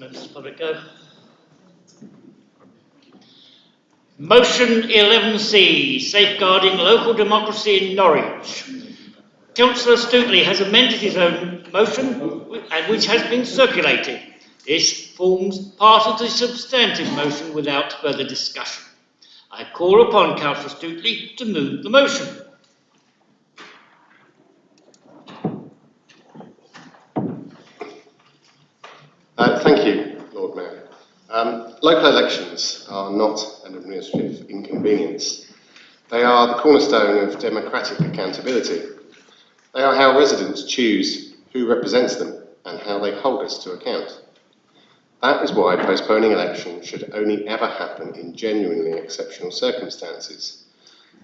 Members of the public go. Motion 11C, safeguarding local democracy in Norwich. Councillor Stootley has amended his own motion, which has been circulated. This forms part of the substantive motion without further discussion. I call upon Councillor Stootley to move the motion. Thank you, Lord Mayor. Local elections are not an administrative inconvenience. They are the cornerstone of democratic accountability. They are how residents choose who represents them and how they hold us to account. That is why postponing elections should only ever happen in genuinely exceptional circumstances.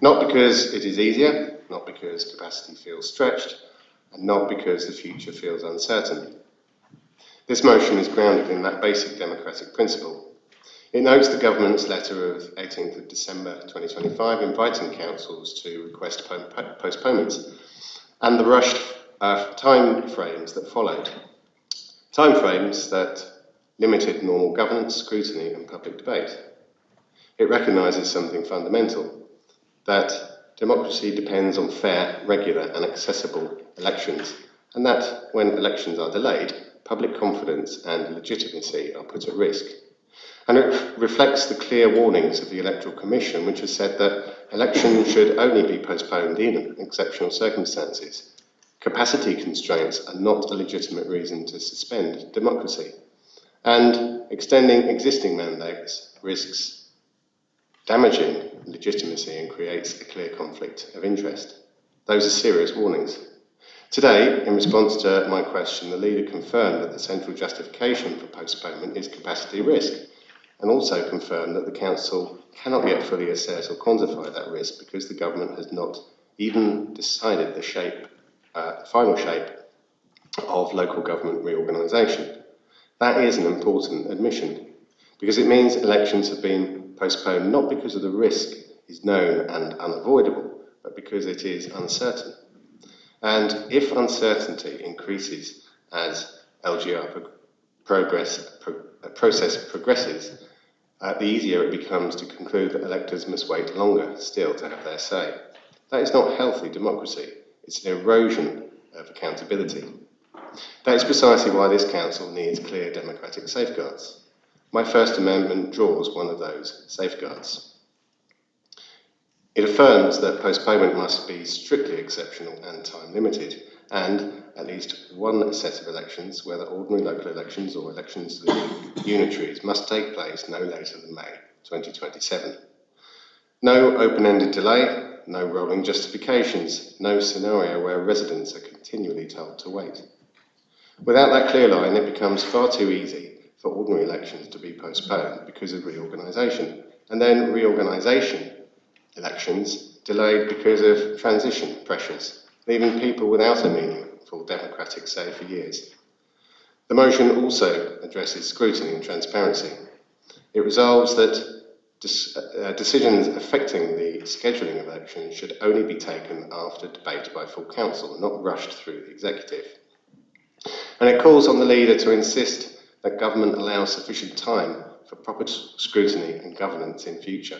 Not because it is easier, not because capacity feels stretched, and not because the future feels uncertain. This motion is grounded in that basic democratic principle. It notes the government's letter of 18th of December 2025 inviting councils to request postponements and the rushed time frames that followed. Time frames that limited normal governance, scrutiny and public debate. It recognises something fundamental, that democracy depends on fair, regular and accessible elections, and that when elections are delayed, public confidence and legitimacy are put at risk. And it reflects the clear warnings of the Electoral Commission, which has said that elections should only be postponed in exceptional circumstances. Capacity constraints are not a legitimate reason to suspend democracy. And extending existing mandates risks damaging legitimacy and creates a clear conflict of interest. Those are serious warnings. Today, in response to my question, the leader confirmed that the central justification for postponement is capacity risk, and also confirmed that the council cannot yet fully assess or quantify that risk because the government has not even decided the final shape of local government reorganisation. That is an important admission, because it means elections have been postponed not because of the risk is known and unavoidable, but because it is uncertain. And if uncertainty increases as LGR process progresses, the easier it becomes to conclude that electors must wait longer still to have their say. That is not healthy democracy. It's an erosion of accountability. That is precisely why this council needs clear democratic safeguards. My First Amendment draws one of those safeguards. It affirms that postponement must be strictly exceptional and time limited, and at least one set of elections, whether ordinary local elections or elections to the unitaries, must take place no later than May 2027. No open-ended delay, no rolling justifications, no scenario where residents are continually told to wait. Without that clear line, it becomes far too easy for ordinary elections to be postponed because of reorganisation, and then reorganisation elections delayed because of transition pressures, leaving people without a meaningful democratic say for years. The motion also addresses scrutiny and transparency. It resolves that decisions affecting the scheduling of elections should only be taken after debate by full council, not rushed through the executive. And it calls on the leader to insist that government allows sufficient time for proper scrutiny and governance in future.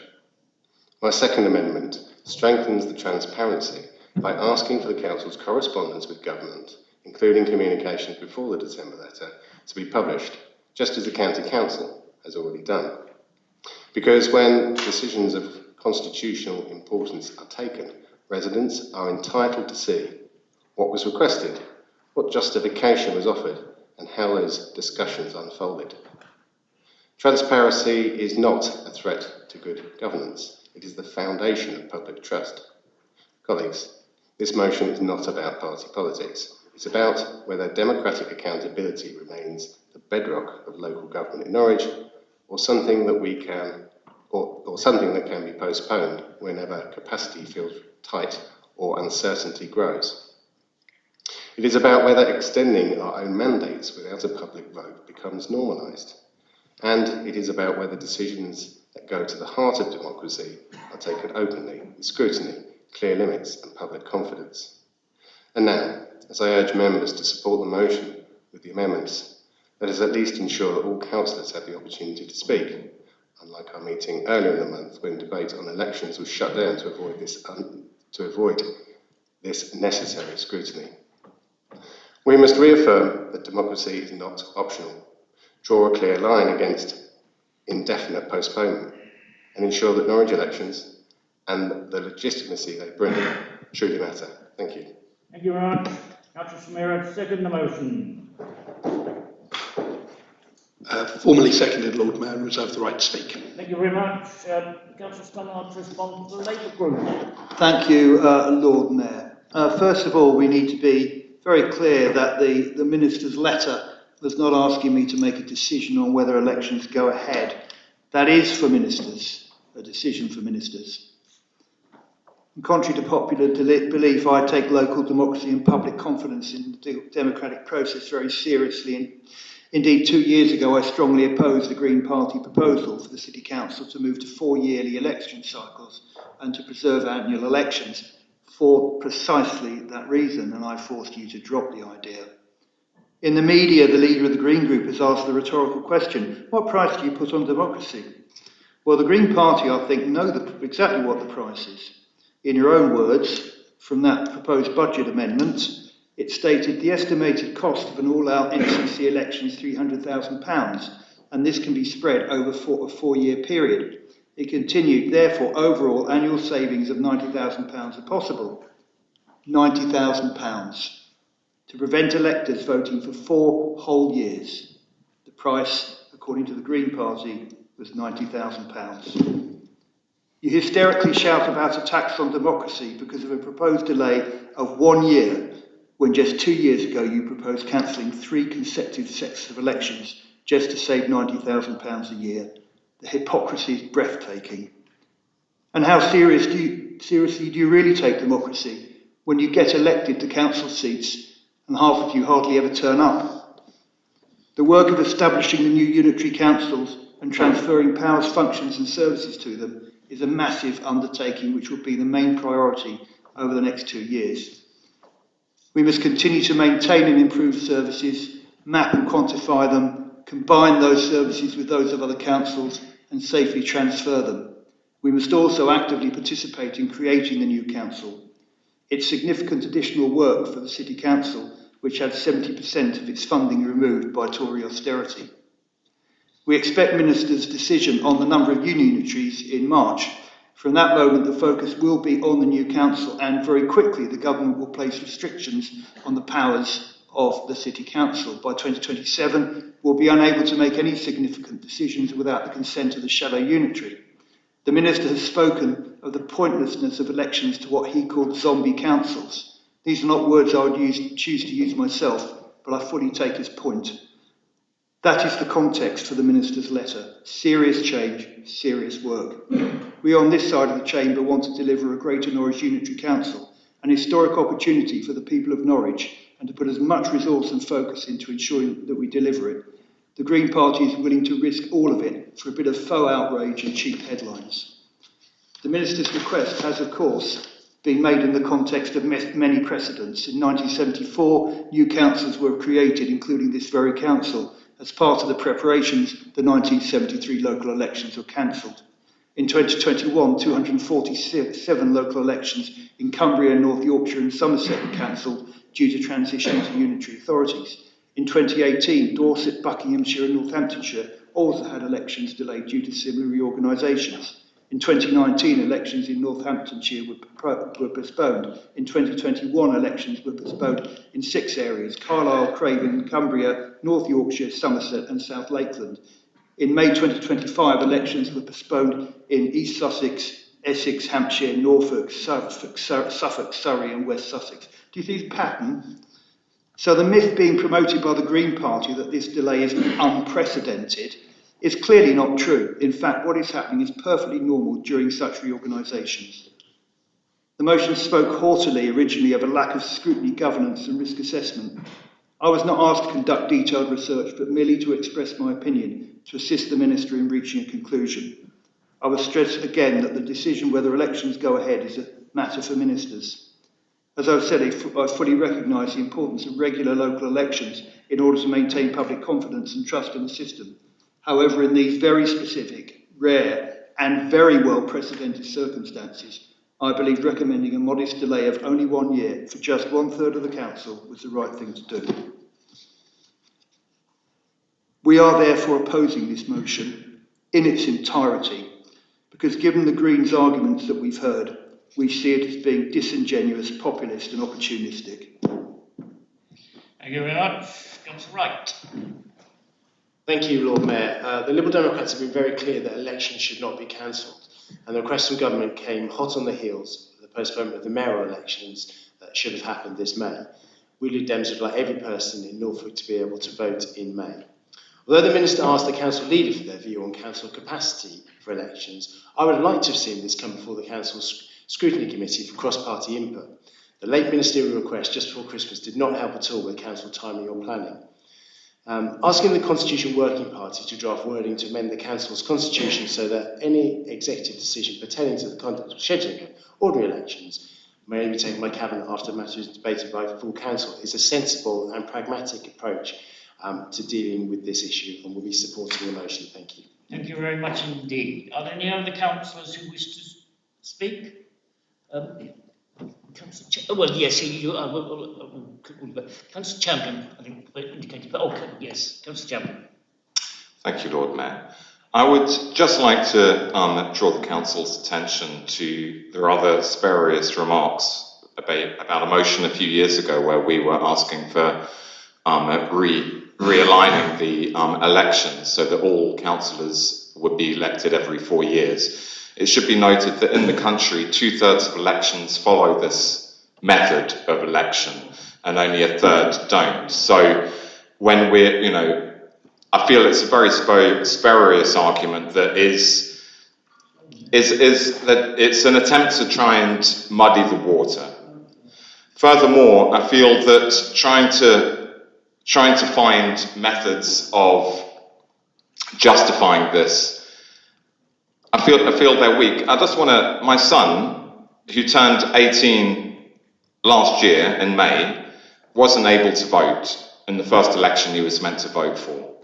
My second amendment strengthens the transparency by asking for the council's correspondence with government, including communications before the December letter, to be published, just as the county council has already done. Because when decisions of constitutional importance are taken, residents are entitled to see what was requested, what justification was offered, and how those discussions unfolded. Transparency is not a threat to good governance. It is the foundation of public trust. Colleagues, this motion is not about party politics. It's about whether democratic accountability remains the bedrock of local government in Norwich, or something that something that can be postponed whenever capacity feels tight or uncertainty grows. It is about whether extending our own mandates without a public vote becomes normalised. And it is about whether decisions that go to the heart of democracy are taken openly, with scrutiny, clear limits and public confidence. And now, as I urge members to support the motion with the amendments, Let us at least ensure that all councillors have the opportunity to speak, unlike our meeting earlier in the month when debate on elections was shut down to avoid this necessary scrutiny. We must reaffirm that democracy is not optional, draw a clear line against indefinite postponement, and ensure that Norwich elections and the legitimacy they bring truly matter. Thank you. Thank you very much. Councillor Samira, second the motion. Formally seconded, Lord Mayor, and reserve the right to speak. Thank you very much. Councillor Sconnell to respond to the Labour Group. Thank you, Lord Mayor. First of all, we need to be very clear that the Minister's letter was not asking me to make a decision on whether elections go ahead. That is for ministers, a decision for ministers. And contrary to popular belief, I take local democracy and public confidence in the democratic process very seriously. And indeed, 2 years ago, I strongly opposed the Green Party proposal for the City Council to move to 4 yearly election cycles and to preserve annual elections for precisely that reason, and I forced you to drop the idea. In the media, the leader of the Green Group has asked the rhetorical question, what price do you put on democracy? Well, the Green Party, I think, know exactly what the price is. In your own words, from that proposed budget amendment, it stated the estimated cost of an all-out NCC election is £300,000, and this can be spread over a 4-year period. It continued, therefore, overall annual savings of £90,000 are possible. £90,000 to prevent electors voting for 4 whole years. The price, according to the Green Party, was £90,000. You hysterically shout about a tax on democracy because of a proposed delay of 1 year, when just 2 years ago you proposed cancelling 3 consecutive sets of elections just to save £90,000 a year. The hypocrisy is breathtaking. And how seriously do you really take democracy when you get elected to council seats and half of you hardly ever turn up? The work of establishing the new unitary councils and transferring powers, functions and services to them is a massive undertaking which will be the main priority over the next 2 years. We must continue to maintain and improve services, map and quantify them, combine those services with those of other councils and safely transfer them. We must also actively participate in creating the new council. It's significant additional work for the City Council, which had 70% of its funding removed by Tory austerity. We expect Minister's decision on the number of unitaries in March. From that moment, the focus will be on the new council, and very quickly the government will place restrictions on the powers of the City Council. By 2027, we'll be unable to make any significant decisions without the consent of the shadow unitary. The Minister has spoken of the pointlessness of elections to what he called zombie councils. These are not words I would choose to use myself, but I fully take his point. That is the context for the Minister's letter. Serious change, serious work. We on this side of the chamber want to deliver a Greater Norwich Unitary Council, an historic opportunity for the people of Norwich, and to put as much resource and focus into ensuring that we deliver it. The Green Party is willing to risk all of it for a bit of faux outrage and cheap headlines. The Minister's request has, of course, been made in the context of many precedents. In 1974, new councils were created, including this very council. As part of the preparations, the 1973 local elections were cancelled. In 2021, 247 local elections in Cumbria, North Yorkshire and Somerset were cancelled due to transition to unitary authorities. In 2018, Dorset, Buckinghamshire and Northamptonshire also had elections delayed due to similar reorganisations. In 2019, elections in Northamptonshire were postponed. In 2021, elections were postponed in 6 areas: Carlisle, Craven, Cumbria, North Yorkshire, Somerset and South Lakeland. In May 2025, elections were postponed in East Sussex, Essex, Hampshire, Norfolk, Suffolk, Surrey and West Sussex. Do you see the pattern? So the myth being promoted by the Green Party that this delay is unprecedented is clearly not true. In fact, what is happening is perfectly normal during such reorganisations. The motion spoke haughtily originally of a lack of scrutiny, governance and risk assessment. I was not asked to conduct detailed research, but merely to express my opinion, to assist the Minister in reaching a conclusion. I will stress again that the decision whether elections go ahead is a matter for ministers. As I've said, I fully recognise the importance of regular local elections in order to maintain public confidence and trust in the system. However, in these very specific, rare and very well precedented circumstances, I believe recommending a modest delay of only 1 year for just 1/3 of the council was the right thing to do. We are therefore opposing this motion in its entirety, because given the Greens' arguments that we've heard, we see it as being disingenuous, populist and opportunistic. Thank you very much. Councillor Wright. Thank you, Lord Mayor. The Liberal Democrats have been very clear that elections should not be cancelled, and the request from government came hot on the heels of the postponement of the mayoral elections that should have happened this May. We Lib Dems would like every person in Norfolk to be able to vote in May. Although the Minister asked the Council leader for their view on Council capacity for elections, I would like to have seen this come before the Council's Scrutiny Committee for cross-party input. The late ministerial request just before Christmas did not help at all with Council timing or planning. Asking the Constitution Working Party to draft wording to amend the Council's constitution so that any executive decision pertaining to the conduct of scheduling of ordinary elections may only be taken by Cabinet after the matter is debated by full Council is a sensible and pragmatic approach to dealing with this issue, and will be supporting the motion. Thank you. Thank you very much indeed. Are there any other councillors who wish to speak? Well, yes, Councillor Champion, I think indicated, but okay, yes, Councillor Champion. Thank you, Lord Mayor. I would just like to draw the Council's attention to the rather spurious remarks about a motion a few years ago where we were asking for realigning the elections so that all councillors would be elected every 4 years. It should be noted that in the country, 2/3 of elections follow this method of election and only 1/3 don't. So when we're, I feel it's a very spurious argument that is that it's an attempt to try and muddy the water. Furthermore, I feel that trying to find methods of justifying this, I feel they're weak. I just want to, my son, who turned 18 last year in May, wasn't able to vote in the first election he was meant to vote for.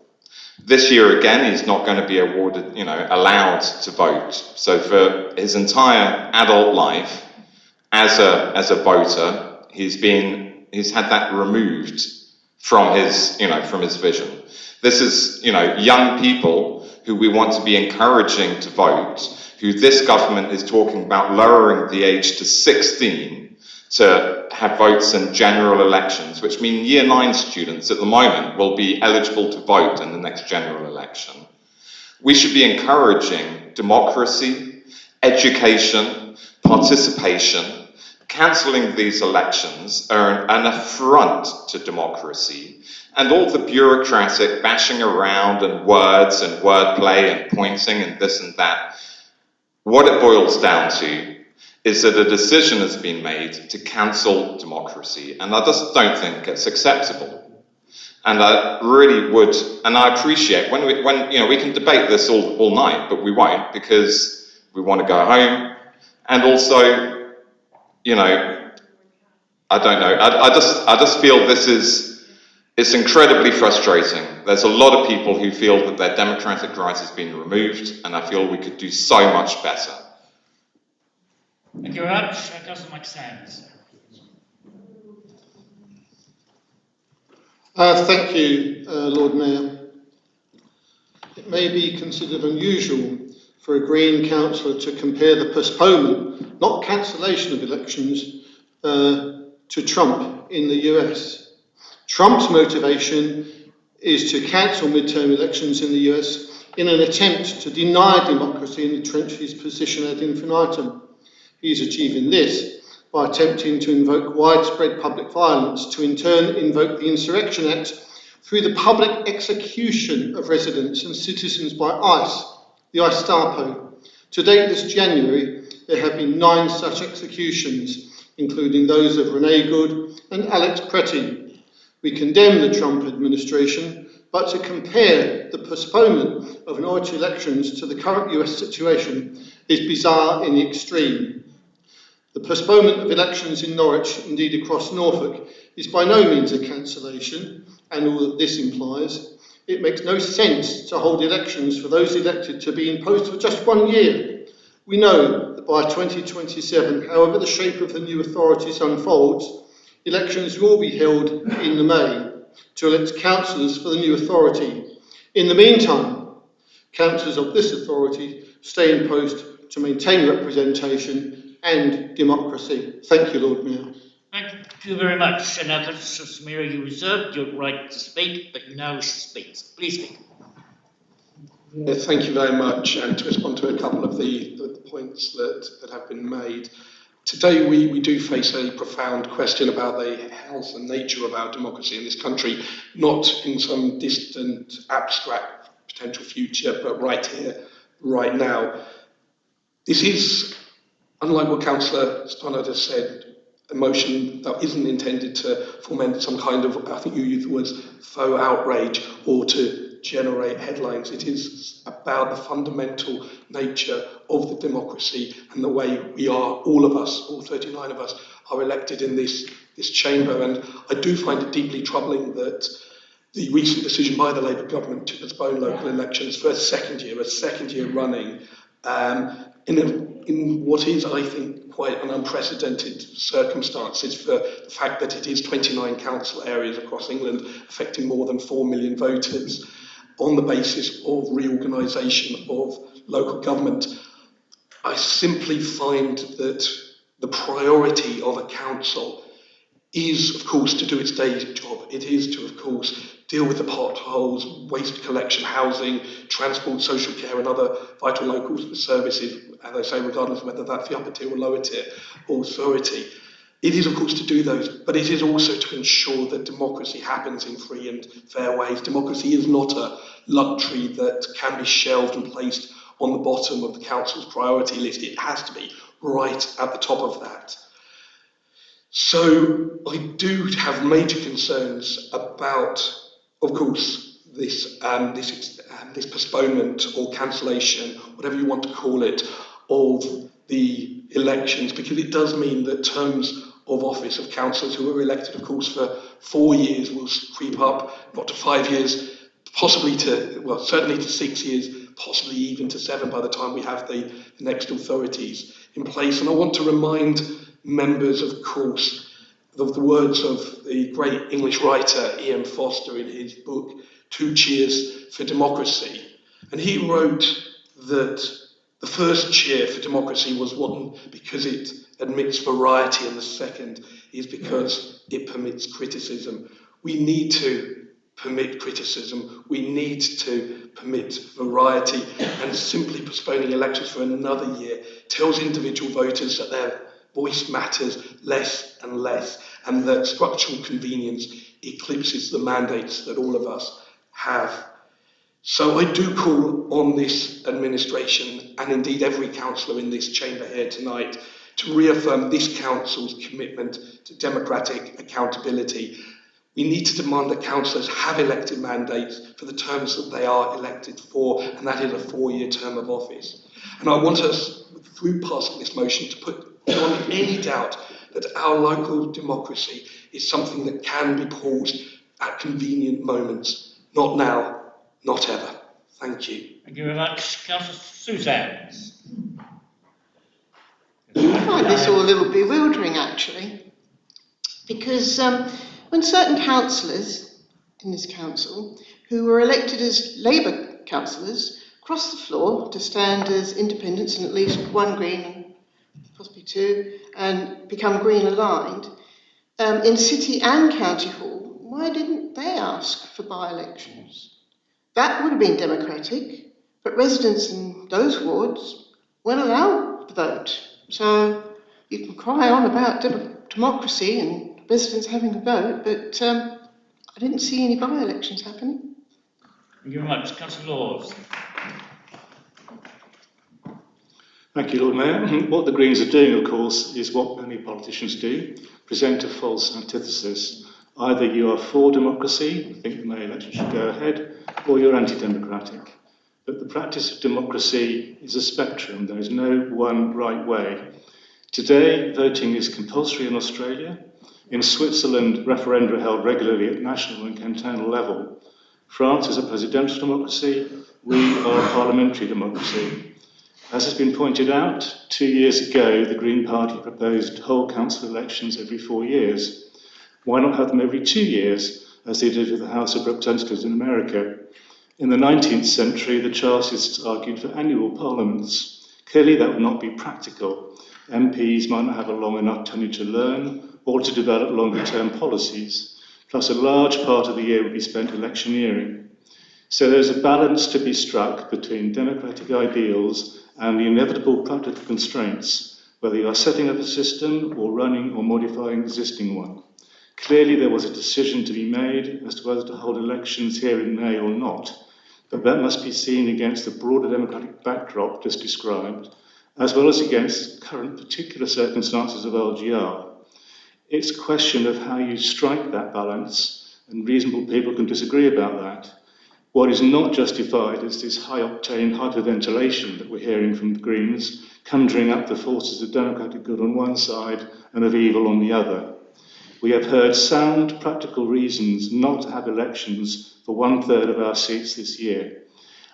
This year again, he's not going to be awarded, allowed to vote. So for his entire adult life, as a voter, he's had that removed from his vision. This is, young people who we want to be encouraging to vote, who this government is talking about lowering the age to 16 to have votes in general elections, which mean Year 9 students at the moment will be eligible to vote in the next general election. We should be encouraging democracy, education, participation. Cancelling these elections are an affront to democracy, and all the bureaucratic bashing around and words and wordplay and pointing and this and that, what it boils down to is that a decision has been made to cancel democracy, and I just don't think it's acceptable. And I really would, and I appreciate when we can debate this all night, but we won't, because we want to go home, and also, I don't know. I just feel it's incredibly frustrating. There's a lot of people who feel that their democratic right has been removed, and I feel we could do so much better. Thank you very much. Councillor Mike Sands. Thank you, Lord Mayor. It may be considered unusual for a Green councillor to compare the postponement, not cancellation of elections, to Trump in the US. Trump's motivation is to cancel midterm elections in the US in an attempt to deny democracy and entrench his position ad infinitum. He's achieving this by attempting to invoke widespread public violence, to in turn invoke the Insurrection Act through the public execution of residents and citizens by ICE, the ICE Stapo. To date this January, there have been 9 such executions, including those of Renee Good and Alex Pretty. We condemn the Trump administration, but to compare the postponement of Norwich elections to the current US situation is bizarre in the extreme. The postponement of elections in Norwich, indeed across Norfolk, is by no means a cancellation, and all that this implies. It makes no sense to hold elections for those elected to be in post for just 1 year. We know that by 2027, however the shape of the new authorities unfolds, elections will be held in the May to elect councillors for the new authority. In the meantime, councillors of this authority stay in post to maintain representation and democracy. Thank you, Lord Mayor. Thank you very much. And now, Councillor Samira, you reserved your right to speak, but you now speak. Please speak. Thank you very much. And to respond to a couple of the points that have been made, today we do face a profound question about the health and nature of our democracy in this country, not in some distant, abstract potential future, but right here, right now. This is, unlike what Councillor Stannard has said, a motion that isn't intended to foment some kind of, I think you used the words, faux outrage or to generate headlines. It is about the fundamental nature of the democracy and the way we are, all of us, all 39 of us, are elected in this chamber. And I do find it deeply troubling that the recent decision by the Labour government to postpone local elections for a second year running, in what is, I think, quite an unprecedented circumstances for the fact that it is 29 council areas across England affecting more than 4 million voters on the basis of reorganisation of local government. I simply find that the priority of a council is, of course, to do its day job. It is to, of course, deal with the potholes, waste collection, housing, transport, social care and other vital local services, as I say, regardless of whether that's the upper tier or lower tier authority. It is, of course, to do those, but it is also to ensure that democracy happens in free and fair ways. Democracy is not a luxury that can be shelved and placed on the bottom of the council's priority list. It has to be right at the top of that. So I do have major concerns about, of course, this postponement or cancellation, whatever you want to call it, of the elections, because it does mean that terms of office of councillors who were elected, of course, for 4 years will creep up, not to 5 years, possibly to, well, certainly to 6 years, possibly even to 7 by the time we have the next authorities in place. And I want to remind members, of course, of the words of the great English writer Ian Foster in his book, 2 Cheers for Democracy. And he wrote that the first cheer for democracy was one because it admits variety, and the second is because it permits criticism. We need to permit criticism. We need to permit variety, and simply postponing elections for another year tells individual voters that their voice matters less and less, and that structural convenience eclipses the mandates that all of us have. So I do call on this administration, and indeed every councillor in this chamber here tonight, to reaffirm this council's commitment to democratic accountability. We need to demand that councillors have elected mandates for the terms that they are elected for, and that is a 4-year term of office. And I want us, through passing this motion, to put beyond any doubt that our local democracy is something that can be paused at convenient moments. Not now, not ever. Thank you. Thank you very much. Councillor Suzanne. I find this all a little bewildering, actually, because when certain councillors in this council who were elected as Labour councillors crossed the floor to stand as independents and at least 1 Green, possibly 2, and become Green aligned, in City and County Hall, why didn't they ask for by-elections? That would have been democratic, but residents in those wards weren't allowed to vote. So you can cry on about democracy and residents having a vote, but I didn't see any by-elections happening. Thank you very much. Councillor Laws. Thank you, Lord Mayor. What the Greens are doing, of course, is what many politicians do, present a false antithesis. Either you are for democracy, think the May election should go ahead, or you're anti-democratic. But the practice of democracy is a spectrum. There is no one right way Today, voting is compulsory in Australia. In Switzerland, referenda are held regularly at national and cantonal level. France is a presidential democracy. We are a parliamentary democracy. As has been pointed out, 2 years ago, the Green Party proposed whole council elections every 4 years. Why not have them every 2 years, as they did with the House of Representatives in America? In the 19th century, the Chartists argued for annual parliaments. Clearly, that would not be practical. MPs might not have a long enough tenure to learn or to develop longer-term policies. Plus, a large part of the year would be spent electioneering. So there's a balance to be struck between democratic ideals and the inevitable practical constraints, whether you are setting up a system or running or modifying an existing one. Clearly, there was a decision to be made as to whether to hold elections here in May or not, but that must be seen against the broader democratic backdrop just described, as well as against current particular circumstances of LGR. It's a question of how you strike that balance, and reasonable people can disagree about that. What is not justified is this high-octane hyperventilation that we're hearing from the Greens, conjuring up the forces of democratic good on one side and of evil on the other. We have heard sound, practical reasons not to have elections for 1/3 of our seats this year.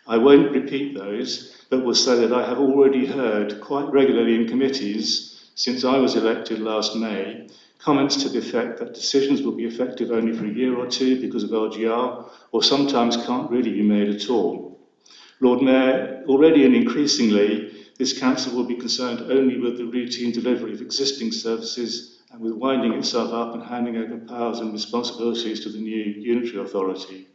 I won't repeat those, but will say that I have already heard quite regularly in committees, since I was elected last May, comments to the effect that decisions will be effective only for a year or two because of LGR, or sometimes can't really be made at all. Lord Mayor, already and increasingly, this council will be concerned only with the routine delivery of existing services and with winding itself up and handing over powers and responsibilities to the new unitary authority.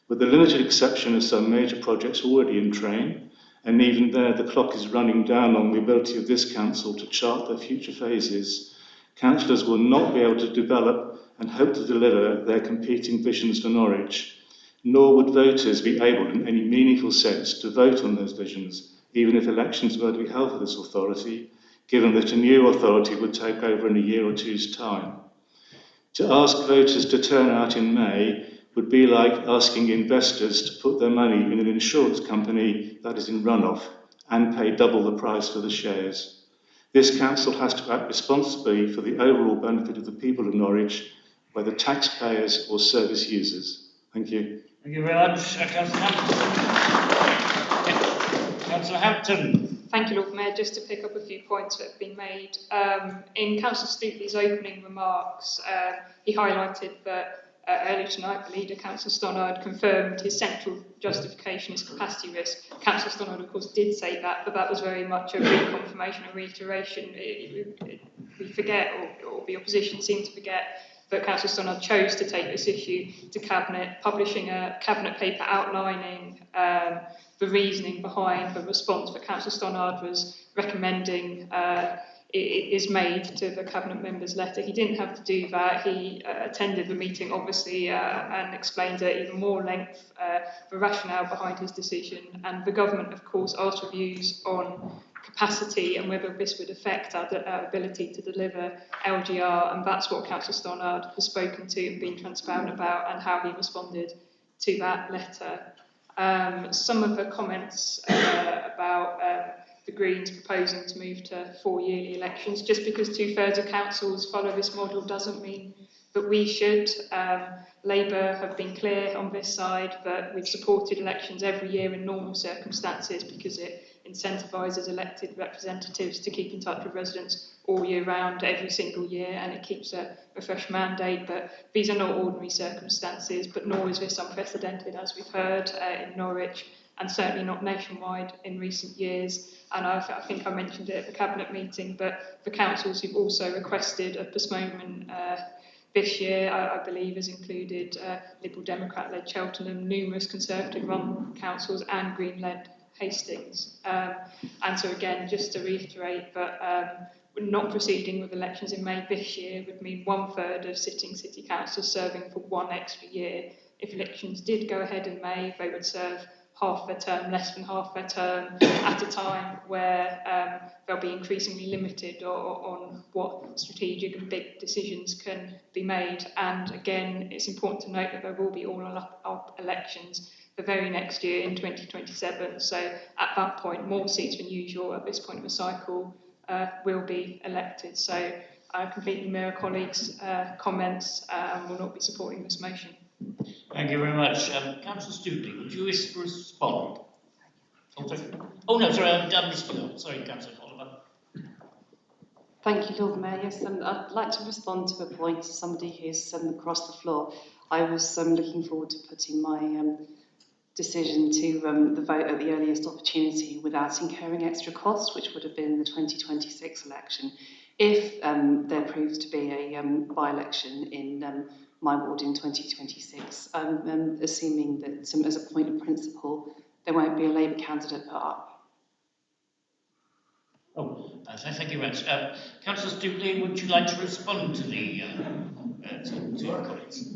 With the limited exception of some major projects already in train, and even there the clock is running down on the ability of this council to chart their future phases, councillors will not be able to develop and hope to deliver their competing visions for Norwich, nor would voters be able in any meaningful sense to vote on those visions, even if elections were to be held for this authority, given that a new authority would take over in a year or two's time. To ask voters to turn out in May would be like asking investors to put their money in an insurance company that is in runoff and pay double the price for the shares. This council has to act responsibly for the overall benefit of the people of Norwich, whether taxpayers or service users. Thank you. Thank you very much, Councillor Hampton. Councillor Hampton. Thank you, Lord Mayor. Just to pick up a few points that have been made. In Councillor Stuteley's opening remarks, he highlighted that earlier tonight, the leader, Councillor Stannard, confirmed his central justification is capacity risk. Councillor Stannard, of course, did say that, but that was very much a reconfirmation and reiteration. We forget, or the opposition seem to forget, that Councillor Stannard chose to take this issue to Cabinet, publishing a Cabinet paper outlining the reasoning behind the response that Councillor Stannard was recommending is made to the Cabinet members' letter. He didn't have to do that. He attended the meeting, obviously, and explained at even more length the rationale behind his decision. And the government, of course, asked for views on capacity and whether this would affect our ability to deliver LGR, and that's what Councillor Stannard has spoken to and been transparent about, and how he responded to that letter. Some of the comments about the Greens proposing to move to 4 yearly elections, just because 2/3 of councils follow this model doesn't mean that we should. Labour have been clear on this side that we've supported elections every year in normal circumstances because it incentivises elected representatives to keep in touch with residents all year round, every single year, and it keeps a fresh mandate. But these are not ordinary circumstances, but nor is this unprecedented, as we've heard in Norwich, and certainly not nationwide in recent years. And I think I mentioned it at the Cabinet meeting, but the councils who've also requested a postponement this year, I believe, has included Liberal Democrat-led Cheltenham, numerous Conservative-run councils, and Green-led Hastings. And so again, just to reiterate that not proceeding with elections in May this year would mean 1/3 of sitting city councils serving for 1 extra year. If elections did go ahead in May, they would serve half their term, less than half their term, at a time where they'll be increasingly limited on what strategic and big decisions can be made. And again, it's important to note that there will be all-up elections the very next year in 2027. So at that point, more seats than usual at this point of the cycle will be elected. So I completely mirror colleagues' comments and will not be supporting this motion. Thank you very much. Councillor Stubley, would you wish to respond? Oh no, sorry, I missed you. Sorry, Councillor Oliver. Thank you, Lord Mayor. Yes, I'd like to respond to a point to somebody who's across the floor. I was looking forward to putting my decision to the vote at the earliest opportunity without incurring extra cost, which would have been the 2026 election. If there proves to be a by-election in my ward in 2026, I'm assuming that as a point of principle, there won't be a Labour candidate put up. Thank you very much. Councillor Stubley, would you like to respond to the to your comments?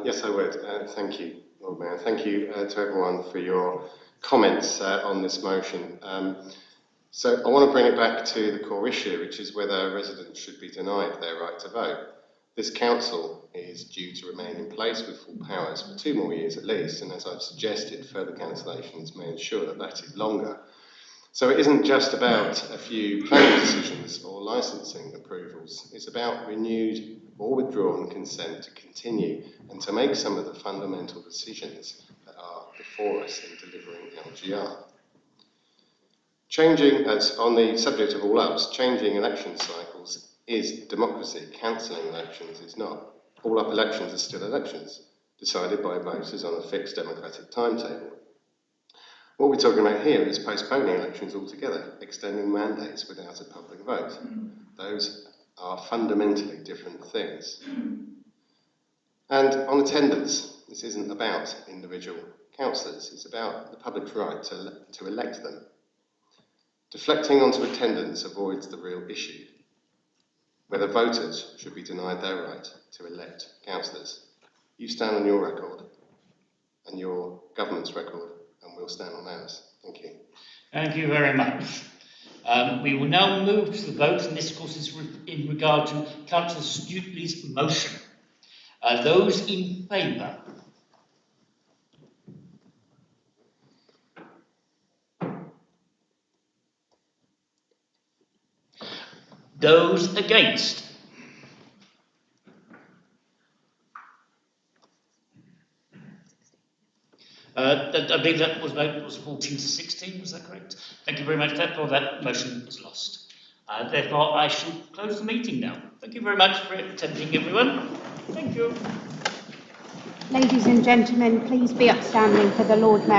Yes, I would. Thank you, Lord Mayor. Thank you to everyone for your comments on this motion. So I want to bring it back to the core issue, which is whether residents should be denied their right to vote. This council is due to remain in place with full powers for 2 more years at least, and as I've suggested, further cancellations may ensure that that is longer. So it isn't just about a few planning decisions or licensing approvals. It's about renewed or withdrawn consent to continue and to make some of the fundamental decisions that are before us in delivering LGR. On the subject of all ups, changing election cycles is democracy. Cancelling elections is not. All up elections are still elections, decided by voters on a fixed democratic timetable. What we're talking about here is postponing elections altogether, extending mandates without a public vote. Those are fundamentally different things. And on attendance, this isn't about individual councillors, it's about the public's right to elect them. Deflecting onto attendance avoids the real issue, whether voters should be denied their right to elect councillors. You stand on your record and your government's record, and we'll stand on ours. Thank you. Thank you very much. We will now move to the vote, and this, of course, is in regard to Councillor Stubley's motion. Those in favour? Those against? I believe that was 14 to 16, was that correct? Thank you very much. Therefore, that motion is lost. Therefore, I shall close the meeting now. Thank you very much for attending, everyone. Thank you. Ladies and gentlemen, please be upstanding for the Lord Mayor.